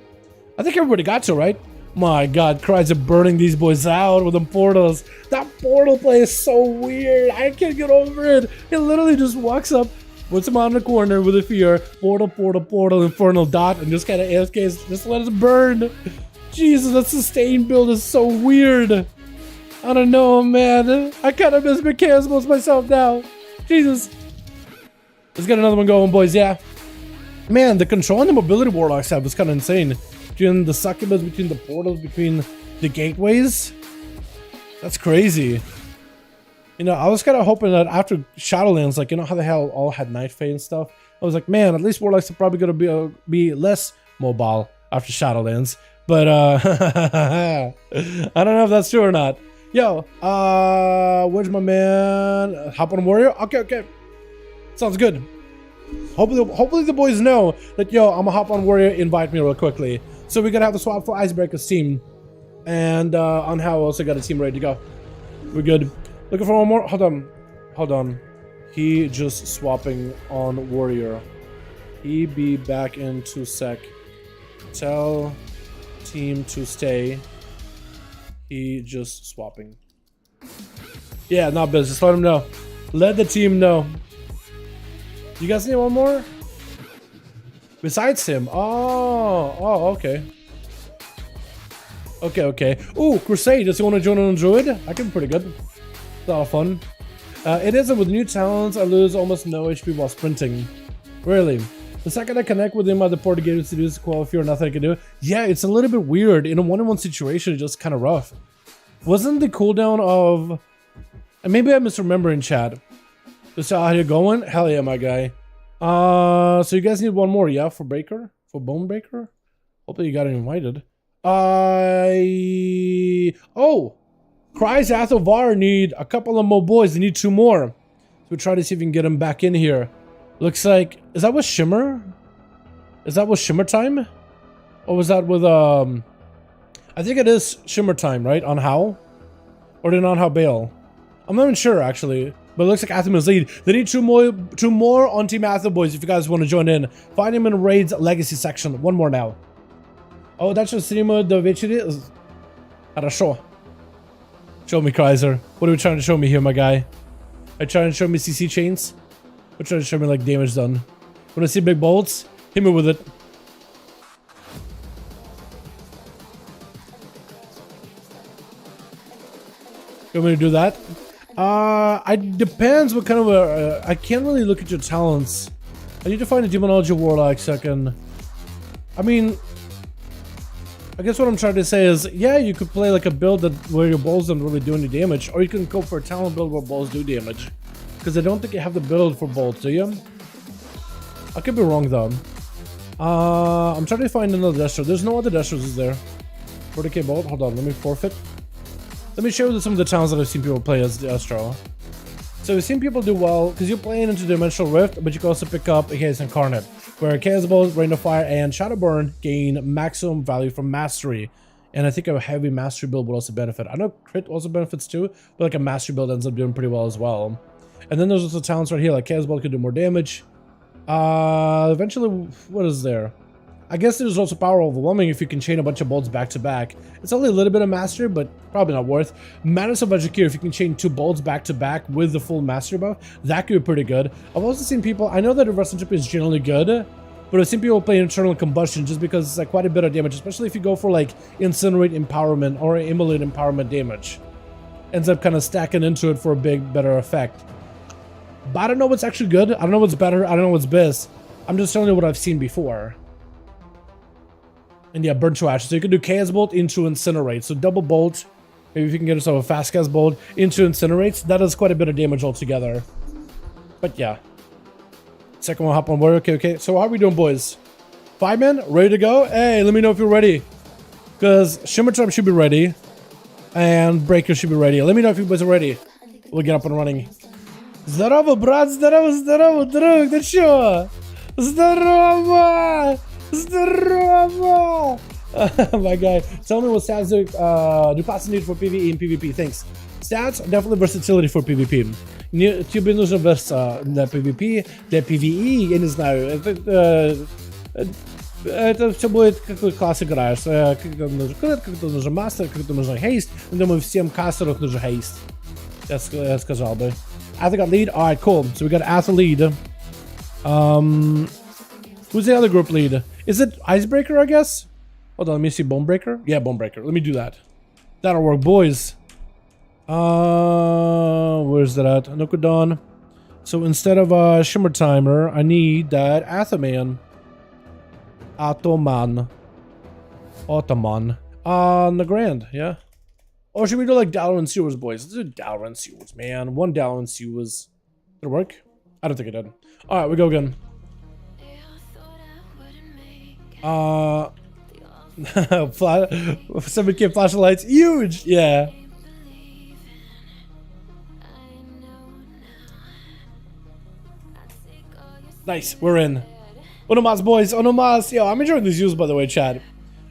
I think everybody got to, right? My God, cries of burning these boys out with them portals. That portal play is so weird. I can't get over it. It literally just walks up, puts him on the corner with a fear. Portal, portal, portal, infernal dot, and just kind of AFKs. Just let us burn. Jesus, that sustain build is so weird. I don't know, man. I kind of miss Mechanismos myself now. Jesus. Let's get another one going, boys. Yeah. Man, the control and the mobility warlocks have was kind of insane. Between the succubus, between the portals, between the gateways. That's crazy. You know, I was kind of hoping that after Shadowlands, like, you know how the hell all had Night Fae and stuff? I was like, man, at least warlocks are probably going to be less mobile after Shadowlands. But, I don't know if that's true or not. Yo, where's my man? Hop on Warrior? Okay. Sounds good. Hopefully the boys know that, yo, I'm gonna hop on Warrior, invite me real quickly. So we're gonna have to swap for Icebreaker's team. And on how I also got a team ready to go. We're good. Looking for one more? Hold on. He just swapping on Warrior. He be back in 2 sec. Tell team to stay. He just swapping. Yeah, not business. Just let him know. Let the team know. You guys need one more? Besides him. Oh, okay. Okay. Ooh, Crusade. Does he want to join on Druid? I can be pretty good. It's a lot of fun. It is with new talents, I lose almost no HP while sprinting. Really? The second I connect with him at the port to get him to do this qualify or nothing I can do. Yeah, it's a little bit weird. In a one-on-one situation, it's just kind of rough. Wasn't the cooldown of... And maybe I'm misremembering, chat. Just how you're going? Hell yeah, my guy. So you guys need one more, yeah, for Breaker? For Bone Breaker? Hopefully you got invited. Oh! Cries Athovar need a couple of more boys. They need 2 more. So we'll try to see if we can get them back in here. Looks like... Is that with Shimmer? Is that with Shimmer time? Or was that with, I think it is Shimmer time, right? On How? Or did on How Bale? I'm not even sure, actually. But it looks like Atham is lead. They need 2 more on Team Atham, boys, if you guys want to join in. Find him in Raid's Legacy section. 1 more now. Oh, that's just Cinema the Vichiri. Хорошо. Show me, Kaiser. What are you trying to show me here, my guy? Are you trying to show me CC chains? Or trying to show me, like, damage done? Want to see big bolts? Hit me with it. You want me to do that? It depends what kind of I can't really look at your talents. I need to find a Demonology Warlock second. I mean, I guess what I'm trying to say is, yeah, you could play like a build that where your balls don't really do any damage, or you can go for a talent build where balls do damage. Because I don't think you have the build for bolts, do you? I could be wrong though. I'm trying to find another Destro. There's no other Destros, is there? 40k bolt. Hold on, let me forfeit. Let me show you some of the talents that I've seen people play as Destro. So we've seen people do well because you're playing into Dimensional Rift, but you can also pick up Chaos Incarnate, where Chaos Balls, Rain of Fire, and Shadowburn gain maximum value from Mastery. And I think a heavy Mastery build would also benefit. I know Crit also benefits too, but like a Mastery build ends up doing pretty well as well. And then there's also talents right here, like Chaos Ball could do more damage. Eventually, what is there? I guess there's also power overwhelming if you can chain a bunch of bolts back to back. It's only a little bit of mastery, but probably not worth. Madness of Vajikir, if you can chain 2 bolts back to back with the full mastery buff, that could be pretty good. I've also seen people, I know that reverse entropy is generally good, but I've seen people play internal combustion just because it's like quite a bit of damage, especially if you go for like incinerate empowerment or immolate empowerment damage. Ends up kind of stacking into it for a better effect. But I don't know what's actually good. I don't know what's better. I don't know what's best. I'm just telling you what I've seen before. And yeah, burn to ash. So you can do chaos bolt into incinerate. So double bolt. Maybe if you can get yourself a fast chaos bolt into incinerates, that does quite a bit of damage altogether. But yeah. Second one, hop on board. Okay. So how are we doing, boys? 5 men, ready to go? Hey, let me know if you're ready. Because Shimmer Trap should be ready. And Breaker should be ready. Let me know if you boys are ready. We'll get up and running. Здорово, брат, здорово, друг, ты чё? Здорово! Здорово! My guy, tell me what stats do classes need for PvE and PvP. Thanks. Stats, definitely versatility for PvP. Тебе нужно для PvP, для PvE, я не знаю. Это все будет, какой класс играешь. Когда нужен крит, когда нужен мастер, когда нужен хейст. Думаю, всем кастерам нужен хейст. Я сказал бы. Atha got lead? Alright, cool. So we got Atha lead. Who's the other group lead? Is it Icebreaker, I guess? Hold on, let me see. Bonebreaker? Yeah, Bonebreaker. Let me do that. That'll work, boys. Where's that at? Nokudon. So instead of Shimmer Timer, I need that Athaman. Ottoman. Nagrand, yeah. Or should we do like Dalaran Sewers, boys? Let's do Dalaran Sewers, man. One Dalaran Sewers. Did it work? I don't think it did. Alright, we go again. 7K flashlights. Huge! Yeah. Nice, we're in. Onomas, boys, Onomas. Yo, I'm enjoying these views, by the way, Chad.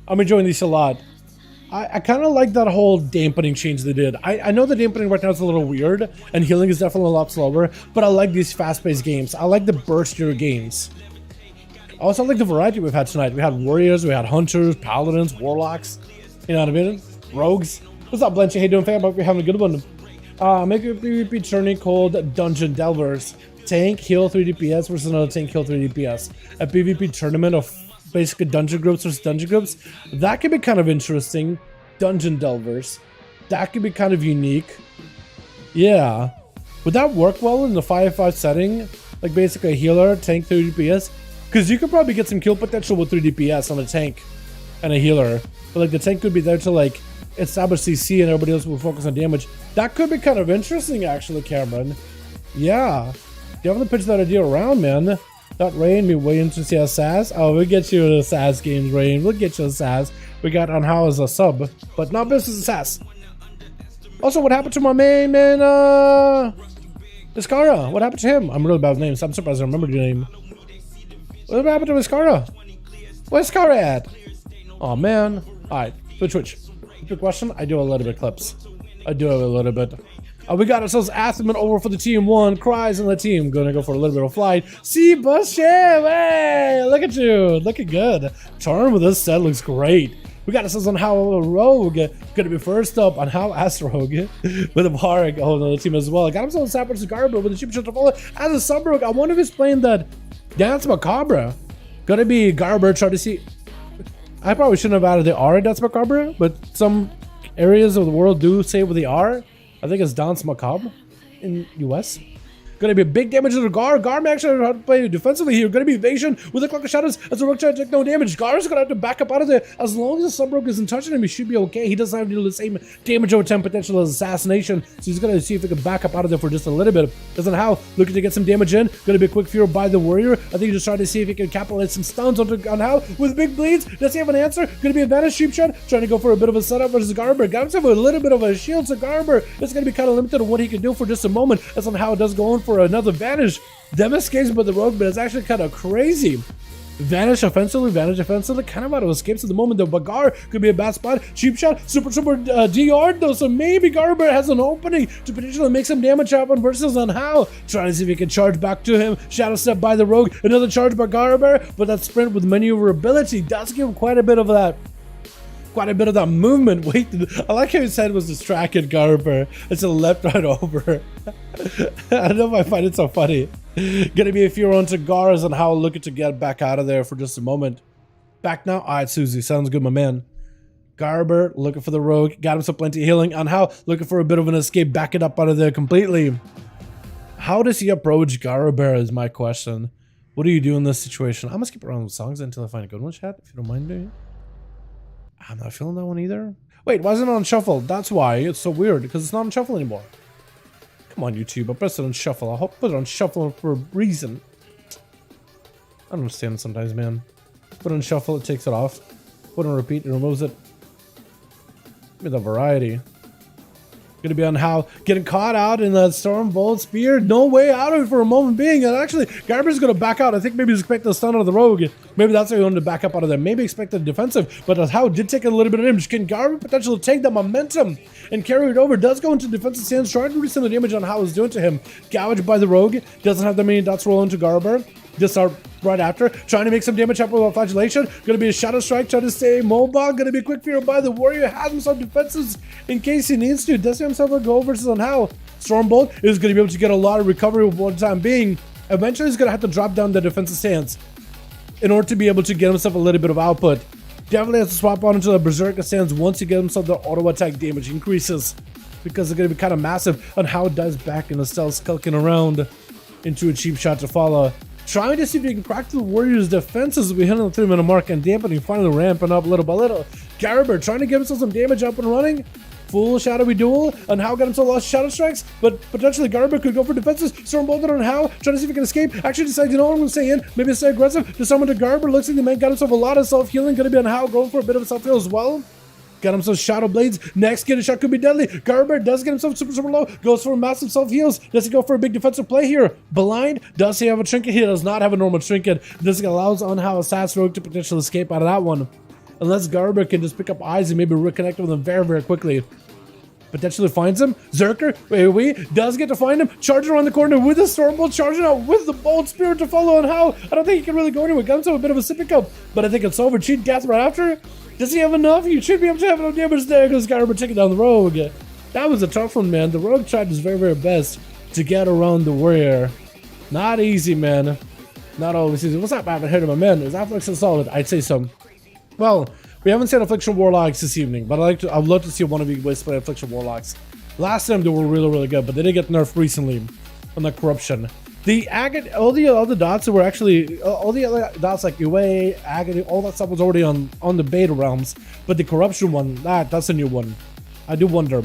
I'm enjoying these a lot. I kind of like that whole dampening change they did. I know the dampening right now is a little weird, and healing is definitely a lot slower, but I like these fast-paced games. I like the burstier games. I also like the variety we've had tonight. We had warriors, we had hunters, paladins, warlocks. You know what I mean? Rogues. What's up, Blanche? How you doing, fam? Hope you're having a good one. Make a PvP journey called Dungeon Delvers. Tank, heal 3 DPS versus another tank, heal 3 DPS. A PvP tournament of basically dungeon groups versus dungeon groups. That could be kind of interesting. Dungeon Delvers. That could be kind of unique. Yeah. Would that work well in the 5v5 setting? Like basically a healer, tank, 3 DPS? Because you could probably get some kill potential with 3 DPS on a tank and a healer. But like the tank could be there to like establish CC and everybody else will focus on damage. That could be kind of interesting actually, Cameron. Yeah. Definitely pitch that idea around, man. That Rain, me waiting to see a SAS. Oh, we'll get you a SAS games, Rain. We'll get you a SAS. We got on how as a sub, but not business SAS. Also, what happened to my main man, Viscara? What happened to him? I'm really bad with names. I'm surprised I remember your name. What happened to Viscara? Where's Viscara at? Oh, man. Alright, Twitch. Quick question. I do a little bit clips. I do have a little bit. We got ourselves Athaman over for the team 1. Cries in the team. Gonna go for a little bit of flight. See, Busham! Hey! Look at you. Looking good. Charm with this set looks great. We got ourselves on How Rogue. Gonna be first up on How As Rogue. With a Varg. Oh, another team as well. Got himself Sapper Cigarba with a cheap shot to follow. As a sub rogue. I wonder if he's playing that Dance Macabre. Gonna be Garber. Try to see. I probably shouldn't have added the R in Dance Macabre, but some areas of the world do say with the R. I think it's Dance Macabre in US. Gonna be a big damage to the Gar. Gar may actually have to play defensively here. Gonna be evasion with a clock of shadows as the rogue try to take no damage. Gar's gonna have to back up out of there. As long as the sub rogue isn't touching him, he should be okay. He doesn't have to do the same damage over 10 potential as assassination. So he's gonna see if he can back up out of there for just a little bit. Doesn't how. Looking to get some damage in. Gonna be a quick fear by the warrior. I think he's just trying to see if he can capitalize some stuns on how with big bleeds. Does he have an answer? Gonna be a Vanish Sheep Shot. Trying to go for a bit of a setup versus Garber. Got himself a little bit of a shield to Garber. It's gonna be kind of limited on what he can do for just a moment. As on how it does go on for another Vanish. Devastated by the rogue, but it's actually kind of crazy. Vanish offensively, kind of out of escapes at the moment though. Bagar could be a bad spot. Cheap shot, super DR though, so maybe Garber has an opening to potentially make some damage happen versus on how. Trying to see if he can charge back to him. Shadow step by the rogue, another charge by Garber, but that sprint with maneuverability does give him quite a bit of that movement. Wait, I like how his head was distracted, Garber. It's a left right over. I don't know if I find it so funny. Gonna be a few on to Gars and how looking to get back out of there for just a moment. Back now? Alright, Susie. Sounds good, my man. Garber looking for the rogue. Got him some plenty of healing. On how looking for a bit of an escape. Back it up out of there completely. How does he approach Garber is my question. What do you do in this situation? I'm gonna skip around with songs until I find a good one, chat, if you don't mind doing. I'm not feeling that one either. Wait, why is it on shuffle? That's why. It's so weird, because it's not on shuffle anymore. Come on, YouTube. I pressed it on shuffle. I hope I put it on shuffle for a reason. I don't understand sometimes, man. Put it on shuffle, it takes it off. Put it on repeat, it removes it. Give me the variety. Gonna be on how getting caught out in that Stormbolt Spear. No way out of it for a moment being. And actually, Garber's gonna back out. I think maybe he's expecting a stun out of the rogue. Maybe that's why he wanted to back up out of there. Maybe expected defensive, but how did take a little bit of damage. Can Garber potentially take the momentum and carry it over? Does go into defensive stance, trying to reduce some of the damage on how it's doing to him. Gouged by the rogue. Doesn't have that many dots roll into Garber. Just start right after, trying to make some damage happen with flagellation. Gonna be a shadow strike, trying to stay mobile. Gonna be a quick fear by the warrior. Has himself defenses in case he needs to. Does himself a go versus on how. Stormbolt is gonna be able to get a lot of recovery with one time being. Eventually he's gonna have to drop down the defensive stance in order to be able to get himself a little bit of output. Definitely has to swap on into the berserker stance once he gets himself the auto attack damage increases, because it's gonna be kind of massive on how it does back in the stealth, skulking around into a cheap shot to follow. Trying to see if he can crack the Warriors' defenses as we hit on the 3-minute mark and dampening, finally ramping up little by little. Garber trying to give himself some damage up and running. Full shadowy duel on how got himself lost shadow strikes, but potentially Garber could go for defenses. Stormbolted on how, trying to see if he can escape. Actually decides, you know what, I'm going to stay in. Maybe stay aggressive. To summon to Garber, looks like the man got himself a lot of self-healing. Going to be on how, going for a bit of self-heal as well. Got himself Shadow Blades. Next, get a shot could be deadly. Garber does get himself super low. Goes for a massive self-heals. Does he go for a big defensive play here? Blind. Does he have a trinket? He does not have a normal trinket. This allows on how Assassin's Rogue to potentially escape out of that one. Unless Garber can just pick up eyes and maybe reconnect with them very quickly. Potentially finds him. Zerker, wait, does get to find him. Charging around the corner with the Stormbolt, charging out with the Bolt Spirit to follow on how. I don't think he can really go anywhere. Got himself a bit of a sipping cup, but I think it's over. Cheat death right after. Does he have enough? You should be able to have enough damage there because Garber taking down the rogue. That was a tough one, man. The rogue tried his very best to get around the warrior. Not easy, man. Not always easy. What's up, man? Here to my man. Is Affliction solid? I'd say so. Well, we haven't seen Affliction Warlocks this evening, but I'd love to see one of you guys play Affliction Warlocks. Last time they were really good, but they did get nerfed recently on the corruption. The agony, all the other dots were actually, all the other dots like UA, agony, all that stuff was already on the beta realms, but the corruption one, that's a new one. I do wonder.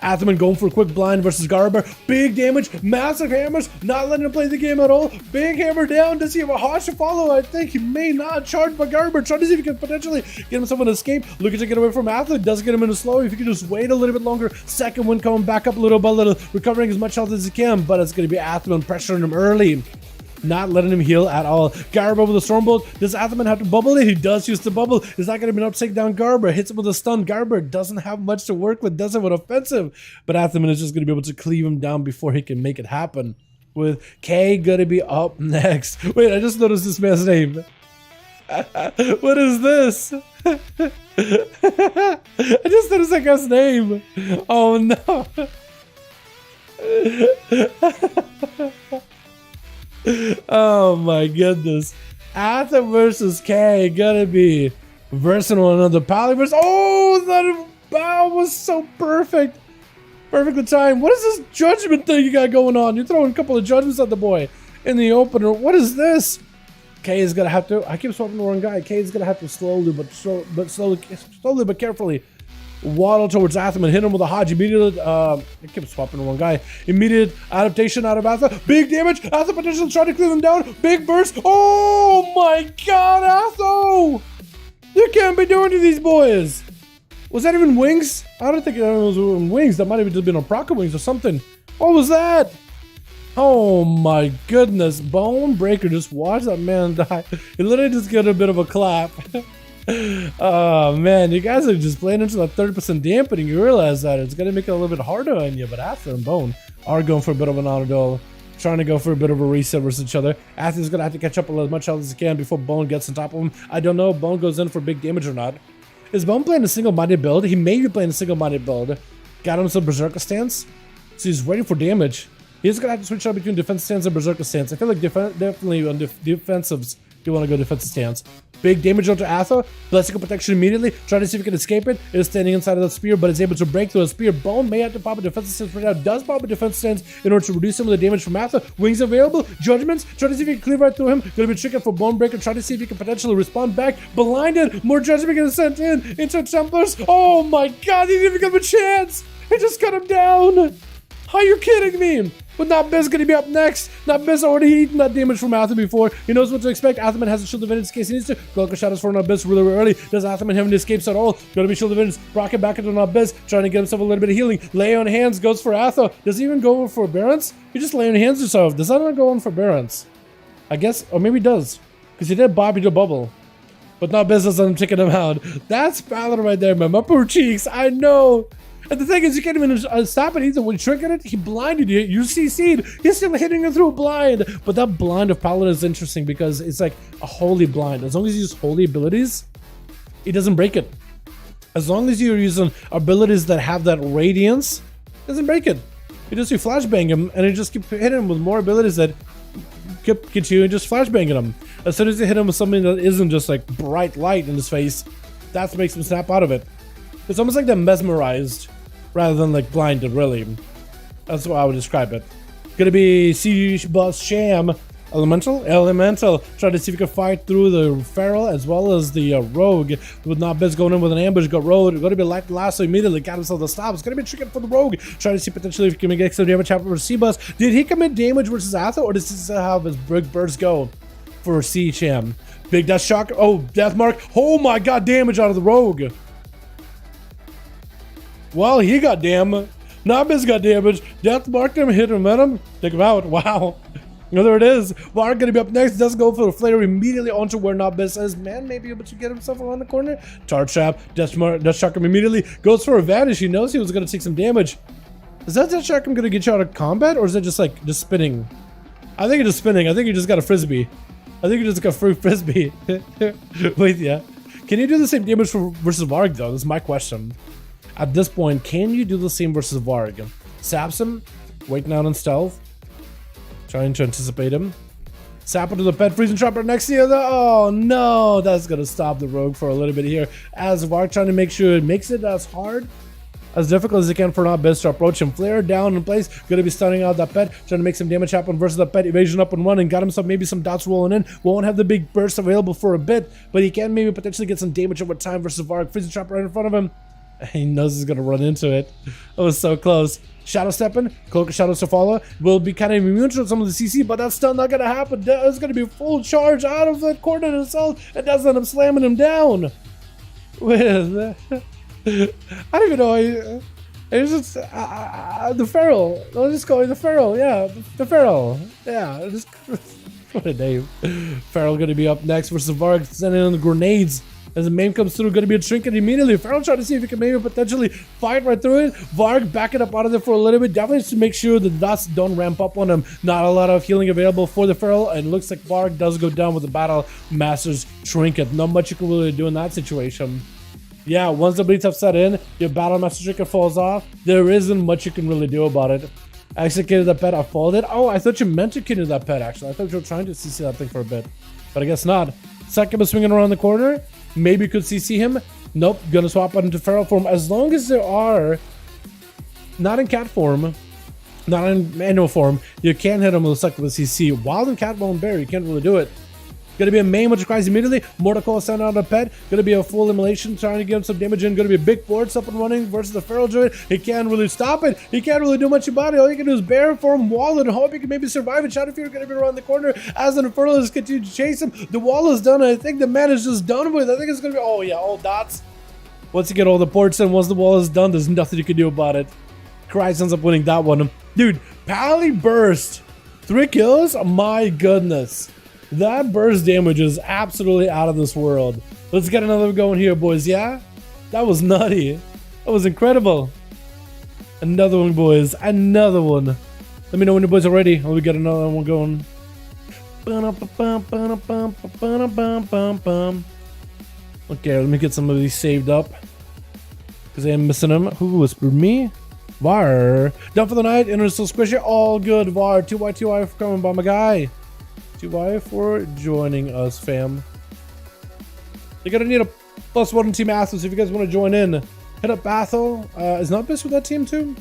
Athman going for a quick blind versus Garber. Big damage, massive hammers, not letting him play the game at all. Big hammer down. Does he have a Hodge to follow? I think he may not. Charged by Garber. Trying to see if he can potentially get himself an escape. Looking to get away from Athman. Does get him in a slow. If he can just wait a little bit longer. Second one coming back up little by little. Recovering as much health as he can. But it's going to be Athman pressuring him early. Not letting him heal at all. Garber with a Stormbolt. Does Athman have to bubble it? He does use the bubble. Is that going to be enough to take down Garber? Hits him with a stun. Garber doesn't have much to work with. Doesn't have an offensive. But Athman is just going to be able to cleave him down before he can make it happen. With K going to be up next. Wait, I just noticed this man's name. What is this? I just noticed that guy's name. Oh no. Oh my goodness. Atha versus K gonna be versing one another. Polyverse. Oh, that bow was so perfect. Perfectly timed. What is this judgment thing you got going on? You're throwing a couple of judgments at the boy in the opener. What is this? K is gonna have to. I keep swapping the wrong guy. K is gonna have to slowly but carefully waddle towards Athman, hit him with a Hodge immediately. I keep swapping the one guy. Immediate adaptation out of Atha. Big damage. Atha potentially trying to clear him down. Big burst. Oh my god, Atho! You can't be doing to these boys. Was that even wings? I don't think it was wings. That might have just been a Proca wings or something. What was that? Oh my goodness, Bone Breaker, just watch that man die. He literally just got a bit of a clap. Oh man, you guys are just playing into that 30% dampening. You realize that it's gonna make it a little bit harder on you, but Atha and Bone are going for a bit of an auto duel, trying to go for a bit of a reset versus each other. Atha is gonna have to catch up as much health as he can before Bone gets on top of him. I don't know if Bone goes in for big damage or not. Is Bone playing a single-minded build? He may be playing a single-minded build. Got him some Berserker stance, so he's ready for damage. He's gonna have to switch out between defense stance and Berserker stance. I feel like definitely on defensives, you want to go defensive stance. Big damage onto Atha, blessing protection immediately, trying to see if he can escape it. It is standing inside of the spear, but is able to break through a spear. Bone may have to pop a defensive stance right now. Does pop a defensive stance in order to reduce some of the damage from Atha. Wings available, judgments, trying to see if he can cleave right through him. Gonna be tricky for Bone Breaker, trying to see if he can potentially respond back. Blinded, more judgment getting sent in into Templars. Oh my god, he didn't even give him a chance. He just cut him down. Are you kidding me? But Notbiz gonna be up next. Notbiz already eaten that damage from Athaman before. He knows what to expect. Athaman has a shield of in case he needs to. Gulka shadows for Notbiz really early. Does Athaman have any escapes at all? Gonna be shield of Vengeance. Rocket back into Notbiz, trying to get himself a little bit of healing. Lay on hands goes for Atha. Does he even go for Barons? He just lay on hands himself. Does that not go on for Barons? I guess, or maybe he does. Because he did Bobby the Bubble. But Notbiz doesn't chicken him out. That's Paladin right there, man. My poor cheeks. I know. And the thing is, you can't even stop it either. When you triggered it, he blinded you. You CC'd. He's still hitting you through a blind. But that blind of Paladin is interesting because it's like a holy blind. As long as you use holy abilities, he doesn't break it. As long as you're using abilities that have that radiance, it doesn't break it. You just flashbang him, and you just keep hitting him with more abilities that get you and just flashbanging him. As soon as you hit him with something that isn't just like bright light in his face, that makes him snap out of it. It's almost like they're mesmerized rather than like blinded, really. That's what I would describe it. Gonna be Siege Boss Sham. Elemental. Try to see if we can fight through the Feral as well as the Rogue. With Notbiz going in with an ambush, got Rogue. Gonna be like Lasso immediately, got himself the stop. It's gonna be tricky for the Rogue. Try to see potentially if he can get some damage happen for C-Bus. Did he commit damage versus Atha, or does this how his big burst go for C-Sham? Big Death Shock. Oh, Death Mark. Oh my god, damage out of the Rogue. Well, he got damage. Notbiz got damage. Death marked him, hit him, take him out. Wow. No, there it is. Varg gonna be up next. Does go for the flare immediately onto where Notbiz says, man, maybe able to get himself around the corner. Tart Trap. Death Shock him immediately. Goes for a vanish. He knows he was gonna take some damage. Is that Death Shock him gonna get you out of combat, or is it just like just spinning? I think it's just spinning. I think you just got a frisbee. I think you just got free frisbee. Wait, yeah. Can you do the same damage versus Varg though? This is my question. At this point, can you do the same versus Varg? Saps him, waiting out on stealth, trying to anticipate him. Sap into the pet, freezing trap right next to you. Oh no, that's gonna stop the Rogue for a little bit here. As Varg trying to make sure it makes it as hard, as difficult as he can for Notbiz to approach him. Flare down in place, gonna be stunning out that pet, trying to make some damage happen versus the pet. Evasion up and running, got himself maybe some dots rolling in. Won't have the big burst available for a bit, but he can maybe potentially get some damage over time versus Varg. Freezing trap right in front of him. He knows he's gonna run into it. It was so close. Shadow stepping, Cloak of Shadows to follow. Will be kind of immune to some of the CC, but that's still not gonna happen. It's gonna be full charge out of that corner itself, and that's end up slamming him down. With I don't even know. It's just the Feral. I'll just call it the Feral. Yeah, the Feral. Yeah, just what a name. Feral gonna be up next versus Varg, sending in the grenades. As the main comes through, gonna be a trinket immediately. Feral trying to see if he can maybe potentially fight right through it. Varg backing up out of there for a little bit. Definitely to make sure the dots don't ramp up on him. Not a lot of healing available for the Feral. And it looks like Varg does go down with the Battle Master's Trinket. Not much you can really do in that situation. Yeah, once the bleeds have set in, your Battle Master Trinket falls off. There isn't much you can really do about it. I executed that pet, I followed it. Oh, I thought you meant to kill that pet actually. I thought you were trying to CC that thing for a bit. But I guess not. Second is swinging around the corner. Maybe could CC him. Nope, gonna swap out into Feral form. As long as there are, not in cat form, not in manual form, you can't hit him with a succubus CC. While in cat bone bear, you can't really do it. Gonna be a main which cries immediately. Mortal sent out a pet. Gonna be a full immolation, trying to give him some damage in. Gonna be a big force up and running versus the Feral Druid. He can't really stop it. He can't really do much about it. All you can do is bear form, wall, and hope he can maybe survive it. Shadow Fear gonna be around the corner as an Infernal is continuing to chase him. The wall is done. I think the man is just done with. I think it's gonna be, oh yeah, all dots. Once you get all the ports in, once the wall is done, there's nothing you can do about it. Cries ends up winning that one. Dude, Pally Burst 3 kills? My goodness. That burst damage is absolutely out of this world. Let's get another going here, boys, yeah? That was nutty. That was incredible. Another one, boys. Another one. Let me know when you boys are ready. And we get another one going. Okay, let me get some of these saved up. Because I am missing them. Who whispered me? Var. Done for the night. Internet still squishy. All good, Var. 2Y for coming by, my guy. 2Y for joining us, fam. You're gonna need a +1 Team ASUS if you guys want to join in. Hit up Bathel. Is Nobis with that team too?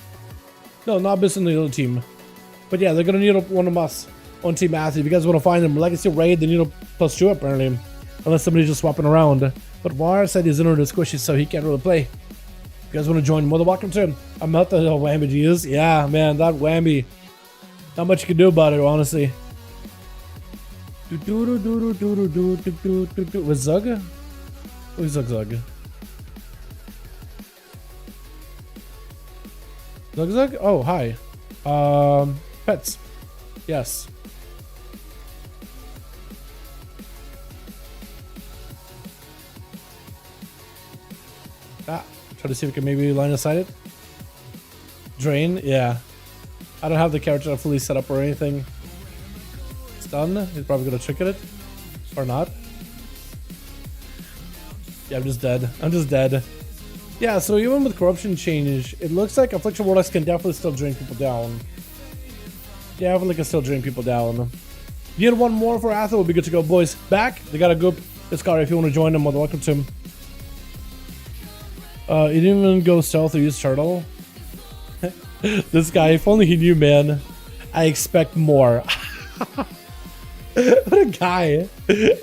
No, Nobis in the other team. But yeah, they're gonna need one of us on Team ASUS. If you guys want to find them, Legacy Raid, they need a +2 apparently. Unless somebody's just swapping around. But War said his internet is squishy, so he can't really play. If you guys want to join, more than welcome to him. I'm not the whammy he is. Yeah, man, that whammy. Not much you can do about it, honestly. With Zug? Who's Zug? Zug? Oh, hi. Pets. Yes. Try to see if we can maybe line aside it. Drain, yeah. I don't have the character fully set up or anything. It's done. He's probably gonna trick at it. Or not. Yeah, I'm just dead. I'm just dead. Yeah, so even with corruption change, it looks like Affliction Warlocks can definitely still drain people down. Definitely can still drain people down. You need one more for Athel, we'll be good to go. Boys, back. They got a good Scar if you want to join them, well, welcome to him. You didn't even go stealth or use turtle. This guy, if only he knew, man. I expect more. What a guy.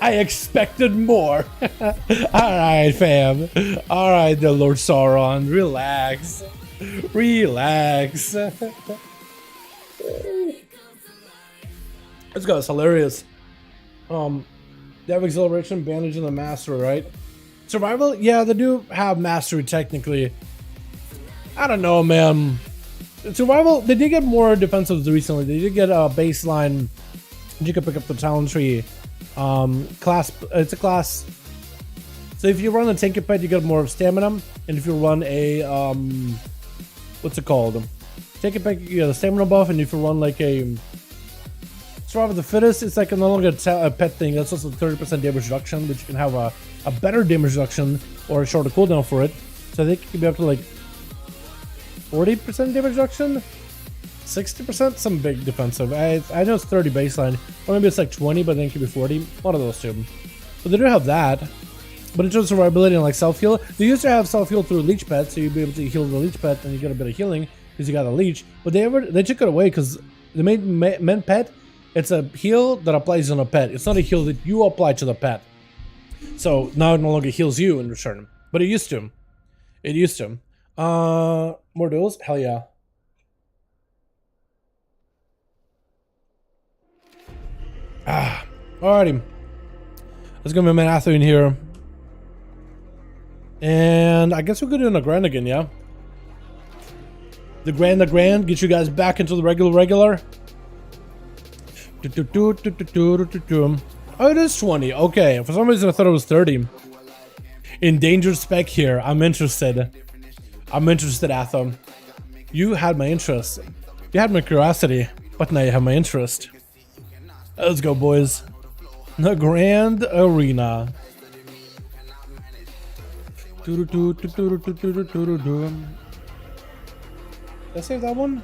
I expected more. Alright, fam. Alright, the Lord Sauron. Relax. Relax. This guy's hilarious. They have acceleration, bandage, and the mastery, right? Survival? Yeah, they do have mastery technically. I don't know, man. Survival, they did get more defensives recently. They did get a baseline. You can pick up the talent tree. Class, it's a class. So if you run a tanky pet, you get more stamina. And if you run a, what's it called? Tanky pet, you get a stamina buff. And if you run like a Survival of the Fittest, it's like no longer a pet thing. That's also 30% damage reduction, which you can have a better damage reduction or a shorter cooldown for it. So I think you can be up to like 40% damage reduction, 60%, some big defensive. I know it's 30 baseline, or maybe it's like 20, but then it could be 40. One of those two. But they do have that. But in terms of survivability and like self-heal, they used to have self-heal through leech pet, so you'd be able to heal the leech pet and you get a bit of healing because you got a leech. But they took it away because they made men pet. It's a heal that applies on a pet. It's not a heal that you apply to the pet. So now it no longer heals you in return. But it used to. It used to. More duels? Hell yeah. Alrighty. Let's go with my Ather in here. And I guess we could do a grand again, yeah? The grand, get you guys back into the regular. Oh, it is 20. Okay, for some reason I thought it was 30. Endangered spec here. I'm interested. I'm interested, Atham. You had my interest. You had my curiosity, but now you have my interest. Let's go, boys. The Grand Arena. Did I save that one?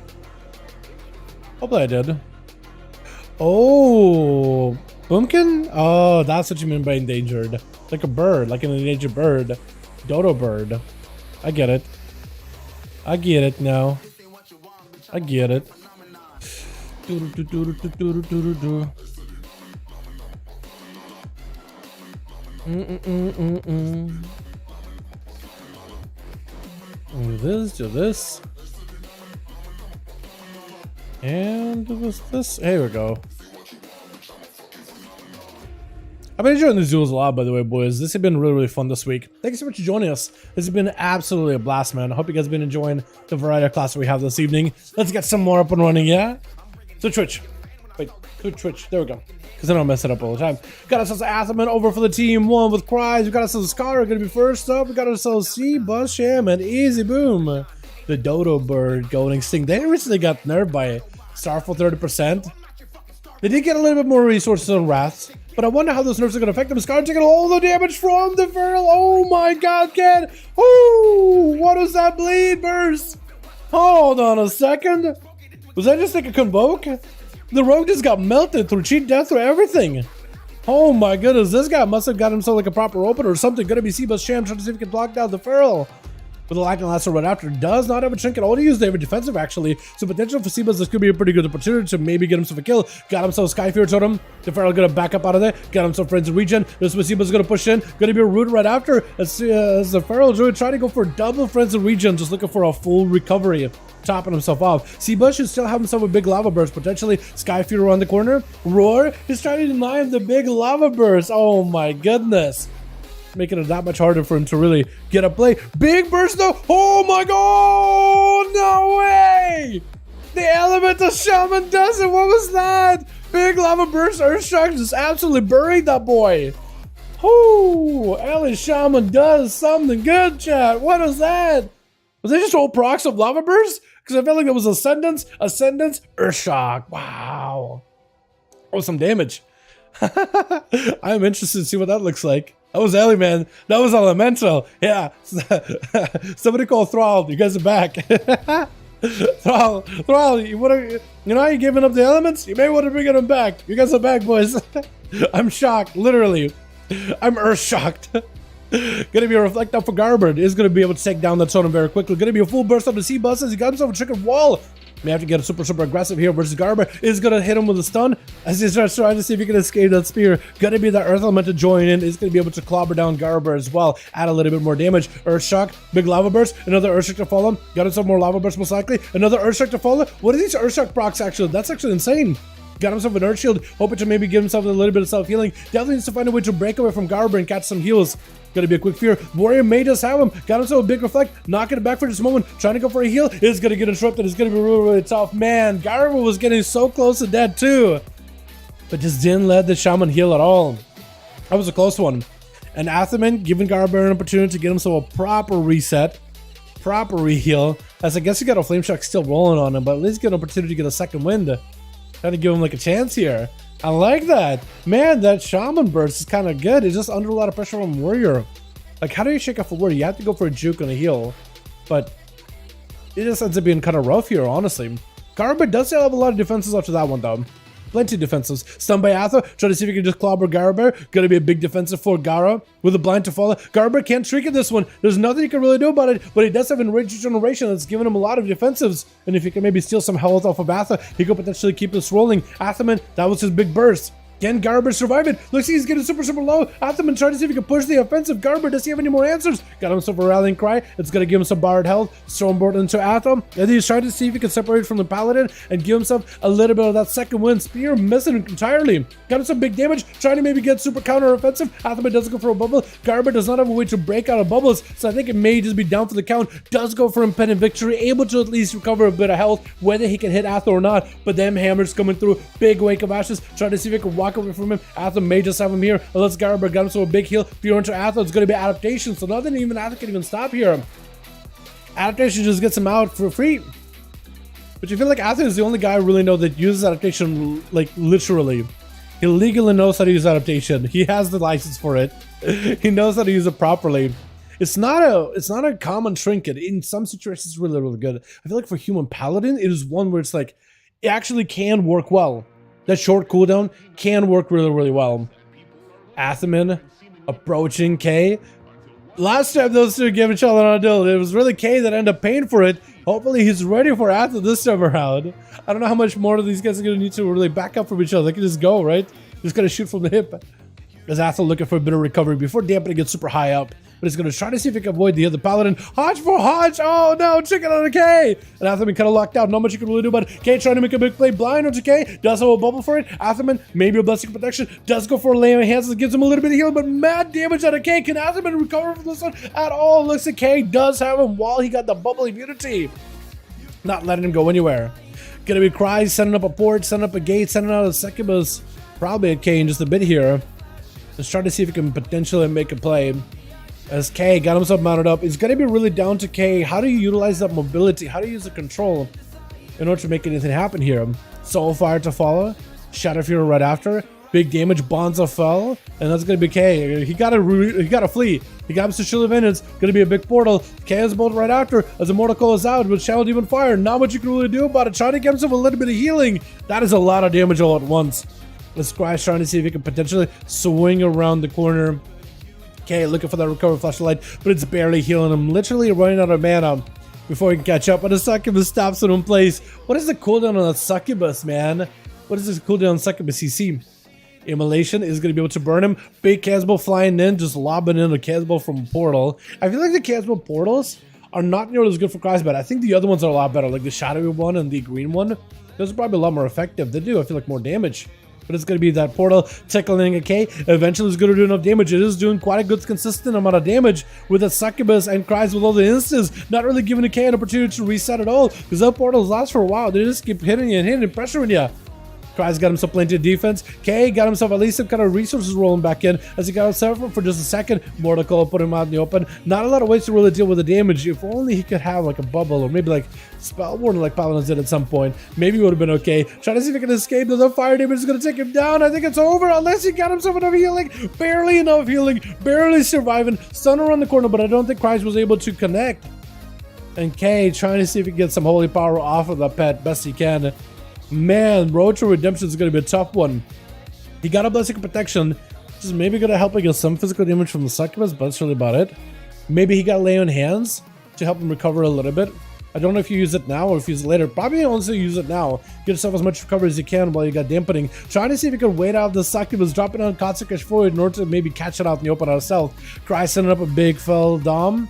Hopefully I did. Oh, Boomkin? Oh, that's what you mean by endangered. Like a bird, like an endangered bird. Dodo bird. I get it. I get it now. I get it. Do this. And this. Here we go. I've been enjoying these duels a lot, by the way, boys. This has been really fun this week. Thank you so much for joining us. This has been absolutely a blast, man. I hope you guys have been enjoying the variety of classes we have this evening. Let's get some more up and running, yeah? So Twitch, Wait, Twitch. There we go. Because then I'll mess it up all the time. Got ourselves Atherman over for the team 1 with Cries. We got ourselves Scar going to be first up. We got ourselves C-Bus Sham and Easy Boom. The Dodo Bird going extinct. They recently got nerfed by Starfall 30%. They did get a little bit more resources on Wraths. But I wonder how those nerfs are going to affect them. Scar taking all the damage from the Feral. Oh my god, kid. Ooh, what was that bleed burst? Hold on a second. Was that just like a convoke? The rogue just got melted through cheat death through everything. Oh my goodness, this guy must have got himself like a proper open or something. Gonna be C-Bus Sham trying to see if he can block down the Feral. With the Lack and Lasso right after, does not have a trinket. All he used to have a defensive actually. So potential for C-Bus, this could be a pretty good opportunity to maybe get himself a kill. Got himself Skyfear Totem. The Feral gonna back up out of there. Got himself Friends of Regen. This was C-Bus gonna push in. Gonna be a root right after. As the Feral Druid trying to go for double Friends of Regen, just looking for a full recovery. Topping himself off. C-Bus should still have himself a big lava burst, potentially Skyfear around the corner. Roar is trying to deny him the big lava burst. Oh my goodness. Making it that much harder for him to really get a play. Big burst though. Oh my god! No way! The Elemental Shaman does it. What was that? Big lava burst. Earthshock just absolutely buried that boy. Oh, Ellie Shaman does something good, chat. What was that? Was it just old procs of lava burst? Because I felt like it was Ascendance, Earthshock. Wow. Oh, some damage. I'm interested to see what that looks like. That was Ellie, man. That was Elemental. Yeah. Somebody call Thrall. You guys are back. Thrall, you know how you giving up the elements? You may want to bring them back. You guys are back, boys. I'm shocked, literally. I'm earth shocked. Gonna be a reflect up for Garbard. Is gonna be able to take down that totem very quickly. Gonna be a full burst on the C-Buses. He got himself a triggered wall. May have to get super aggressive here versus Garbard. Is gonna hit him with a stun as he starts trying to see if he can escape that spear. Gonna be that Earth Element to join in. Is gonna be able to clobber down Garbard as well. Add a little bit more damage. Earth Shock, big lava burst. Another Earth Shock to follow. Got himself more lava burst most likely. Another Earth Shock to follow. What are these Earth Shock procs actually? That's actually insane. Got himself an Earth Shield, hoping to maybe give himself a little bit of self-healing. Definitely needs to find a way to break away from Garbard and catch some heals. Gonna be a quick fear. Warrior may just have him. Got himself a big reflect. Knocking it back for just a moment. Trying to go for a heal. Is gonna get interrupted. It's gonna be really tough. Man, Garbard was getting so close to death too. But just didn't let the Shaman heal at all. That was a close one. And Atherman giving Garbard an opportunity to get himself a proper reset. Proper re-heal. As I guess he got a Flame Shock still rolling on him, but at least get an opportunity to get a second wind. Trying to give him like a chance here. I like that. Man, that Shaman burst is kind of good. It's just under a lot of pressure from Warrior. Like, how do you shake off a Warrior? You have to go for a juke and a heal. But it just ends up being kind of rough here, honestly. Garbard does still have a lot of defenses after that one, though. Plenty of defenses. Stun by Atha. Try to see if you can just clobber Garbard. Gonna be a big defensive for Gara. With a blind to follow. Garbard can't trinket this one. There's nothing you can really do about it. But he does have enraged regeneration that's giving him a lot of defensives. And if he can maybe steal some health off of Atha, he could potentially keep this rolling. Athaman, that was his big burst. Can Garbard survive it? Looks like he's getting super low. Athaman trying to see if he can push the offensive. Garbard, does he have any more answers? Got himself a rallying cry. It's gonna give him some borrowed health. Stormboard into Atham. And he's trying to see if he can separate from the Paladin and give himself a little bit of that second wind. Spear missing entirely. Got him some big damage. Trying to maybe get super counter offensive. Athaman doesn't go for a bubble. Garbard does not have a way to break out of bubbles. So I think it may just be down for the count. Does go for impending victory. Able to at least recover a bit of health. Whether he can hit Atham or not. But them hammers coming through. Big wake of ashes. Trying to see if he can walk away from him. Atham may just have him here. Let's Garbard got him so a big heal. Fear into Atham. It's going to be adaptation. So nothing even Atham can even stop here. Adaptation just gets him out for free. But you feel like Atham is the only guy I really know that uses adaptation like literally. He legally knows how to use adaptation. He has the license for it. He knows how to use it properly. It's not a common trinket. In some situations, it's really good. I feel like for human paladin, it is one where it's like it actually can work well. That short cooldown can work really well. Athaman approaching K. Last time those two gave each other a duel, it was really K that ended up paying for it. Hopefully he's ready for Atha this time around. I don't know how much more these guys are going to need to really back up from each other. They can just go, right? Just going to shoot from the hip. As Atha looking for a bit of recovery before dampening gets super high up. But he's going to try to see if he can avoid the other Paladin. Hodge for Hodge! Oh no, chicken on a K! And Athaman kind of locked out. Not much you can really do about it. K trying to make a big play. Blind onto K. Does have a bubble for it. Athaman, maybe a blessing of protection. Does go for a lay on hands that gives him a little bit of healing, but mad damage out of K. Can Athaman recover from this one at all? Looks like K does have him while he got the bubble immunity. Not letting him go anywhere. Gonna be Cries sending up a port, sending up a gate, sending out a succubus. Probably a K in just a bit here. Let's try to see if he can potentially make a play. As K got himself mounted up, it's gonna be really down to K. How do you utilize that mobility? How do you use the control in order to make anything happen here? Soulfire to follow, Shadow Fury right after. Big damage, Bonza fell, and that's gonna be K. He gotta flee. He got him to Shield of Vengeance. Gonna be a big portal. K is bolt right after as Immortal Call is out with Shadow Demon Fire. Not much you can really do about it. Trying to get himself a little bit of healing. That is a lot of damage all at once. Let's Crash trying to see if he can potentially swing around the corner. K looking for that recover flashlight, but it's barely healing him. Literally running out of mana before he can catch up. But the Succubus stops him in place. What is the cooldown on that Succubus, man? What is this cooldown on Succubus CC? Immolation is going to be able to burn him. Big Casbo flying in, just lobbing in a Casbo from Portal. I feel like the Casbo Portals are not nearly as good for Crossbat. I think the other ones are a lot better, like the shadowy one and the green one. Those are probably a lot more effective. They do, I feel like, more damage. But it's going to be that Portal tickling a K. Eventually it's going to do enough damage. It is doing quite a good consistent amount of damage with the Succubus and Cries with all the instants. Not really giving a K an opportunity to reset at all, because that Portals last for a while. They just keep hitting you and hitting and pressuring you. Cries got himself plenty of defense. K got himself at least some kind of resources rolling back in as he got himself for just a second. Mortal Call put him out in the open. Not a lot of ways to really deal with the damage. If only he could have like a bubble or maybe like Spell Warden like Paladins did at some point. Maybe it would have been okay. Trying to see if he can escape. The fire damage is going to take him down. I think it's over unless he got himself enough healing. Barely enough healing. Barely surviving. Stun around the corner, but I don't think Cries was able to connect. And K trying to see if he can get some holy power off of the pet best he can. Man, Road to Redemption is going to be a tough one. He got a Blessing of Protection, which is maybe going to help against some physical damage from the Succubus, but that's really about it. Maybe he got Lay on Hands to help him recover a little bit. I don't know if you use it now or if you use it later. Probably also use it now. Get yourself as much recovery as you can while you got dampening. Trying to see if you can wait out the Succubus, dropping on Consecration Void in order to maybe catch it out in the open out of stealth. Cry sending up a big fell Dom.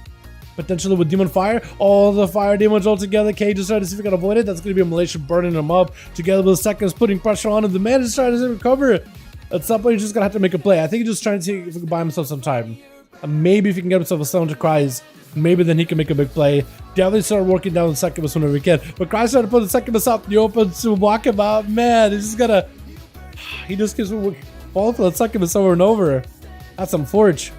Potentially with Demon Fire, all the fire damage all together. K just trying to see if he can avoid it. That's going to be a Malaysia burning him up together with the Seconds putting pressure on him. The man is trying to recover. At some point, he's just going to have to make a play. I think he's just trying to see if he can buy himself some time. And maybe if he can get himself a stone to Cries, maybe then he can make a big play. Definitely start working down the Succubus whenever he can. But Cries trying to put the Succubus up in the open to walk him out. Man, he's just going to... He just keeps falling for the Succubus over and over. That's unfortunate.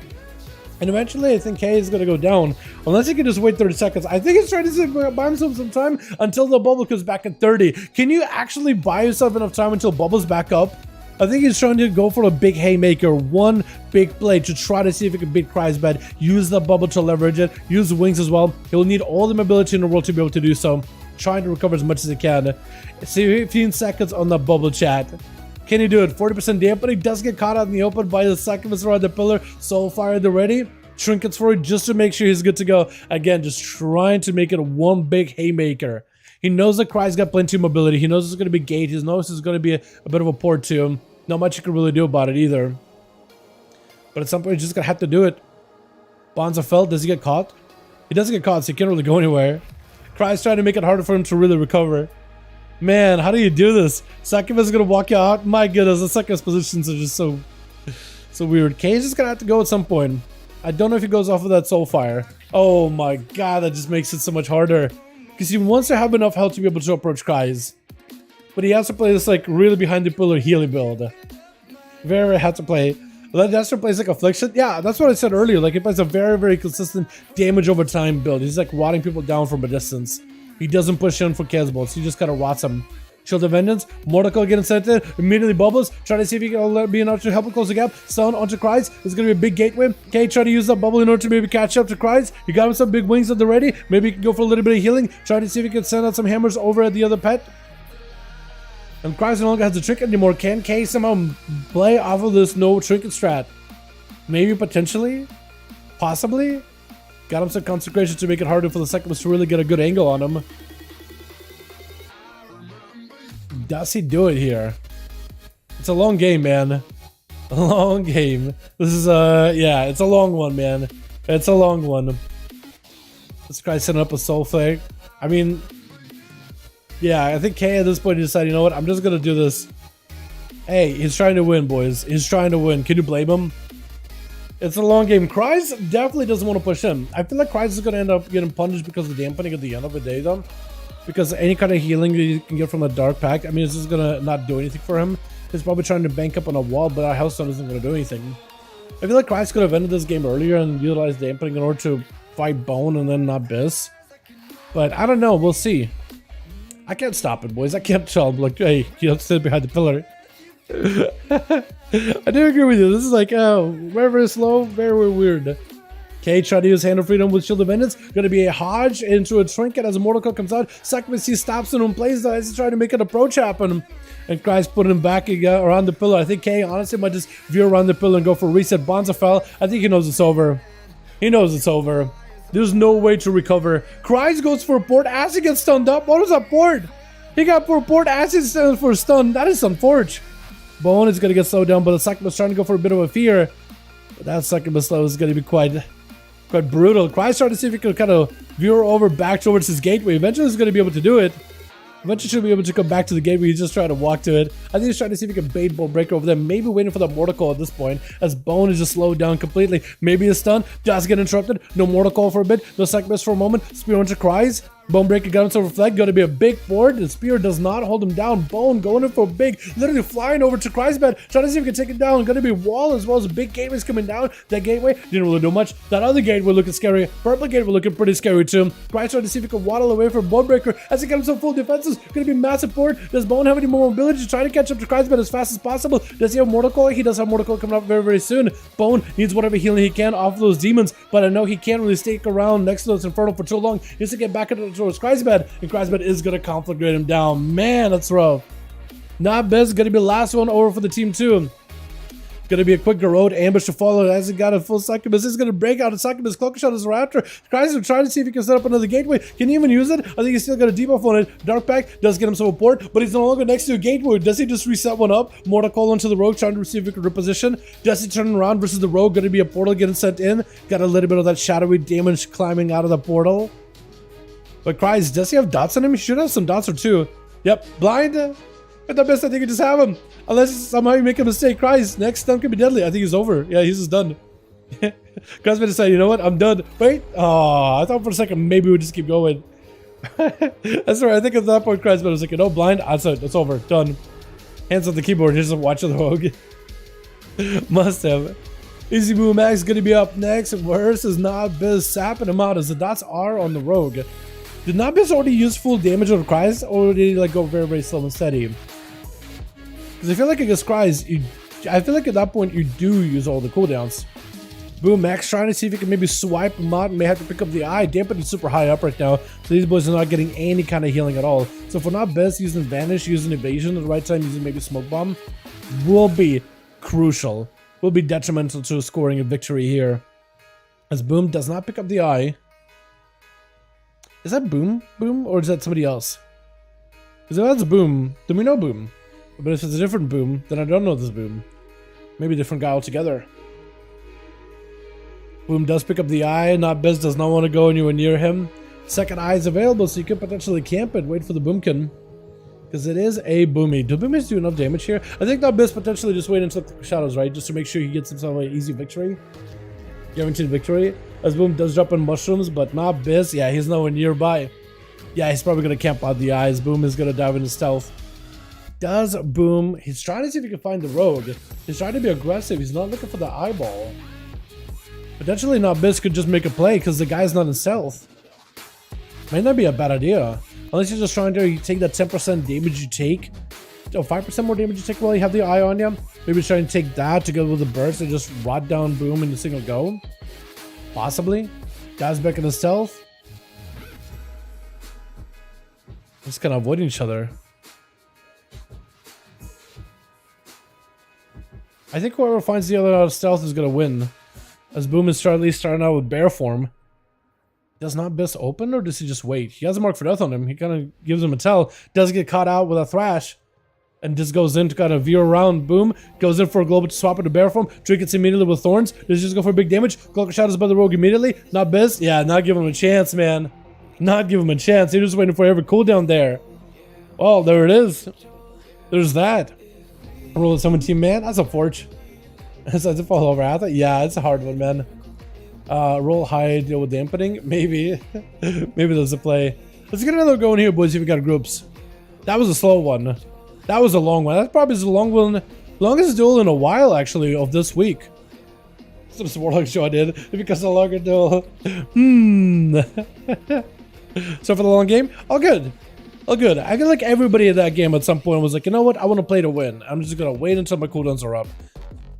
And eventually, I think K is going to go down. Unless he can just wait 30 seconds. I think he's trying to buy himself some time until the bubble comes back at 30. Can you actually buy yourself enough time until bubbles back up? I think he's trying to go for a big haymaker. One big play to try to see if he can beat Cry's bed. Use the bubble to leverage it. Use wings as well. He'll need all the mobility in the world to be able to do so. Trying to recover as much as he can. 15 seconds on the bubble chat. Can he do it? 40% dampening does get caught out in the open by the Succubus around the pillar. Soulfire at the ready. Trinkets for it just to make sure he's good to go. Again, just trying to make it one big haymaker. He knows that Cry's got plenty of mobility. He knows it's going to be gate. He knows it's going to be a bit of a port to him. Not much you can really do about it either. But at some point, he's just going to have to do it. Bonza fell. Does he get caught? He doesn't get caught, so he can't really go anywhere. Cry's trying to make it harder for him to really recover. Man, how do you do this? Succubus is going to walk you out. My goodness, the Succubus positions are just so weird. K is just going to have to go at some point. I don't know if he goes off of that Soulfire. Oh my god, that just makes it so much harder. Because he wants to have enough health to be able to approach Cries. But he has to play this like really behind the pillar healing build. Very, very hard to play. Lester plays like Affliction. Yeah, that's what I said earlier. Like he plays a very, very consistent damage over time build. He's like rotting people down from a distance. He doesn't push in for Casbolts. He just kind of rots them. Shield of Vengeance. Mortal getting sent in. Immediately bubbles. Try to see if he can be enough to help him close the gap. Stun onto Cries. There's going to be a big gateway. Okay, try to use that bubble in order to maybe catch up to Cries. He got him some big wings at the ready. Maybe he can go for a little bit of healing. Try to see if he can send out some hammers over at the other pet. And Cries no longer has the trinket anymore. Can K somehow play off of this no trinket strat? Maybe, potentially? Possibly? Got him some consecration to make it harder for the Succubus to really get a good angle on him. Does he do it here? It's a long game, man. A long game. This is yeah, it's a long one, man. It's a long one. This guy's setting up a soul flag. I mean, yeah, I think K at this point decided, you know what, I'm just gonna do this. Hey, he's trying to win, boys. He's trying to win. Can you blame him? It's a long game. Cries definitely doesn't want to push in. I feel like Cries is gonna end up getting punished because of the dampening at the end of the day, though. because any kind of healing that you can get from a Dark Pact, I mean, it's just gonna not do anything for him. He's probably trying to bank up on a wall, but our Hellstone isn't gonna do anything. I feel like Christ could have ended this game earlier and utilized dampening in order to fight Bone and then not Biz. But I don't know, we'll see. I can't stop it, boys. I can't tell him, like, hey, you have to sit behind the pillar. I do agree with you. This is like, very, very slow, very, very weird. Okay, try to use Hand of Freedom with Shield of Vengeance. Gonna be a Hodge into a Trinket as a Mortal Coil comes out. Succubus, he stops him in place though as he's trying to make an approach happen. And Christ putting him back around the pillar. I think Kay honestly might just veer around the pillar and go for a reset. Bonzafell, I think he knows it's over. He knows it's over. There's no way to recover. Christ goes for a port as he gets stunned up. What was that port? He got for a port as he's standing for a stun. That is unfortunate. Bone is gonna get slowed down, but the Succubus trying to go for a bit of a fear. But that Succubus slow is gonna be quite brutal. Christ trying to see if he can kind of veer over back towards his gateway. Eventually he's gonna be able to do it. Eventually should be able to come back to the gateway. He's just trying to walk to it. I think he's trying to see if he can bait Bone Breaker over there. Maybe waiting for the Mortal Coil at this point, as Bone is just slowed down completely. Maybe a stun. Does get interrupted. No Mortal Coil for a bit. No Succubus for a moment. Spear into Cries. Bone Breaker got himself reflect. Going to be a big board. The Spear does not hold him down. Bone going in for a big, literally flying over to Cries bed, trying to see if he can take it down. Going to be wall as well as a big gateways coming down. That gateway didn't really do much. That other gateway looking scary. Purple gateway looking pretty scary too. Cries trying to see if he can waddle away from Bone Breaker as he gets himself full defenses. Going to be massive board. Does Bone have any more mobility to try to catch up to Cries bed as fast as possible? Does he have Mortal Coil? He does have Mortal Coil coming up very, very soon. Bone needs whatever healing he can off of those demons, but I know he can't really stick around next to those Infernal for too long. He needs to get back into towards Cries bed. And Crisbet is going to conflagrate him down. Man, that's rough. Not best. Going to be the last one over for the team too. Going to be a quick Garrod ambush to follow as he got a full Succubus. This is going to break out a Succubus. Cloak Shot is Raptor. Crisbet trying to see if he can set up another gateway. Can he even use it? I think he's still got a debuff on it. Dark Pact does get him some support, but he's no longer next to a gateway. Does he just reset one up? Mortal Coil onto the Rogue, trying to see if he can reposition. Does he turn around versus the Rogue? Going to be a portal getting sent in. Got a little bit of that shadowy damage climbing out of the portal. But Cries, does he have dots on him? He should have some dots or two. Yep, blind. At the best, I think you just have him. Unless somehow you make a mistake. Cries, next stun could be deadly. I think he's over. Yeah, he's just done. Cries better say, you know what? I'm done. Wait. Oh, I thought for a second maybe we'd just keep going. That's right. I think at that point, Cries was like, no, blind. That's it. It's over. Done. Hands on the keyboard. Here's a watch of the Rogue. Must have. Easy Boom Max going to be up next. Worse is not Biz sapping him out as the dots are on the Rogue. Did not Biz already use full damage on Cries, or did he like go very, very slow and steady? Because I feel like against Cries, I feel like at that point you do use all the cooldowns. Boom Max trying to see if he can maybe swipe him out and may have to pick up the eye. Dampen is super high up right now, so these boys are not getting any kind of healing at all. So if we're not Biz using Vanish, using Evasion at the right time, using maybe Smoke Bomb, will be crucial. Will be detrimental to scoring a victory here. As Boom does not pick up the eye. Is that Boom? Or is that somebody else? Because if that's Boom, then we know Boom. But if it's a different Boom, then I don't know this Boom. Maybe a different guy altogether. Boom does pick up the eye. Not Biz does not want to go anywhere near him. Second eye is available, so you could potentially camp it. Wait for the Boomkin. Because it is a Boomy. Do Boomies do enough damage here? I think Not Biz potentially just wait until the shadows, right? Just to make sure he gets himself an easy victory. Guaranteed victory. As Boom does drop in mushrooms, but Not Biz. Yeah, he's nowhere nearby. Yeah, he's probably going to camp out the eyes. Boom is going to dive into stealth. Does Boom. He's trying to see if he can find the Rogue. He's trying to be aggressive. He's not looking for the eyeball. Potentially Not Biz could just make a play because the guy's not in stealth. Might not be a bad idea. Unless you're just trying to take that 10% damage you take. Oh, 5% more damage you take while you have the eye on you. Maybe trying to take that together with the burst and just rot down Boom in a single go. Possibly. Guys back in the stealth. Just kind of avoiding each other. I think whoever finds the other out of stealth is going to win. As Boom is at least starting out with bear form. Does Not Biz open, or does he just wait? He has a mark for death on him. He kind of gives him a tell. Does get caught out with a thrash. And just goes in to kind of veer around. Boom. Goes in for a global to swap into bear form. Trinkets immediately with thorns. Does he just go for big damage? Cloak Shadows by the Rogue immediately. Not Biz. Yeah, not give him a chance, man. Not give him a chance. He's just waiting for every cooldown there. Oh, there it is. There's that. Roll at 17 man. That's a forge. That's a fall over. I thought, yeah, it's a hard one, man. Roll high, deal with dampening. Maybe. Maybe there's a play. Let's get another going here, boys, if we got groups. That was a slow one. That was a long one. That probably is the longest duel in a while, actually, of this week. Some Warlock show I did because of the longer duel. So for the long game, all good. All good. I feel like everybody in that game at some point was like, you know what? I want to play to win. I'm just going to wait until my cooldowns are up.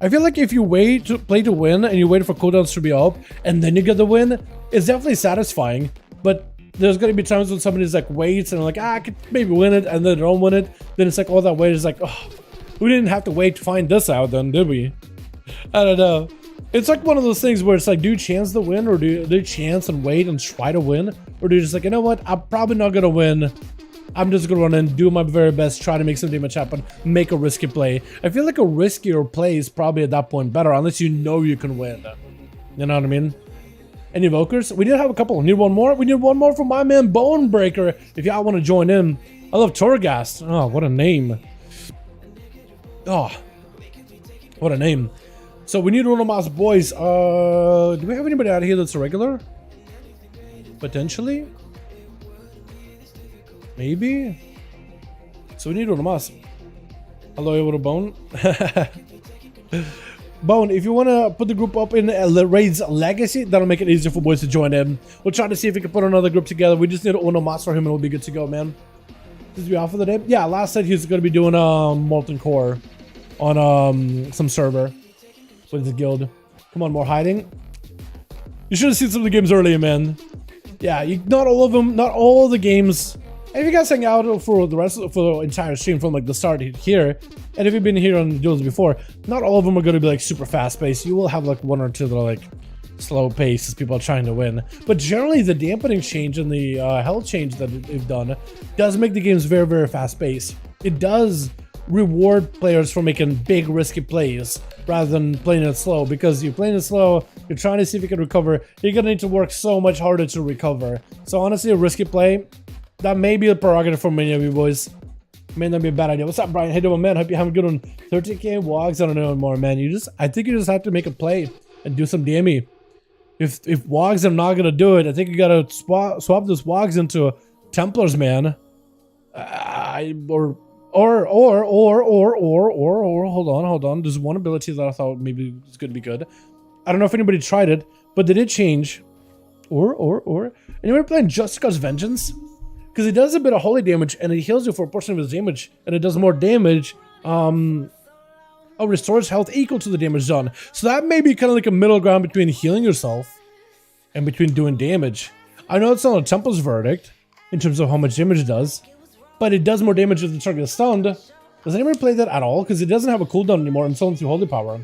I feel like if you wait to play to win and you wait for cooldowns to be up and then you get the win, it's definitely satisfying. But there's going to be times when somebody's like waits and like, I could maybe win it, and then they don't win it. Then it's like all that wait is like, oh, we didn't have to wait to find this out then, did we? I don't know. It's like one of those things where it's like, do you chance the win, or do you chance and wait and try to win? Or do you just like, you know what, I'm probably not going to win. I'm just going to run and do my very best, try to make some damage happen, make a risky play. I feel like a riskier play is probably at that point better, unless you know you can win. You know what I mean? Any evokers? We did have a couple. We need one more. We need one more from my man Bonebreaker. If y'all want to join in. I love Torghast. Oh, what a name. Oh, what a name. So we need one of my boys. Do we have anybody out here that's a regular? Potentially? Maybe? So we need one of us. Hello, you with a Bone? Bone, if you want to put the group up in Raid's Legacy, that'll make it easier for boys to join in. We'll try to see if we can put another group together. We just need to own a mods for him and we'll be good to go, man. This will be off for the day. Yeah, last said he was going to be doing Molten Core on some server with his guild. Come on, more hiding. You should have seen some of the games earlier, man. Yeah, not all of them, not all the games. And if you guys hang out for the entire stream from like the start here, and if you've been here on duels before, not all of them are going to be like super fast paced. You will have like one or two that are like slow paced as people are trying to win. But generally, the dampening change and the health change that they've done does make the games very, very fast paced. It does reward players for making big risky plays rather than playing it slow, because you're playing it slow, you're trying to see if you can recover, you're gonna need to work so much harder to recover. So honestly, a risky play, that may be a prerogative for many of you boys. May not be a bad idea. What's up, Brian? Hey, doing, man? Hope you having a good one. 13k wogs, I don't know anymore, man. I think you just have to make a play and do some damage. If wogs are not gonna do it, I think you gotta swap those wogs into Templars, man. Or hold on. There's one ability that I thought maybe was gonna be good. I don't know if anybody tried it, but they did change. Anybody playing Just Cause Vengeance? Because it does a bit of holy damage and it heals you for a portion of his damage, and it does more damage. Restores health equal to the damage done. So that may be kind of like a middle ground between healing yourself and between doing damage. I know it's not a Temple's verdict in terms of how much damage it does, but it does more damage if the target is stunned. Does anybody play that at all? Because it doesn't have a cooldown anymore and someone through holy power.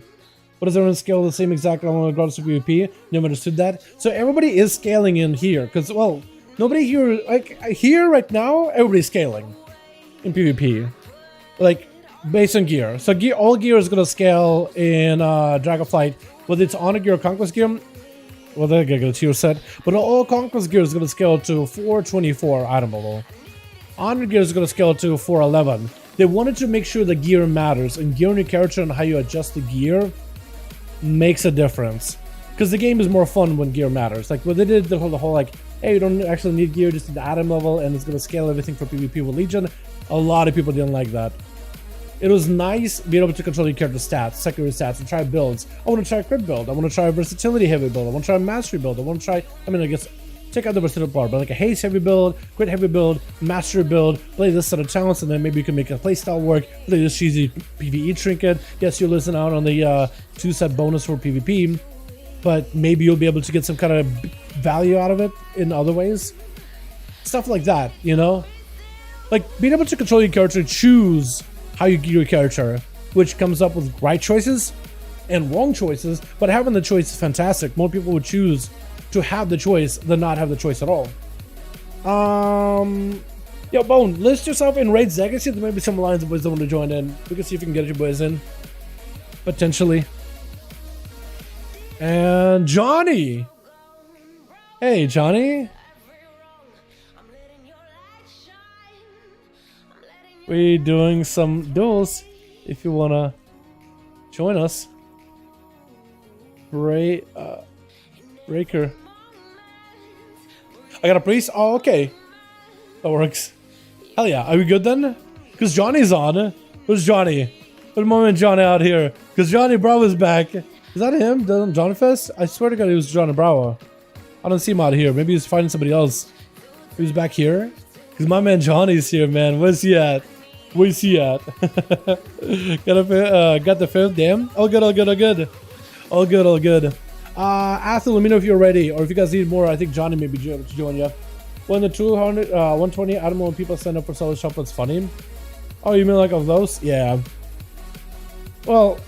But does everyone scale the same exact amount regardless of PvP? Never understood that. So everybody is scaling in here, because, well, nobody here, like, here right now, everybody's scaling in PvP. Like, based on gear. So all gear is going to scale in Dragonflight, whether it's Honor gear or Conquest gear. Well, they're going to get a tier set. But all Conquest gear is going to scale to 424 item level. Honor gear is going to scale to 411. They wanted to make sure the gear matters, and gear on your character and how you adjust the gear makes a difference. Because the game is more fun when gear matters. Like, when they did the whole like, hey, you don't actually need gear, just the item level, and it's going to scale everything for PvP with Legion, a lot of people didn't like that. It was nice being able to control your character stats, secondary stats, and try builds. I want to try a crit build. I want to try a versatility heavy build. I want to try a mastery build. I want to try, I guess, check out the versatility part, but like a haste heavy build, crit heavy build, mastery build, play this set of talents, and then maybe you can make a playstyle work, play this cheesy PvE trinket. Yes, you'll listen out on the 2-set bonus for PvP, but maybe you'll be able to get some kind of value out of it in other ways. Stuff like that, you know? Like, being able to control your character, choose how you gear your character, which comes up with right choices and wrong choices, but having the choice is fantastic. More people would choose to have the choice than not have the choice at all. Yo, Bone, list yourself in Raid's Legacy. There may be some lines of boys that want to join in. We can see if we can get your boys in. Potentially. And Johnny! Hey, Johnny! We're doing some duels if you wanna join us. Breaker. I got a priest? Oh, okay. That works. Hell yeah. Are we good then? Because Johnny's on. Who's Johnny? Put my man Johnny out here. Because Johnny Bravo is back. Is that him? Johnny Fest? I swear to God, he was Johnny Bravo. I don't see him out here. Maybe he's fighting somebody else. Who's back here? Because my man Johnny's here, man. Where's he at? Where's he at? Got the fifth. Damn. All good, all good, all good. All good, all good. Athel, let me know if you're ready. Or if you guys need more, I think Johnny may be joining you. When the 200, 120, I don't know when people sign up for solid shop, it's funny. Oh, you mean like of those? Yeah. Well,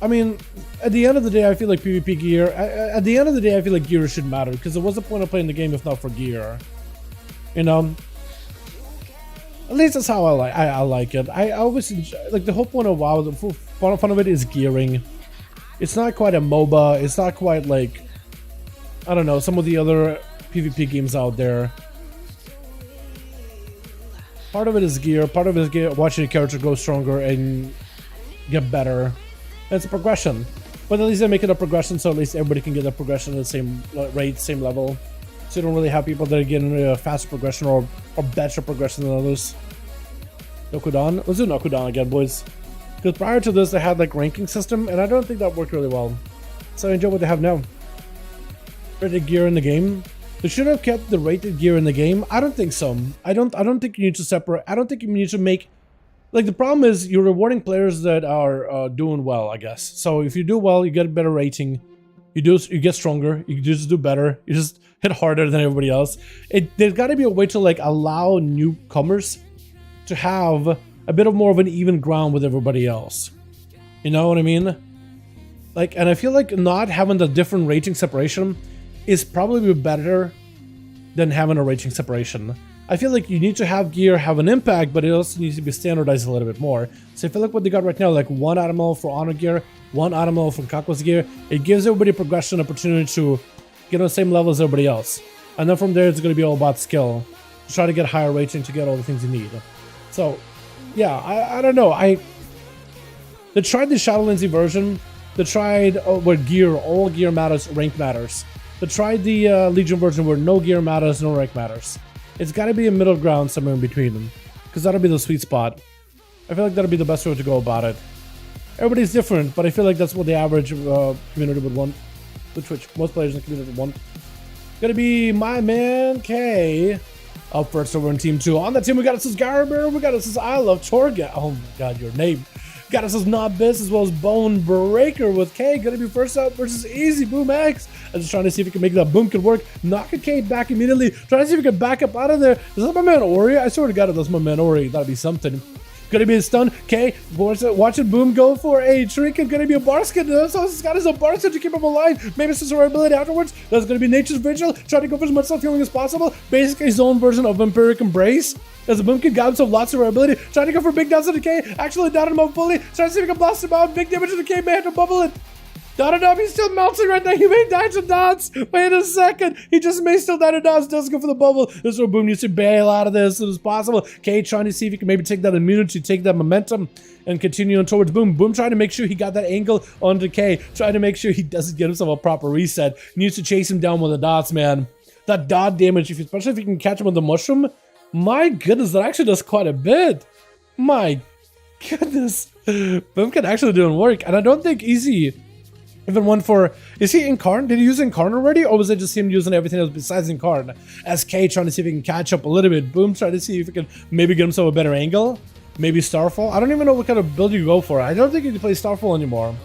I mean, at the end of the day, I feel like PvP gear, at the end of the day, I feel like gear should matter. Because what's the point of playing the game if not for gear? You know? At least that's how I like it. I always enjoy, like the whole point of WoW, the fun of it is gearing. It's not quite a MOBA. It's not quite like, I don't know, some of the other PvP games out there. Part of it is gear. Part of it is watching your character grow stronger and get better. It's a progression. But at least they make it a progression, so at least everybody can get a progression at the same rate, same level. So you don't really have people that are getting a faster progression or better progression than others. Nokudan? Let's do Nokudan again, boys. Because prior to this, they had like ranking system, and I don't think that worked really well. So I enjoy what they have now. Rated gear in the game. They should have kept the rated gear in the game. I don't think so. I don't think you need to separate. I don't think you need to make. Like the problem is you're rewarding players that are doing well, I guess. So if you do well, you get a better rating. You get stronger. You just do better. You just hit harder than everybody else. There's got to be a way to like allow newcomers to have a bit of more of an even ground with everybody else. You know what I mean? Like, and I feel like not having the different rating separation is probably better than having a rating separation. I feel like you need to have gear have an impact, but it also needs to be standardized a little bit more. So I feel like what they got right now, like one item level for honor gear, one item level for Kako's gear, it gives everybody a progression opportunity to get on the same level as everybody else. And then from there, it's going to be all about skill. To try to get higher rating to get all the things you need. So, yeah, I don't know. They tried the Shadow Lindsay version. They tried where gear, all gear matters, rank matters. They tried the Legion version where no gear matters, no rank matters. It's got to be a middle ground somewhere in between them. Because that'll be the sweet spot. I feel like that'll be the best way to go about it. Everybody's different, but I feel like that's what the average community would want. Which most players in the community would want. Gonna be my man K up first over in Team 2. On that team, we got us as Garber, we got us as I Love Torga. Oh my god, your name. Got us as Not Biz as well as Bone Breaker with K. Gonna be first out versus Easy Boom X. I'm just trying to see if we can make that boom could work. Knocking K back immediately. Trying to see if we can back up out of there. Is that my man Ori? I swear to god if that's my man Ori. That'd be something. Gonna be a stun. K, watch it boom go for a trinket. Gonna be a Barskin. So Scott is a Barskin to keep him alive. Maybe some survivability afterwards. That's gonna be Nature's Vigil. Trying to go for as much self-healing as possible. Basically his own version of Vampiric Embrace. As a Boomkid got himself lots of survivability. Trying to go for big downs to the K. Actually downed him up fully. Trying to see if he can blast him out. Big damage to the K. May have to bubble it. Dot, he's still melting right now. He may die to dots. Wait a second. He just may still die to dots. Doesn't go for the bubble. This is where Boom needs to bail out of this as soon as possible. K trying to see if he can maybe take that immunity, take that momentum, and continue on towards Boom. Boom trying to make sure he got that angle onto K. Trying to make sure he doesn't get himself a proper reset. He needs to chase him down with the dots, man. That dot damage, especially if you can catch him with the mushroom, my goodness, that actually does quite a bit. My goodness. Boomkid actually doing work. And I don't think Easy even one for, is he Incarn? Did he use Incarn already? Or was it just him using everything else besides Incarn? SK trying to see if he can catch up a little bit. Boom trying to see if he can maybe get himself a better angle. Maybe Starfall. I don't even know what kind of build you go for. I don't think you can play Starfall anymore.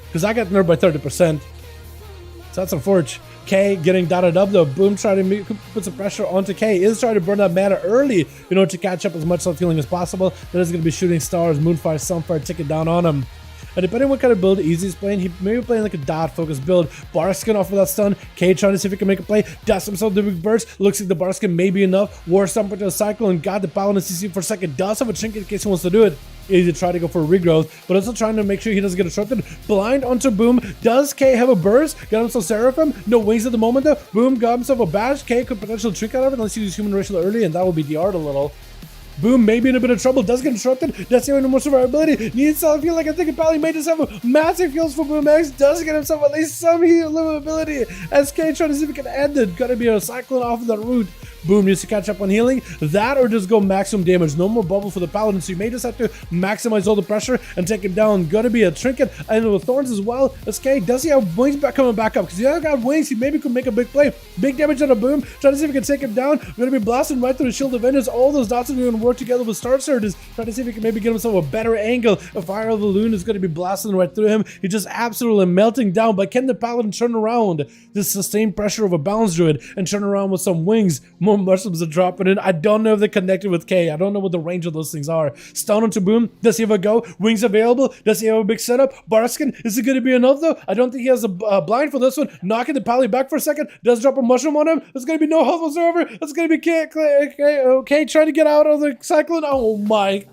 Because I got nerfed by 30%. So that's unfortunate. K getting dotted up though. Boom trying to put some pressure onto K. Is trying to burn that mana early in order to catch up as much self-healing as possible. Then is going to be shooting stars, Moonfire, Sunfire, take it down on him. And depending on what kind of build Easy's playing, he may be playing like a dot focused build. Barskin off with that stun. K trying to see if he can make a play. Does himself the big burst. Looks like the Barskin may be enough. War Stomper to a cycle and got the power in the CC for a second. Does have a trinket in case he wants to do it. Easy to try to go for a regrowth, but also trying to make sure he doesn't get disrupted. Blind onto Boom. Does K have a burst? Got himself Seraphim. No wings at the moment though. Boom got himself a bash. K could potentially trick out of it unless he uses human racial early, and that will be DR'd a little. Boom may be in a bit of trouble, does get disrupted, does have no more survivability, needs self heal. Like I think it probably may just have massive heals for Boom X, does get himself at least some heal livability. SK trying to see if he can end it, gotta be a cyclone off of that route. Boom, needs to catch up on healing. That or just go maximum damage. No more bubble for the paladin, so you may just have to maximize all the pressure and take him down. Gonna be a trinket, and with thorns as well. SK, does he have wings coming back up? Because he hasn't got wings, he maybe could make a big play. Big damage on a boom. Trying to see if we can take him down. We're gonna be blasting right through the shield of Venus. All those dots are going to work together with Star Surges. Trying to see if he can maybe get himself a better angle. A Fire of the Loon is going to be blasting right through him. He's just absolutely melting down. But can the paladin turn around this sustained pressure of a balance druid and turn around with some wings? More mushrooms are dropping in. I don't know if they're connected with K. I don't know what the range of those things are. Stun onto boom. Does he have a go? Wings available. Does he have a big setup? Barskin, is it going to be enough though? I don't think he has a blind for this one. Knocking the pally back for a second. Does drop a mushroom on him. There's going to be no health whatsoever. It's going to be K trying to get out of the cyclone. Oh my.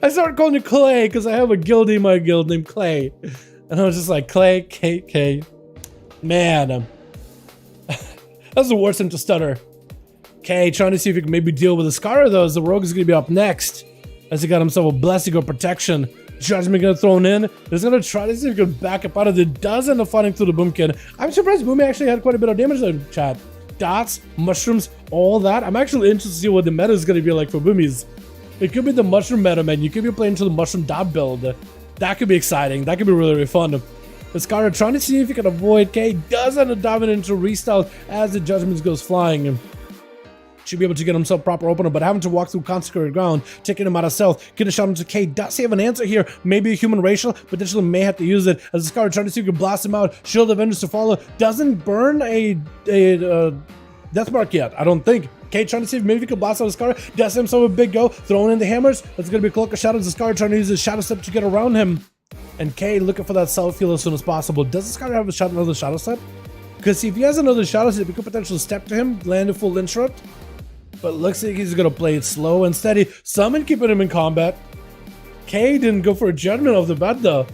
I started calling you Clay because I have a guildie in my guild named Clay. And I was just like, Clay, K. Man. That's the worst thing to stutter. K trying to see if he can maybe deal with the Scar though, as the rogue is going to be up next. As he got himself a blessing of protection. Judgment gonna thrown in. He's gonna try to see if he can back up out of it. Does end up fighting through the Boomkin. I'm surprised Boom actually had quite a bit of damage in the chat. Dots, mushrooms, all that. I'm actually interested to see what the meta is gonna be like for Boomies. It could be the mushroom meta, man. You could be playing to the mushroom dot build. That could be exciting. That could be really, really fun. The Scar trying to see if he can avoid K. Does end up diving into restyle as the Judgment goes flying. Should be able to get himself proper opener, but having to walk through consecrated ground, taking him out of stealth, get a shot into K. Does he have an answer here? Maybe a human racial, potentially may have to use it as the Scar trying to see if he can blast him out. Shield of Vengeance to follow. Doesn't burn a death mark yet, I don't think. K trying to see if maybe he can blast out the Scar. Does himself a big go, throwing in the hammers. That's going to be Cloak of Shadows. The Scar trying to use his Shadow Step to get around him. And K looking for that self-heal as soon as possible. Does the Scar have another Shadow Step? Because if he has another Shadow Step, we could potentially step to him, land a full interrupt. But looks like he's going to play it slow and steady. Summon keeping him in combat. K didn't go for a judgment off the bat though.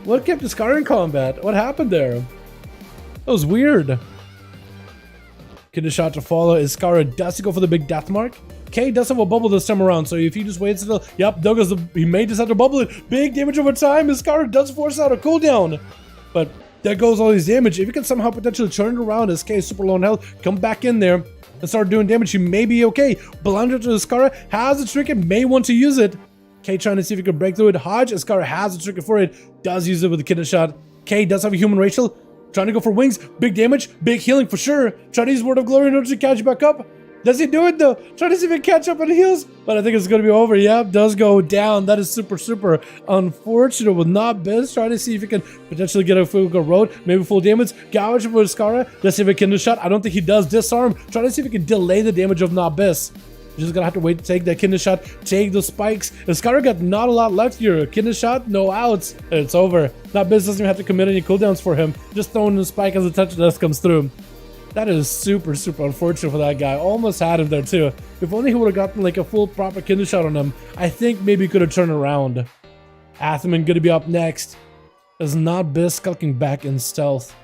What kept the Scar in combat? What happened there? That was weird. Get a shot to follow. Is Scar does go for the big death mark? K does have a bubble this time around, so if he just waits until... Yep, Douglas, he may just have to bubble it. Big damage over time. His Scar does force out a cooldown. But there goes all his damage. If you can somehow potentially turn it around as K is super low on health, come back in there and start doing damage, he may be okay. Blunder to the Scar, has a trinket, may want to use it. K trying to see if he can break through it. Hodge, Scar has a trinket for it, does use it with a kidney shot. K does have a human racial, trying to go for wings, big damage, big healing for sure. Trying to use Word of Glory in order to catch back up. Does he do it though? Trying to see if he can catch up and heals, but I think it's gonna be over. Yep, does go down. That is super unfortunate with not Biz. Trying to see if he can potentially get a full road, maybe full damage. Gouge for Scara. Let's see if he can shot. I don't think he does. Disarm. Trying to see if he can delay the damage of not Biz. Just gonna have to wait to take that kidney shot, take those spikes. And Scara got not a lot left here. Kidney shot, no outs. It's over. Not Biz doesn't even have to commit any cooldowns for him. Just throwing the spike as the touch of death comes through. That is super unfortunate for that guy. Almost had him there too. If only he would have gotten like a full proper kidney shot on him, I think maybe he could have turned around. Atheman gonna be up next. Is not Biz skulking back in stealth.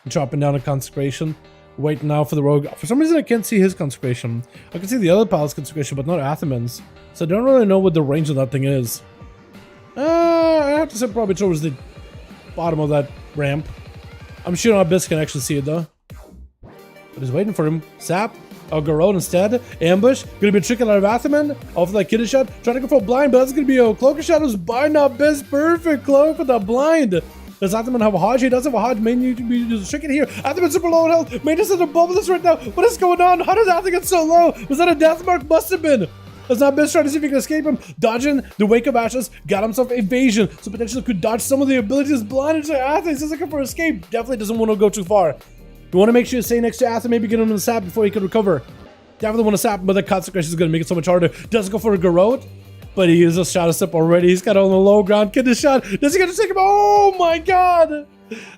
Dropping down a consecration. Waiting now for the rogue. For some reason I can't see his consecration. I can see the other pal's consecration, but not Atheman's. So I don't really know what the range of that thing is. I have to say probably towards the bottom of that ramp. I'm sure not Biz can actually see it though. But he's waiting for him. Sap. Oh, Garone instead. Ambush. Gonna be tricking out of Atheman. Off that kidney shot. Trying to go for a blind, but that's gonna be a Cloak of Shadows by not Biz. Perfect cloak with that blind. Does Atheman have a Hodge? He does have a Hodge. May need to be tricking here. Atheman super low on health. May just have to bubble this right now. What is going on? How does Atheman get so low? Was that a death mark? Must have been. That's not Biz trying to see if he can escape him. Dodging the Wake of Ashes. Got himself evasion. So potentially could dodge some of the abilities. Blinded to Atheman. He's looking for escape. Definitely doesn't want to go too far. You want to make sure you stay next to Atheman, maybe get him in the sap before he can recover. Definitely want to sap, but the consecration is going to make it so much harder. Does go for a Garrote, but he uses a Shadow Step already. He's got on the low ground. Get the shot. Does he get to take him? Oh my god!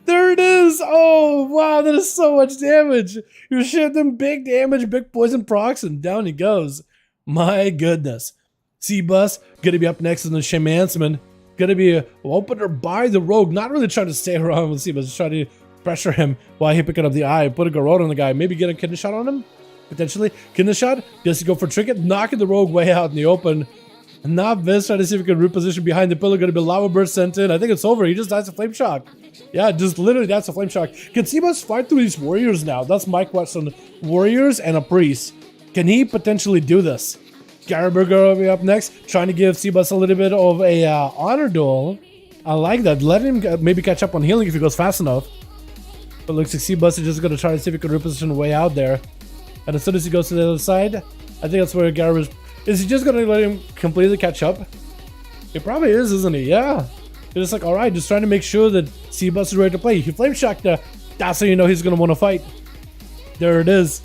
There it is. Oh wow, that is so much damage. You shot them big damage, big poison procs, and down he goes. My goodness. C-Bus going to be up next in the Shamansman. Going to be opener by the rogue. Not really trying to stay around with C-Bus, just trying to pressure him while he picking up the eye. Put a Garrote on the guy. Maybe get a kidney shot on him? Potentially. Kidney shot? Does he go for trinket? Knocking the rogue way out in the open. Not this. Trying to see if we can reposition behind the pillar. Gonna be lava burst sent in. I think it's over. He just dies to flame shock. Yeah, just literally that's a flame shock. Can Seabass fight through these warriors now? That's my question. Warriors and a priest. Can he potentially do this? Garber gonna be up next, trying to give Seabass a little bit of a honor duel. I like that. Let him maybe catch up on healing if he goes fast enough. But looks like Seabass is just gonna try to see if he can reposition way out there. And as soon as he goes to the other side, I think that's where Garber is he just gonna let him completely catch up? He probably is, isn't he? Yeah. He's just like, all right, just trying to make sure that Seabass is ready to play. He flame shocked there. That's how you know he's gonna want to fight. There it is.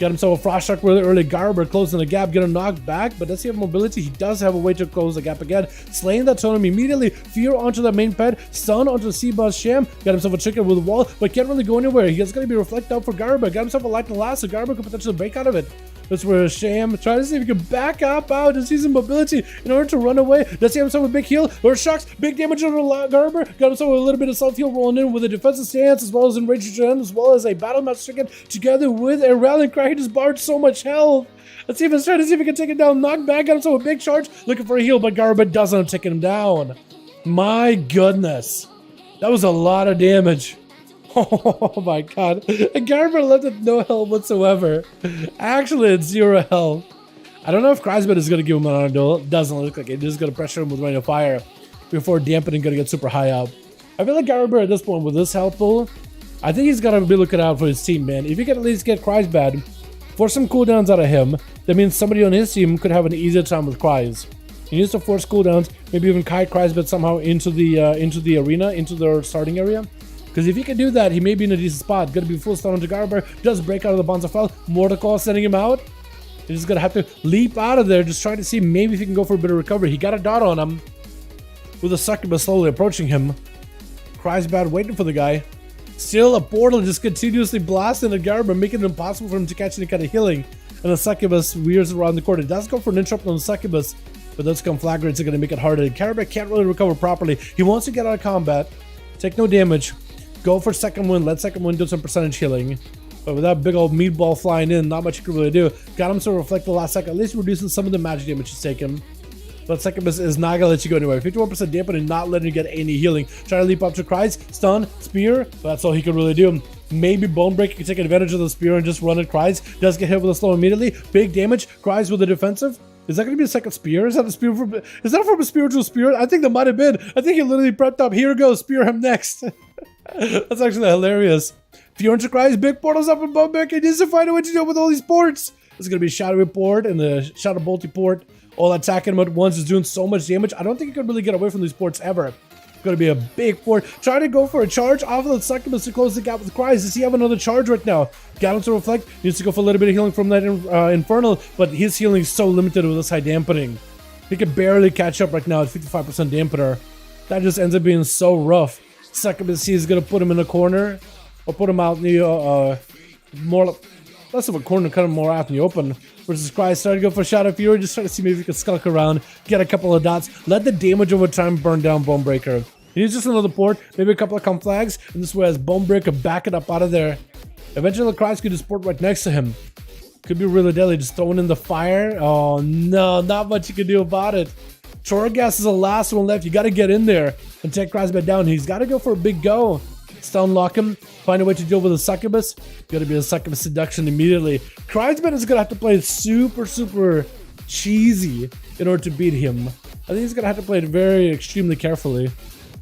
Got himself a frost shock really early. Garber closing the gap, getting knocked back, but does he have mobility? He does have a way to close the gap again. Slaying that totem immediately. Fear onto the main pad. Stun onto the Seabass Sham. Got himself a chicken with a wall, but can't really go anywhere. He's going to be reflected out for Garber. Got himself a lightning last, so Garber could potentially break out of it. That's where Sham trying to see if he can back up out to see some mobility in order to run away. Does he have himself a big heal or shocks? Big damage on Garber. Got himself a little bit of self heal rolling in with a defensive stance as well as enraged gen as well as a battle match chicken together with a rallying cry. He just barred so much health. Let's see if he's trying to see if he can take it down. Knock back. Got himself a big charge. Looking for a heal, but Garber doesn't take him down. My goodness. That was a lot of damage. Oh my god. Garber left with no health whatsoever. Actually, it's 0 health. I don't know if Kreisbet is going to give him an honor duel. It doesn't look like it. Just going to pressure him with rain of fire before dampening going to get super high up. I feel like Garber at this point with this health pool, I think he's got to be looking out for his team, man. If he can at least get Kreisbet, force some cooldowns out of him, that means somebody on his team could have an easier time with Kreis. He needs to force cooldowns, maybe even kite Kreisbet somehow into the arena, into their starting area. Because if he can do that, he may be in a decent spot. Gonna be full stun onto Garber. Does break out of the bonds of fell. Mordecai sending him out. He's just gonna have to leap out of there. Just trying to see maybe if he can go for a bit of recovery. He got a dot on him. With a succubus slowly approaching him. Cries bad waiting for the guy. Still a portal just continuously blasting at Garber, making it impossible for him to catch any kind of healing. And the succubus weirds around the corner. It does go for an interrupt on the succubus. But those conflagrates are gonna make it harder. Garber can't really recover properly. He wants to get out of combat. Take no damage. Go for second wind, let second wind do some percentage healing. But with that big old meatball flying in, not much you can really do. Got him to reflect the last second, at least reducing some of the magic damage he's taken. But second is not gonna let you go anywhere. 51% dampen and not letting you get any healing. Try to leap up to Kreis, stun, spear, but that's all he could really do. Maybe Bonebreaker can take advantage of the spear and just run at Kreis. Does get hit with a slow immediately. Big damage, Kreis with the defensive. Is that going to be a second spear? Is that a spear from? Is that from a spiritual spirit? I think that might have been. I think he literally prepped up. Here goes, spear him next. That's actually hilarious. Fiorent's cries, big portals up in Bonebreaker. He needs to find a way to deal with all these ports. It's going to be a Shadowy port and the Shadow Bolty port. All attacking him at once is doing so much damage. I don't think he could really get away from these ports ever. Going to be a big port. Trying to go for a charge off of the succubus to close the gap with Kreis. Does he have another charge right now? Got him to reflect. Needs to go for a little bit of healing from that infernal, but his healing is so limited with this high dampening. He can barely catch up right now at 55% dampener. That just ends up being so rough. Succubus is going to put him in a corner or put him out in the more less of a corner, cut him more out in the open. Versus Kreis starting to go for Shadow Fury, just trying to see maybe he can skulk around, get a couple of dots, let the damage over time burn down Bonebreaker. He needs just another port, maybe a couple of comp flags, and this way has Bonebreaker back it up out of there. Eventually Kreis could just port right next to him. Could be really deadly, just throwing in the fire. Oh no, not much you can do about it. Torgas is the last one left. You got to get in there and take Kreis back down. He's got to go for a big go. Stun lock him, find a way to deal with the succubus. Gotta be a succubus seduction immediately. Kreisman is gonna have to play super cheesy in order to beat him. I think he's gonna have to play it very extremely carefully.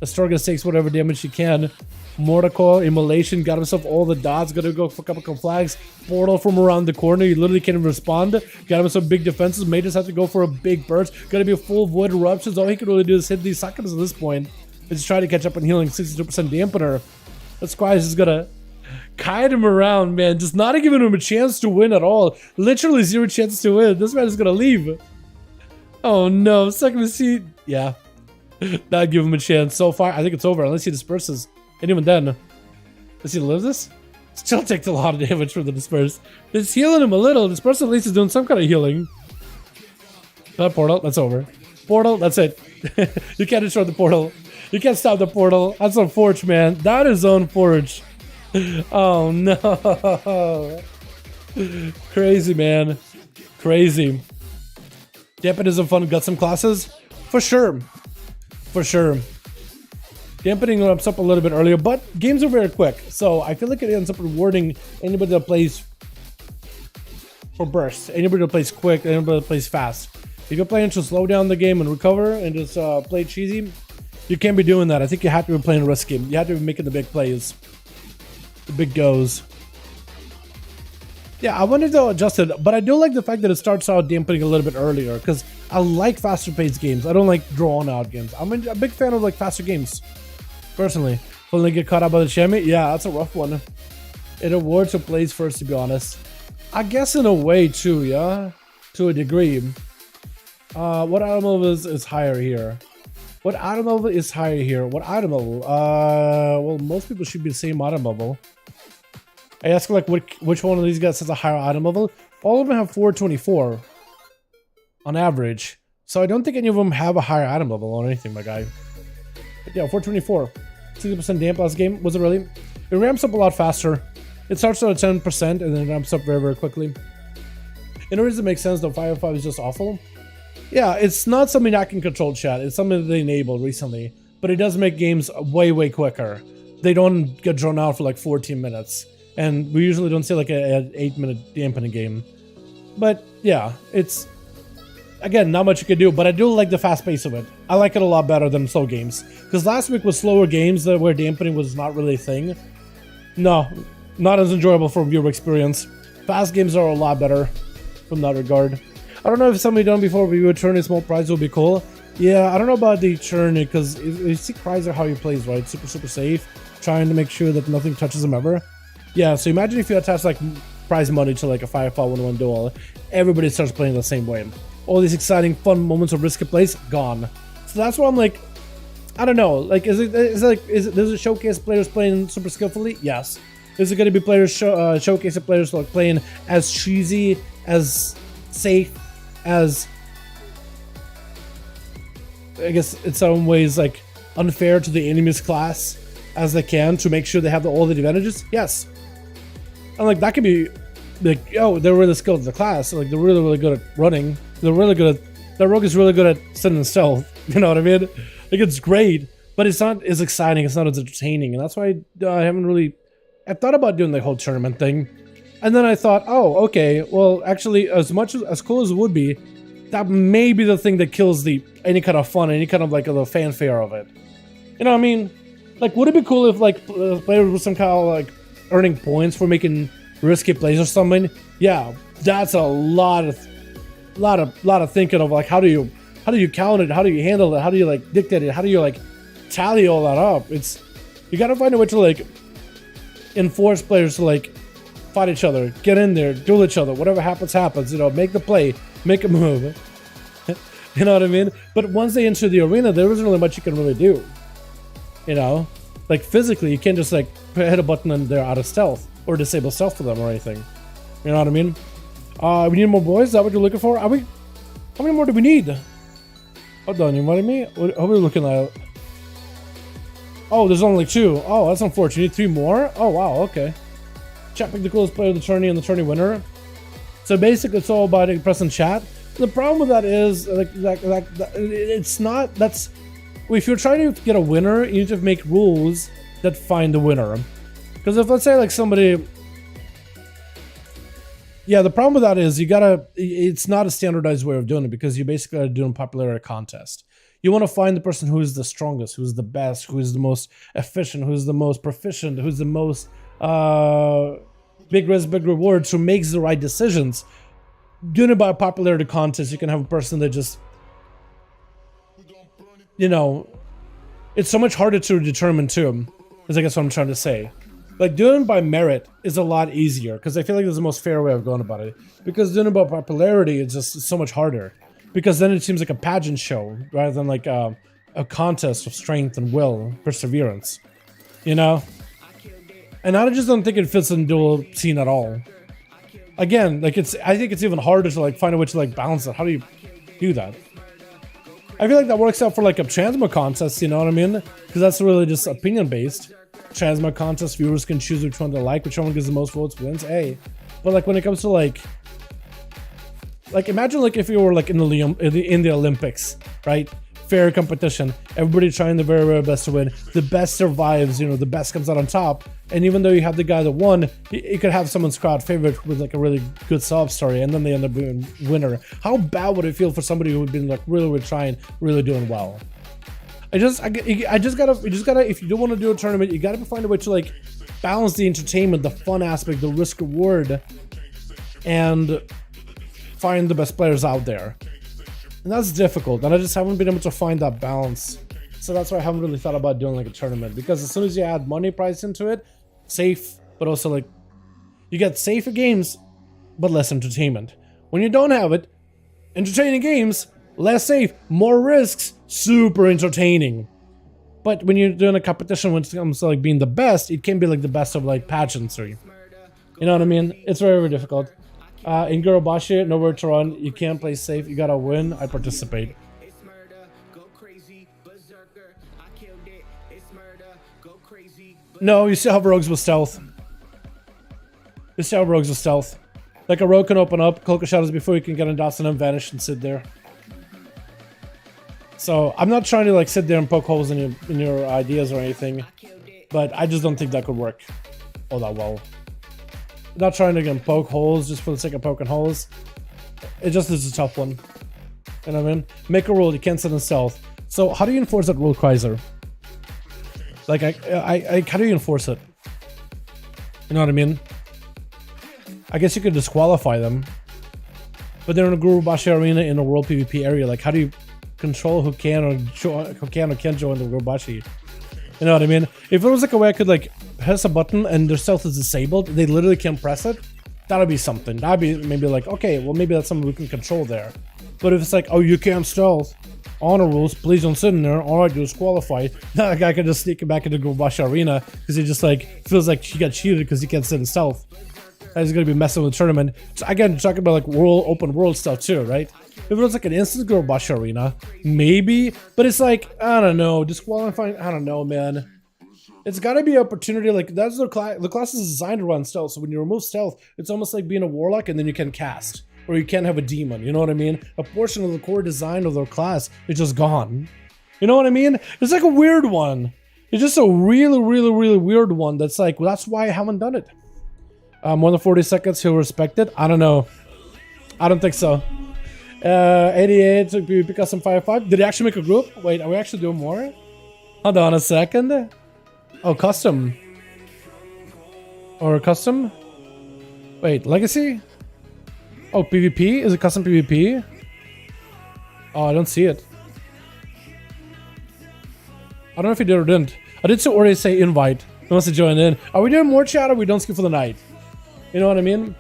Astorgas takes whatever damage he can. Mordecai, Immolation, got himself all the dots, gonna go for a couple of flags. Portal from around the corner, he literally can't even respond. Got him some big defenses, may just have to go for a big burst. Gonna be a full void eruptions. All he can really do is hit these succubus at this point. He's trying to catch up on healing, 62% dampener. That's why he's gonna kite him around, man. Just not giving him a chance to win at all. Literally 0 chance to win. This man is gonna leave. Oh no, second seat. Yeah. Not give him a chance. So far, I think it's over unless he disperses. And even then, does he live this? Still takes a lot of damage from the disperse. It's healing him a little. Disperse at least is doing some kind of healing. That portal, that's over. Portal, that's it. You can't destroy the portal. You can't stop the portal. That's on Forge, man. That is on Forge. Oh no. Crazy, man. Crazy. Dampen is a fun gutsome classes? For sure. For sure. Dampening ramps up a little bit earlier, but games are very quick. So I feel like it ends up rewarding anybody that plays for bursts. Anybody that plays quick, anybody that plays fast. If you're playing to slow down the game and recover and just play cheesy, you can't be doing that. I think you have to be playing risky. You have to be making the big plays. The big goes. Yeah, I wanted to adjust it, but I do like the fact that it starts out dampening a little bit earlier, because I like faster paced games. I don't like drawn out games. I'm a big fan of like faster games, personally. Will they get caught up by the chamois? Yeah, that's a rough one. It awards who plays first, to be honest. I guess in a way too, yeah, to a degree. What item level is higher here? What item level is higher here? What item level? Well, most people should be the same item level. I ask like which one of these guys has a higher item level. All of them have 424 on average. So I don't think any of them have a higher item level or anything, my guy. But yeah, 424. 60% damp last game. Was it really? It ramps up a lot faster. It starts out at 10% and then ramps up very, very quickly. In a reason it makes sense, though 5V5 is just awful. Yeah, it's not something I can control, chat. It's something that they enabled recently. But it does make games way, way quicker. They don't get drawn out for like 14 minutes. And we usually don't see like an 8-minute dampening game. But yeah, it's, again, not much you can do, but I do like the fast pace of it. I like it a lot better than slow games. Because last week was slower games where dampening was not really a thing. No, not as enjoyable for viewer experience. Fast games are a lot better from that regard. I don't know if somebody done before, but you would turn a small prize would be cool. Yeah, I don't know about the turn, because you see Kreiser how he plays, right? Super, super safe. Trying to make sure that nothing touches him ever. Yeah, so imagine if you attach like prize money to like a 5V5 1v1 duel. Everybody starts playing the same way. All these exciting, fun moments of risky plays, gone. So that's why I'm like, I don't know. Like, does it showcase players playing super skillfully? Yes. Is it going to be players showcasing players like playing as cheesy, as safe, as, I guess in some ways like unfair to the enemy's class as they can to make sure they have all the advantages? Yes. And like that could be like, oh, they're really skilled in the class. Like they're really, really good at running. They're really good at, that rogue is really good at sitting in stealth. You know what I mean? Like it's great, but it's not as exciting. It's not as entertaining, and that's why I haven't really. I thought about doing the whole tournament thing, and then I thought, oh, okay, well, actually, as cool as it would be, that may be the thing that kills any kind of fun, any kind of like the fanfare of it. You know what I mean? Like, would it be cool if like players were some kind of like earning points for making risky plays or something? Yeah, that's a lot of thinking of like how do you count it? How do you handle it? How do you like dictate it? How do you like tally all that up? You gotta find a way to like enforce players to like fight each other, get in there, duel each other, whatever happens, you know, make the play, make a move. You know what I mean? But once they enter the arena, there isn't really much you can really do. You know? Like physically, you can't just like hit a button and they're out of stealth or disable stealth for them or anything. You know what I mean? We need more boys. Is that what you're looking for? How many more do we need? Hold on, you invited me? What are we looking at? Oh, there's only 2. Oh, that's unfortunate. You need 3 more? Oh, wow, okay. Chat pick the coolest player of the tourney and the tourney winner. So basically, it's all about pressing chat. The problem with that is, it's not, that's, if you're trying to get a winner, you need to make rules that find the winner. Because if, let's say, like somebody, yeah, the problem with that is it's not a standardized way of doing it, because you basically are doing popularity contest. You want to find the person who is the strongest, who's the best, who is the most efficient, who's the most proficient, who's the most big risk, big rewards, who makes the right decisions. Doing it by a popularity contest, you can have a person that just, you know, it's so much harder to determine too, is I guess what I'm trying to say. Like, doing it by merit is a lot easier, because I feel like there's the most fair way of going about it. Because doing it by popularity is just so much harder. Because then it seems like a pageant show, rather than like a contest of strength and will, perseverance. You know? And I just don't think it fits in the duel scene at all. Again, like I think it's even harder to like find a way to like balance it. How do you do that? I feel like that works out for like a transmog contest, you know what I mean? Because that's really just opinion based. Transmog contest, viewers can choose which one they like, which one gives the most votes wins. Hey, but like when it comes to like like imagine like if you were like in the Olympics, right? Fair competition, everybody trying the very, very best to win. The best survives, you know, the best comes out on top. And even though you have the guy that won, you could have someone's crowd favorite with like a really good sob story, and then they end up being winner. How bad would it feel for somebody who would been like really, really trying, really doing well? You just gotta, if you do want to do a tournament, you gotta find a way to like balance the entertainment, the fun aspect, the risk reward, and find the best players out there. And that's difficult, and I just haven't been able to find that balance. So that's why I haven't really thought about doing like a tournament, because as soon as you add money price into it, safe, but also like you get safer games, but less entertainment. When you don't have it, entertaining games, less safe, more risks, super entertaining. But when you're doing a competition, when it comes to like being the best, it can be like the best of like pageantry. You know what I mean? It's very, very difficult. In Gurubashi, nowhere to run. You can't play safe. You gotta win. I participate. No, you still have rogues with stealth. You still have rogues with stealth. Like a rogue can open up, cloak of shadows before you can get in dots and then vanish and sit there. So I'm not trying to like sit there and poke holes in your ideas or anything, but I just don't think that could work all that well. Not trying to again poke holes just for the sake of poking holes. It just is a tough one. You know what I mean? Make a rule, you can't sit in stealth. So how do you enforce that rule, Kaiser? Like how do you enforce it? You know what I mean? I guess you could disqualify them. But they're in a Gurubashi arena in a world PvP area. Like how do you control who can or can't join the Gurubashi? You know what I mean? If it was like a way I could like press a button and their stealth is disabled, they literally can't press it, that'd be something. That'd be maybe like, okay, well maybe that's something we can control there. But if it's like, oh, you can't stealth, honor rules, please don't sit in there, all I do is qualify, that guy can just sneak back into Gurubashi arena because he just like feels like he got cheated because he can't sit in stealth. And he's gonna be messing with the tournament. So again, talking about like open world stuff too, right? If it was like an instant Gurubashi arena, maybe, but it's like, I don't know, disqualifying, I don't know, man. It's gotta be an opportunity, like that's the class is designed to run stealth, so when you remove stealth, it's almost like being a warlock and then you can cast, or you can have a demon, you know what I mean? A portion of the core design of their class is just gone. You know what I mean? It's like a weird one. It's just a really, really, really weird one that's like, well, that's why I haven't done it. More than 40 seconds, he'll respect it? I don't know. I don't think so. 88 took PvP custom 5V5. Did he actually make a group? Wait, are we actually doing more? Hold on a second. Oh, custom. Or custom? Wait, legacy? Oh, PvP? Is it custom PvP? Oh, I don't see it. I don't know if he did or didn't. I did already say invite. He wants to join in. Are we doing more chat or we don't skip for the night? You know what I mean?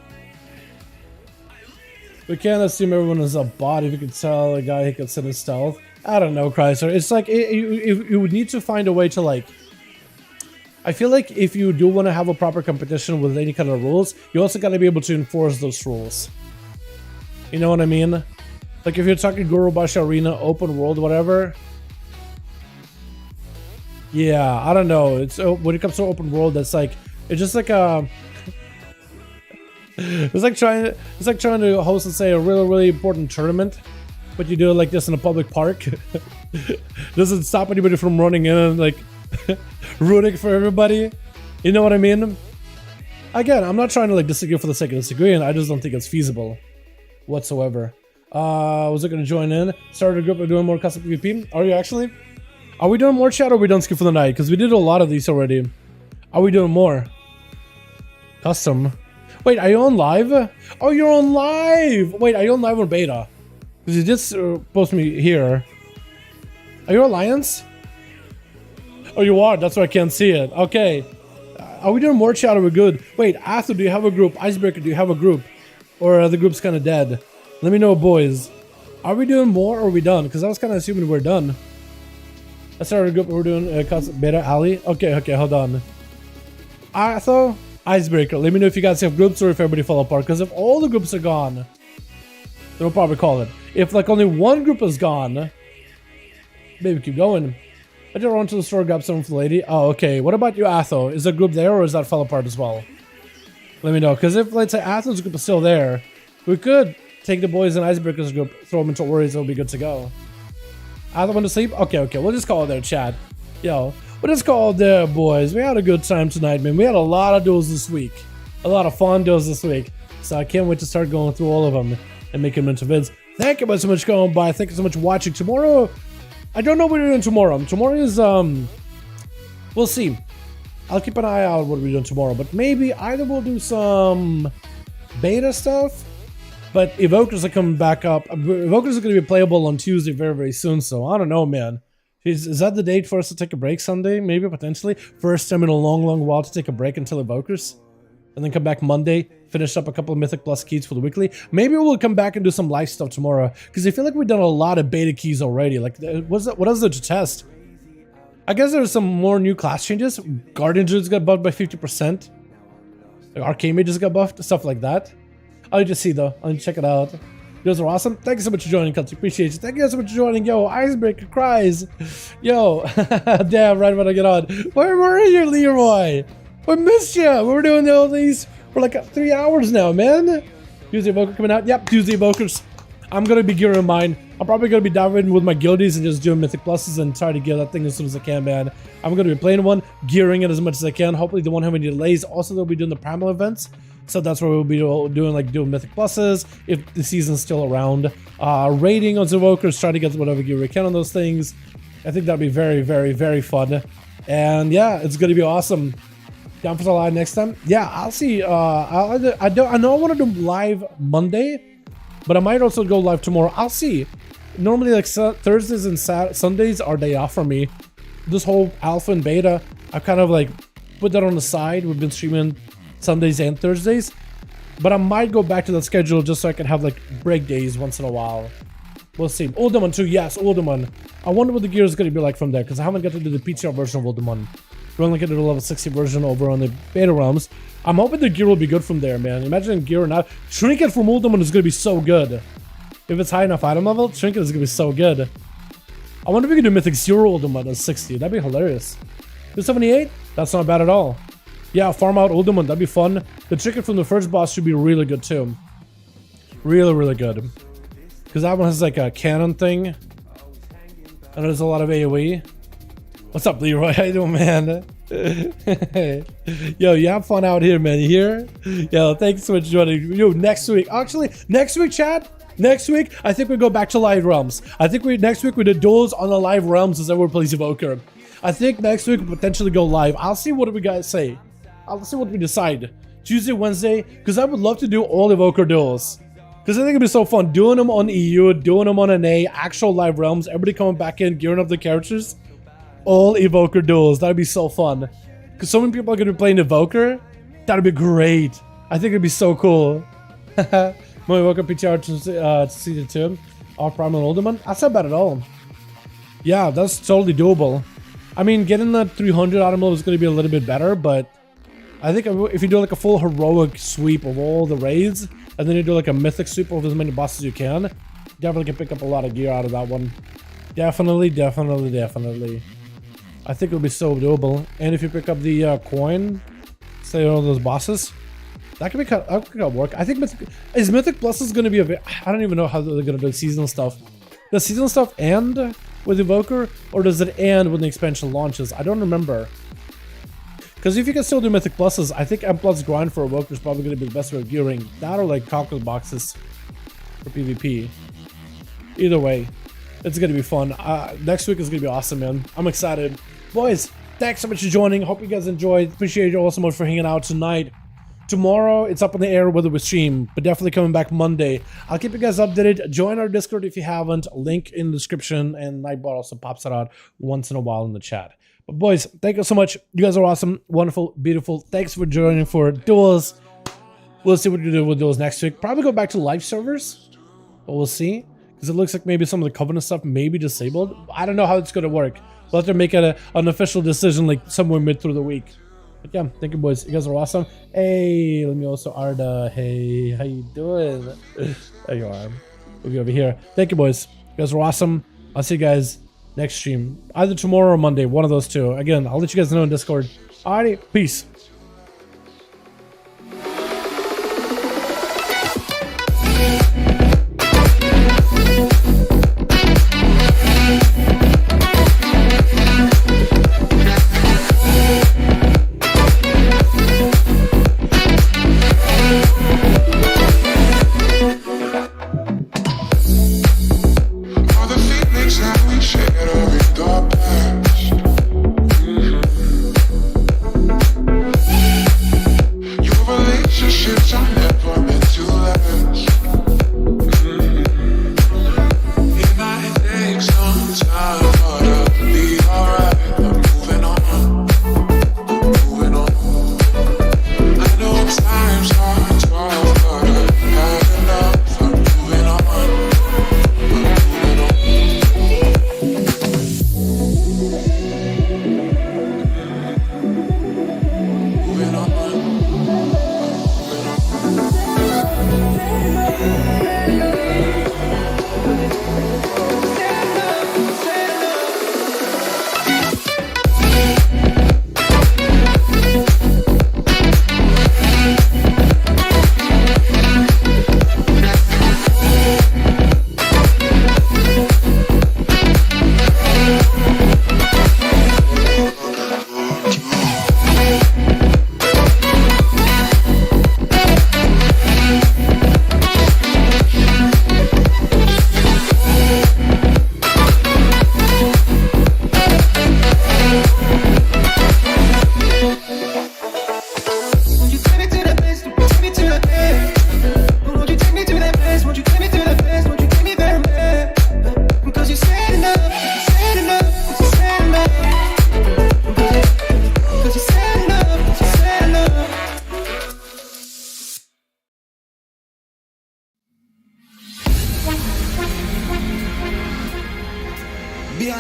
We can't assume everyone is a bot. If you could tell a guy he could sit in stealth. I don't know, Chrysler. It's like, you would need to find a way to like... I feel like if you do want to have a proper competition with any kind of rules, you also got to be able to enforce those rules. You know what I mean? Like if you're talking Gurubashi Arena, open world, whatever. Yeah, I don't know. It's when it comes to open world, that's like, it's just like a... It's like trying to host, and say, a really, really important tournament, but you do it like this in a public park. Doesn't stop anybody from running in and like rooting for everybody. You know what I mean? Again, I'm not trying to like disagree for the sake of disagreeing. I just don't think it's feasible whatsoever. Was it gonna join in? Started a group of doing more custom PvP. Are you actually? Are we doing more chat or we don't skip for the night? Because we did a lot of these already. Are we doing more? Custom. Wait, are you on live? Oh, you're on live! Wait, are you on live or beta? Because you just post me here. Are you Alliance? Oh, you are. That's why I can't see it. Okay. Are we doing more chat or we're good? Wait, Arthur, do you have a group? Icebreaker, do you have a group? Or the group's kind of dead? Let me know, boys. Are we doing more or are we done? Because I was kind of assuming we're done. I started a group. We're doing beta alley. Okay, hold on. Arthur, Icebreaker. Let me know if you guys have groups or if everybody fell apart. Because if all the groups are gone, then we'll probably call it. If like only one group is gone, maybe keep going. I just run to the store, grab something for the lady. Oh, okay. What about you, Atho? Is the group there or is that fell apart as well? Let me know. Because if, let's say, Atho's group is still there, we could take the boys in Icebreakers group, throw them into Warriors, it'll be good to go. Either one to sleep? Okay, we'll just call it there, chat. Yo, we'll just call it there, boys. We had a good time tonight, man. We had a lot of duels this week. A lot of fun duels this week. So I can't wait to start going through all of them and making them into vids. Thank you so much for going by. Thank you so much for watching. Tomorrow, I don't know what we're doing tomorrow. Tomorrow is, we'll see. I'll keep an eye out what we're doing tomorrow. But maybe either we'll do some beta stuff. But Evokers are coming back up. Evokers are going to be playable on Tuesday very, very soon. So I don't know, man. Is that the date for us to take a break Sunday? Maybe, potentially. First time in a long, long while to take a break until Evokers. And then come back Monday, finish up a couple of Mythic Plus keys for the weekly. Maybe we'll come back and do some live stuff tomorrow. Because I feel like we've done a lot of beta keys already. Like, what else did you test? I guess there's some more new class changes. Guardian Druids got buffed by 50%. Like Arcane Mages got buffed, stuff like that. I'll just see though. I'll check it out. You guys are awesome. Thank you so much for joining, Culty. Appreciate you. Thank you guys so much for joining. Yo, Icebreaker cries. Yo, damn, right when I get on. Where were you, Leroy? I missed you. We were doing all these for like 3 hours now, man. Tuesday Evoker coming out. Yep, Tuesday Evokers. I'm going to be gearing mine. I'm probably going to be diving with my guildies and just doing Mythic Pluses and try to gear that thing as soon as I can, man. I'm going to be playing one, gearing it as much as I can. Hopefully they won't have any delays. Also, they'll be doing the primal events. So that's where we'll be doing Mythic Pluses if the season's still around. Raiding on Evokers, trying to get whatever gear we can on those things. I think that'd be very, very, very fun. And yeah, it's going to be awesome. Down for the live next time? Yeah, I'll see. I know I want to do live Monday, but I might also go live tomorrow. I'll see. Normally, like Thursdays and Sundays are day off for me. This whole alpha and beta, I've kind of like put that on the side. We've been streaming Sundays and Thursdays, but I might go back to that schedule just so I can have like break days once in a while. We'll see. Uldaman too. Yes, Uldaman. I wonder what the gear is going to be like from there because I haven't got to do the PTR version of Uldaman. We're only getting the level 60 version over on the beta realms. I'm hoping the gear will be good from there, man. Imagine gear or not. Trinket from Uldaman is going to be so good. If it's high enough item level, Trinket is going to be so good. I wonder if we can do Mythic Zero Uldaman at 60. That'd be hilarious. 278? That's not bad at all. Yeah, farm out Uldaman. That'd be fun. The Trinket from the first boss should be really good too. Really, really good. Because that one has like a cannon thing. And there's a lot of AoE. What's up, Leroy? How you doing, man? Yo, you have fun out here, man. You hear? Yo, thanks so much for joining. Yo, next week. Actually, next week, chat. Next week, I think we go back to live realms. I think next week we do duels on the live realms as everyone plays Evoker. I think next week we'll potentially go live. I'll see what we guys say. I'll see what we decide. Tuesday, Wednesday, because I would love to do all Evoker duels. Because I think it'd be so fun doing them on EU, doing them on NA, actual live realms, everybody coming back in, gearing up the characters. All Evoker duels. That'd be so fun. Because so many people are going to be playing Evoker. That'd be great. I think it'd be so cool. My Evoker PTR to Season 2. Off Prime and Uldaman. That's not bad at all. Yeah, that's totally doable. I mean, getting that 300 item level is going to be a little bit better, but I think if you do like a full heroic sweep of all the raids, and then you do like a mythic sweep of as many bosses as you can, definitely can pick up a lot of gear out of that one. Definitely, definitely, definitely. I think it'll be so doable. And if you pick up the coin, say all those bosses, that could work. I think Mythic Plus is going to be a bit. I don't even know how they're going to do seasonal stuff. Does seasonal stuff end with Evoker, or does it end when the expansion launches? I don't remember. Because if you can still do Mythic Pluses, I think M Plus grind for Evoker is probably going to be the best way of gearing. That or like cockle boxes for PvP. Either way, it's going to be fun. Next week is going to be awesome, man. I'm excited. Boys, thanks so much for joining. Hope you guys enjoyed. Appreciate you all so much for hanging out tonight. Tomorrow, it's up in the air whether we stream, but definitely coming back Monday. I'll keep you guys updated. Join our Discord if you haven't. Link in the description, and Nightbot also pops it out once in a while in the chat. But boys, thank you so much. You guys are awesome, wonderful, beautiful. Thanks for joining for Duels. We'll see what we do with Duels next week. Probably go back to live servers, but we'll see. Because it looks like maybe some of the Covenant stuff may be disabled. I don't know how it's going to work. We'll have to make an official decision like somewhere mid through the week. But yeah, thank you, boys. You guys are awesome. Hey, let me also Arda. Hey, how you doing? There you are. We'll be over here. Thank you, boys. You guys are awesome. I'll see you guys next stream. Either tomorrow or Monday. One of those two. Again, I'll let you guys know in Discord. Alrighty, peace.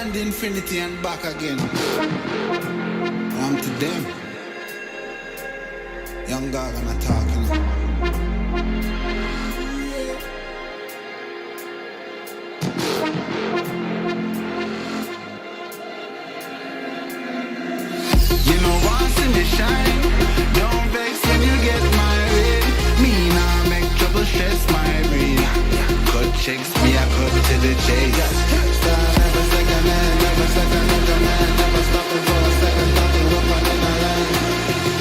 beyond infinity and back again. I'm to them. Young dog and I talking. You know once in the shine, don't vex when you get married. Me nah make trouble stress my brain. Cut checks me I cut to the chase. Never second hand, never second hand, never stopping for a second, nothing up on the line.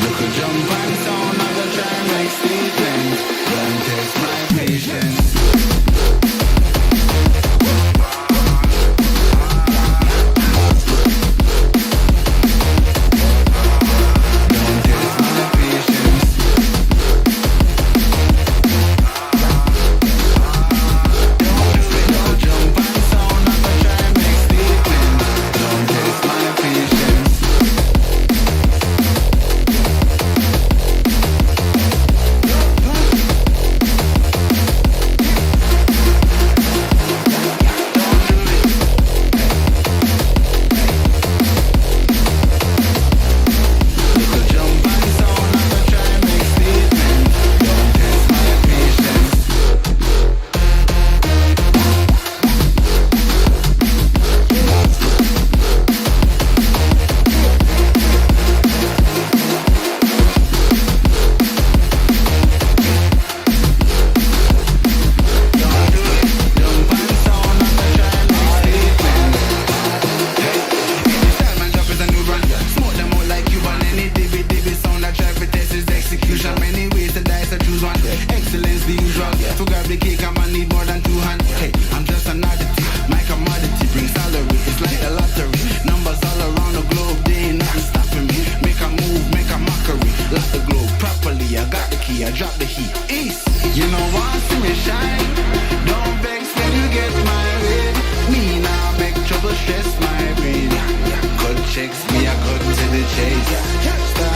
Look a jump and sound, I go try and make statements. Don't test my patience. Drop the heat. East. You know once see me shine. Don't vex when you get married. Me now make trouble stress my brain. Cut checks me I cut to the chase.